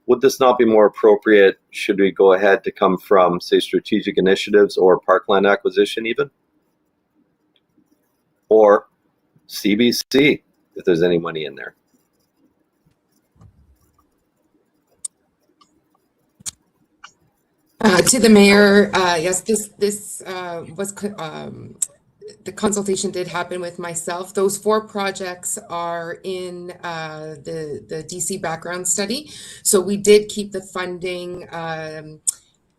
Would this not be more appropriate? Should we go ahead to come from, say, strategic initiatives or parkland acquisition even? Or CBC, if there's any money in there? To the mayor, yes, this was the consultation did happen with myself. Those 4 projects are in the DC background study, so we did keep the funding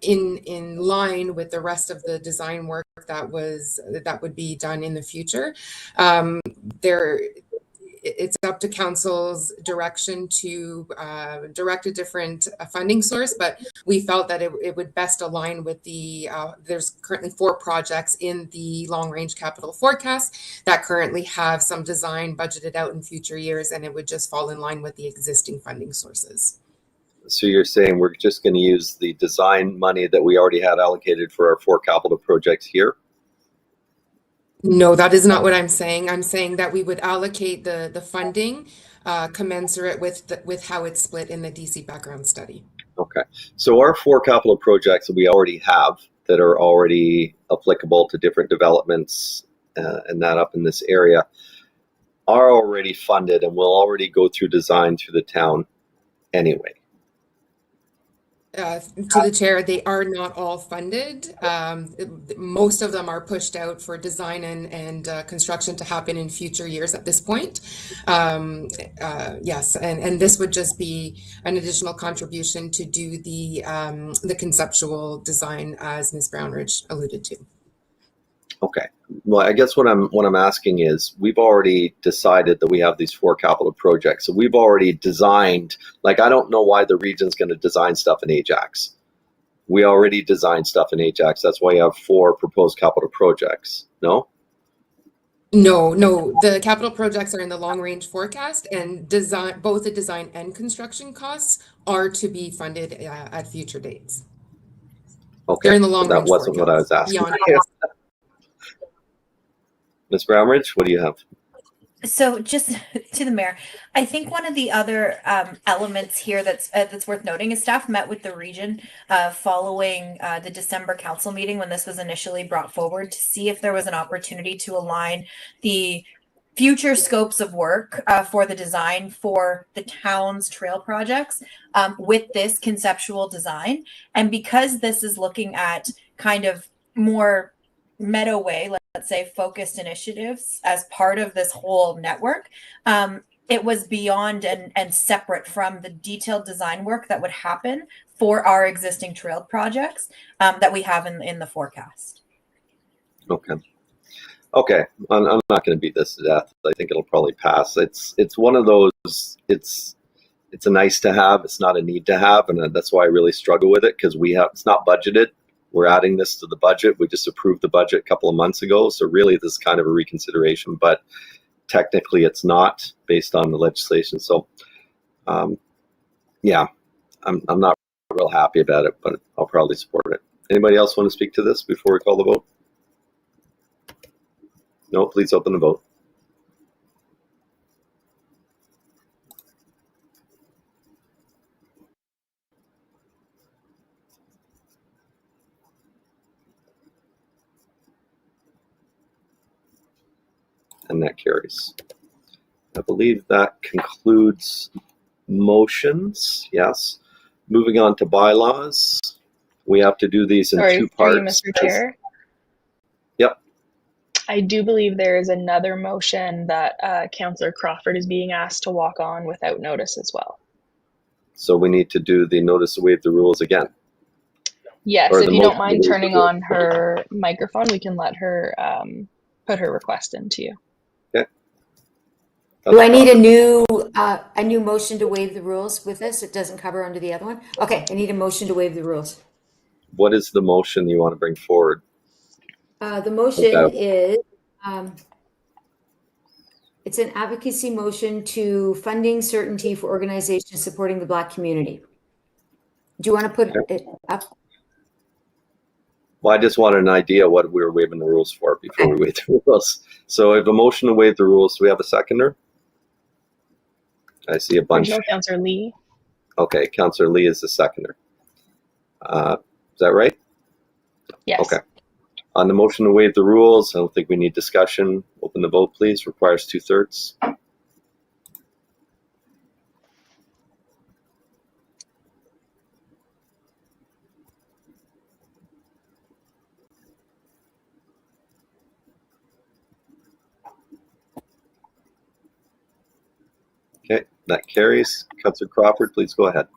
in line with the rest of the design work that would be done in the future. It's up to council's direction to direct a different funding source, but we felt that it would best align with there's currently 4 projects in the long range capital forecast that currently have some design budgeted out in future years, and it would just fall in line with the existing funding sources. So you're saying we're just going to use the design money that we already had allocated for our 4 capital projects here? No, that is not what I'm saying. I'm saying that we would allocate the funding commensurate with how it's split in the DC background study. Okay. So our 4 capital projects that we already have that are already applicable to different developments and that up in this area are already funded and will already go through design through the town anyway. To the chair, they are not all funded. Most of them are pushed out for design and construction to happen in future years at this point. Yes, and this would just be an additional contribution to do the conceptual design, as Ms. Brownridge alluded to. Okay. Well, I guess what I'm asking is, we've already decided that we have these 4 capital projects. So we've already designed, like, I don't know why the region's going to design stuff in Ajax. We already designed stuff in Ajax. That's why you have 4 proposed capital projects. No? No. The capital projects are in the long range forecast, and both the design and construction costs are to be funded at future dates. Okay. They're in the long range that wasn't forecast. What I was asking. Ms. Brownridge, what do you have? So just to the mayor, I think one of the other elements here that's worth noting is staff met with the region following the December council meeting when this was initially brought forward to see if there was an opportunity to align the future scopes of work for the design for the town's trail projects with this conceptual design. And because this is looking at kind of more Meadoway, let's say, focused initiatives as part of this whole network, it was beyond and separate from the detailed design work that would happen for our existing trail projects that we have in the forecast. Okay, I'm not going to beat this to death. I think it'll probably pass. It's one of those. It's a nice to have. It's not a need to have, and that's why I really struggle with it, because it's not budgeted. We're adding this to the budget. We just approved the budget a couple of months ago, so really this is kind of a reconsideration. But technically, it's not based on the legislation. So, yeah, I'm not real happy about it, but I'll probably support it. Anybody else want to speak to this before we call the vote? No, please open the vote. And that carries. I believe that concludes motions. Yes. Moving on to bylaws. We have to do these in two parts. Sorry, Mr. Chair. Yep. I do believe there is another motion that Councillor Crawford is being asked to walk on without notice as well. So we need to do the notice to waive the rules again. Yes, Or if the you don't motion mind to waive turning the rules. on her microphone, we can let her put her request into you. Okay. Do I need a new motion to waive the rules with this? It doesn't cover under the other one. Okay, I need a motion to waive the rules. What is the motion you want to bring forward? The motion is, it's an advocacy motion to funding certainty for organizations supporting the Black community. Do you want to put it up? Well, I just wanted an idea what we were waiving the rules for before we waive the rules. So I have a motion to waive the rules. Do we have a seconder? I see a bunch. There's no Councillor Lee. Okay, Councillor Lee is the seconder. Is that right? Yes. Okay. On the motion to waive the rules, I don't think we need discussion. Open the vote, please. Requires 2/3. Okay, that carries. Councillor Crawford, please go ahead.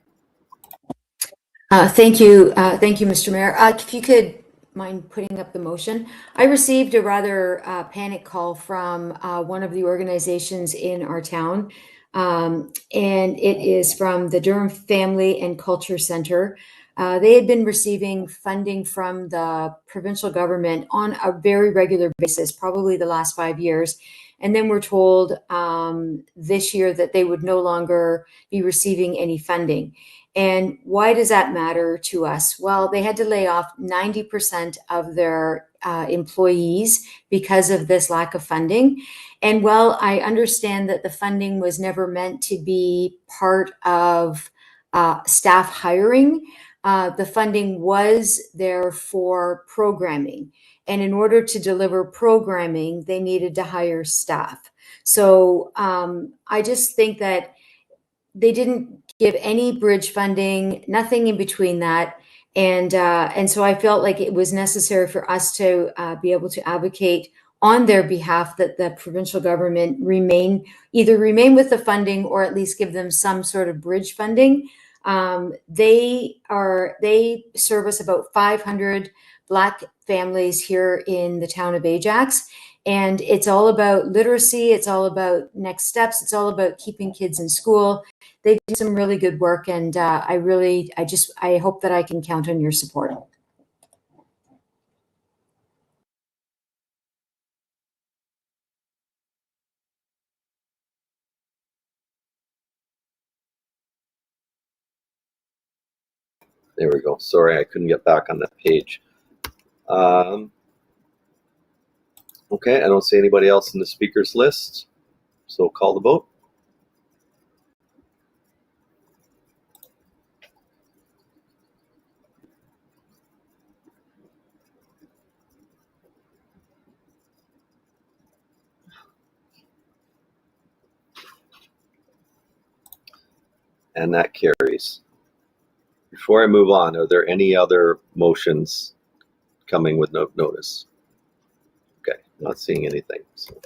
Thank you, Mr. Mayor. If you could mind putting up the motion. I received a rather panic call from one of the organizations in our town, and it is from the Durham Family and Culture Center. They had been receiving funding from the provincial government on a very regular basis, probably the last 5 years. And then we're told this year that they would no longer be receiving any funding. And why does that matter to us? Well, they had to lay off 90% of their employees because of this lack of funding. And while I understand that the funding was never meant to be part of staff hiring, the funding was there for programming. And in order to deliver programming, they needed to hire staff. So I just think that they didn't give any bridge funding, nothing in between that. And so I felt like it was necessary for us to be able to advocate on their behalf that the provincial government either remain with the funding or at least give them some sort of bridge funding. They service about 500 Black families here in the town of Ajax. And it's all about literacy. It's all about next steps. It's all about keeping kids in school. They do some really good work. And I hope that I can count on your support. There we go. Sorry, I couldn't get back on that page. Okay, I don't see anybody else in the speakers list, so call the vote. And that carries. Before I move on, are there any other motions coming with no notice? Okay, not seeing anything. So,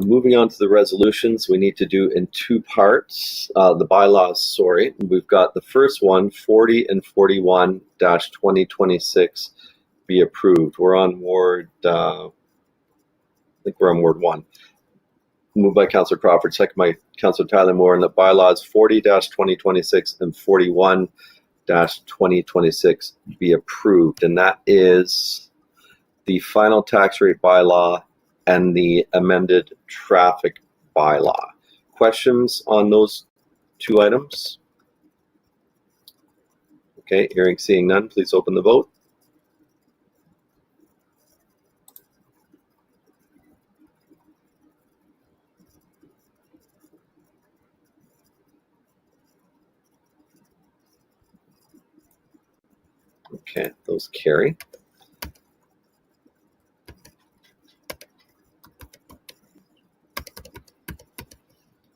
moving on to the resolutions, we need to do in two parts. The bylaws, sorry. We've got the first one, 40 and 41-2026 be approved. We're on Ward, I think we're on Ward 1. Moved by Councillor Crawford, second by Councillor Tyler Moore, and the bylaws 40-2026 and 41-2026 be approved. And that is the final tax rate bylaw and the amended traffic bylaw. Questions on those two items? Okay, hearing, seeing none, please open the vote. Okay, those carry.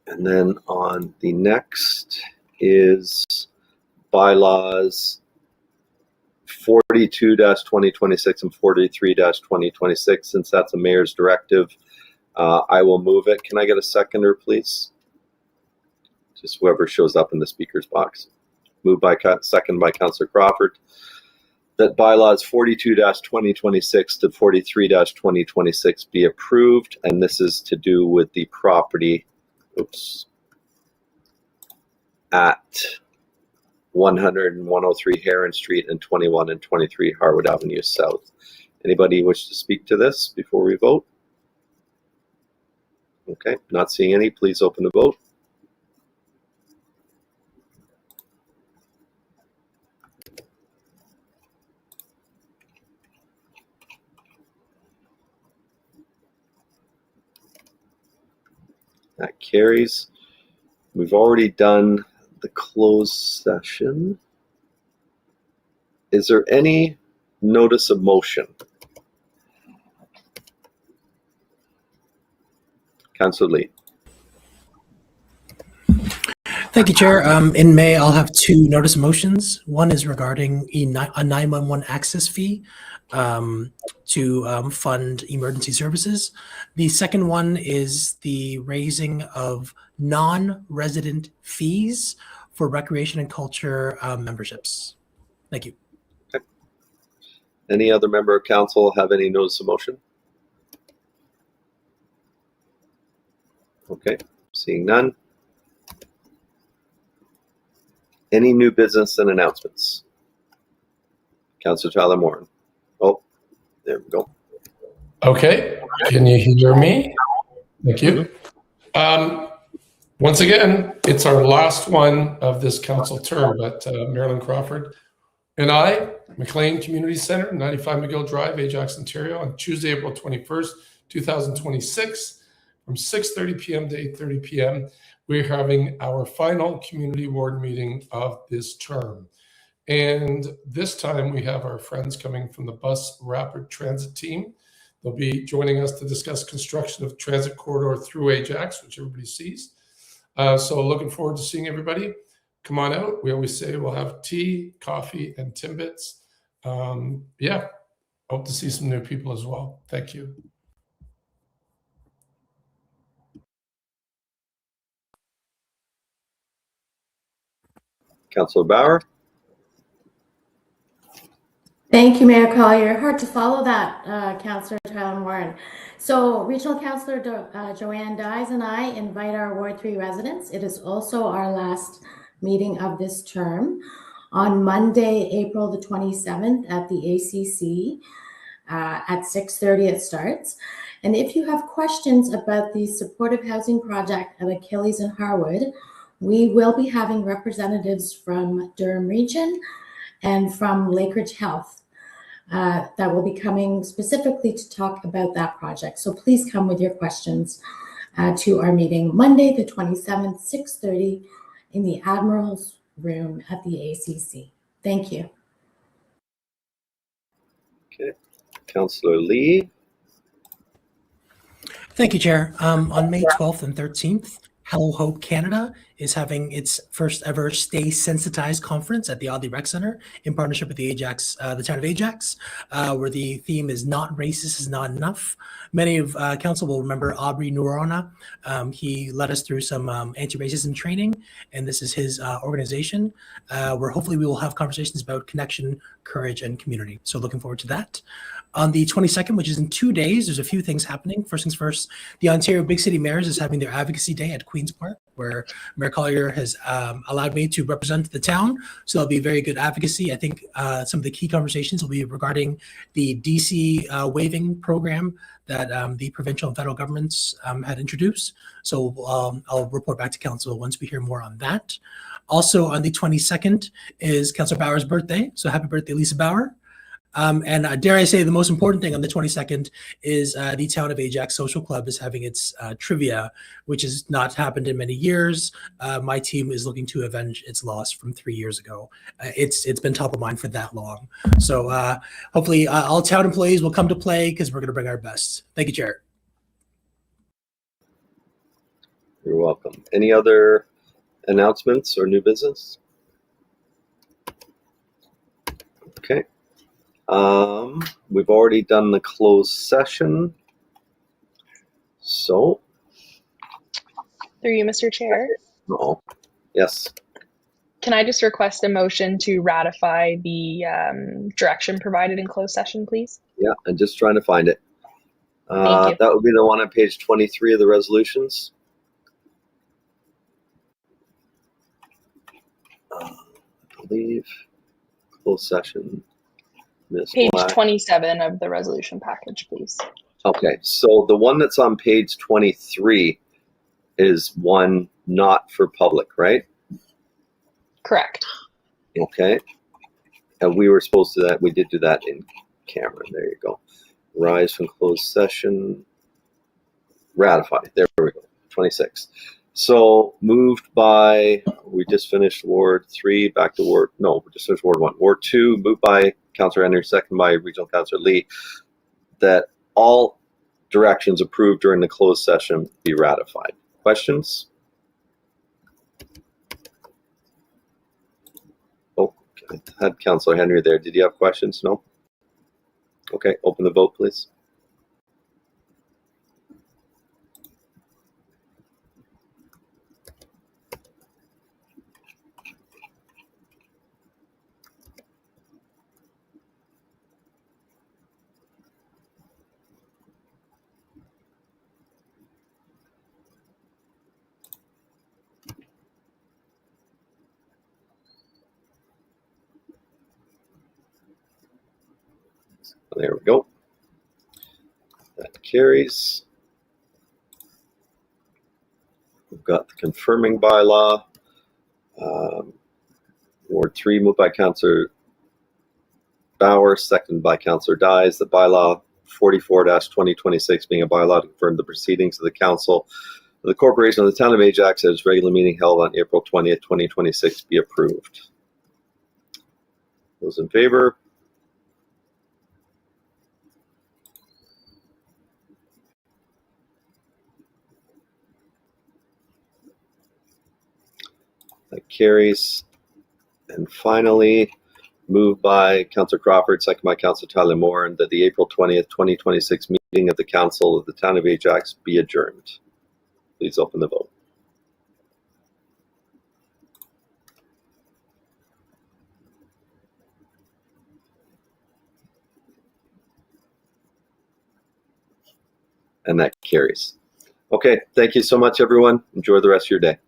And then on the next is bylaws 42-2026 and 43-2026. Since that's a mayor's directive, I will move it. Can I get a seconder, please? Just whoever shows up in the speaker's box. Moved by second by Councillor Crawford. That bylaws 42-2026 to 43-2026 be approved, and this is to do with the property, at 100 and 103 Heron Street and 21 and 23 Harwood Avenue South. Anybody wish to speak to this before we vote? Okay, not seeing any. Please open the vote. That carries. We've already done the closed session. Is there any notice of motion? Councillor Lee. Thank you, Chair. In May, I'll have two notice of motions. One is regarding a 911 access fee to fund emergency services. The second one is the raising of non-resident fees for recreation and culture memberships. Thank you. Okay. Any other member of council have any notice of motion? Okay, seeing none. Any new business and announcements? Councillor Tyler Moore. Oh, there we go. Okay, can you hear me? Thank you. Once again, it's our last one of this council term, but Marilyn Crawford and I, McLean Community Center, 95 McGill Drive, Ajax, Ontario, on Tuesday, April 21st, 2026, from 6:30 p.m. to 8:30 p.m. We're having our final community ward meeting of this term. And this time we have our friends coming from the Bus Rapid Transit team. They'll be joining us to discuss construction of transit corridor through Ajax, which everybody sees. So looking forward to seeing everybody. Come on out. We always say we'll have tea, coffee, and Timbits. Yeah, hope to see some new people as well. Thank you. Councillor Bauer. Thank you, Mayor Collier. Hard to follow that, Councillor Tyler Warren. So Regional Councillor Joanne Dyes and I invite our Ward 3 residents. It is also our last meeting of this term on Monday, April the 27th at the ACC at 6:30 it starts. And if you have questions about the supportive housing project at Achilles and Harwood, we will be having representatives from Durham Region and from Lakeridge Health that will be coming specifically to talk about that project. So please come with your questions to our meeting Monday, the 27th, 6:30 in the Admiral's Room at the ACC. Thank you. Okay, Councillor Lee. Thank you, Chair. On May 12th and 13th, Hello Hope Canada is having its first ever Stay Sensitized conference at the Audley Rec Center in partnership with the town of Ajax, where the theme is "Not Racist is Not Enough." Many of council will remember Aubrey Noorana. He led us through some anti-racism training, and this is his organization, where hopefully we will have conversations about connection, courage, and community. So looking forward to that. On the 22nd, which is in 2 days, there's a few things happening. First things first, the Ontario Big City Mayors is having their Advocacy Day at Queen's Park, where Mayor Collier has allowed me to represent the town. So there'll be very good advocacy. I think some of the key conversations will be regarding the DC waiving program that the provincial and federal governments had introduced. So I'll report back to council once we hear more on that. Also on the 22nd is Councillor Bauer's birthday. So happy birthday, Lisa Bauer. And dare I say, the most important thing on the 22nd is the Town of Ajax Social Club is having its trivia, which has not happened in many years. My team is looking to avenge its loss from 3 years ago. It's been top of mind for that long. So hopefully all town employees will come to play because we're going to bring our best. Thank you, Chair. You're welcome. Any other announcements or new business? Okay. We've already done the closed session. So. Through you, Mr. Chair. No. Yes. Can I just request a motion to ratify the direction provided in closed session, please? Yeah, I'm just trying to find it. Thank you. That would be the one on page 23 of the resolutions. I believe closed session. Ms. Page Black. 27 of the resolution package, please. Okay, so the one that's on page 23 is one not for public, right? Correct. Okay. And we were supposed to we did do that in camera. There you go. Rise from closed session. Ratify. There we go. 26. So moved by, we just finished Ward 3, back to Ward, no, we just finished Ward 1. Ward 2, moved by Councillor Henry, second by Regional Councillor Lee, that all directions approved during the closed session be ratified. Questions? Oh, I had Councillor Henry there. Did you have questions? No? Okay, open the vote, please. There we go. That carries. We've got the confirming bylaw. Ward 3 moved by Councillor Bauer, second by Councillor Dyes. The bylaw 44-2026 being a bylaw to confirm the proceedings of the council of the corporation of the town of Ajax at its regular meeting held on April 20th, 2026 be approved. Those in favor? That carries. And finally, moved by Councillor Crawford, second by Councillor Tyler Moore, and that the April 20th, 2026 meeting of the Council of the Town of Ajax be adjourned. Please open the vote. And that carries. Okay, thank you so much, everyone. Enjoy the rest of your day.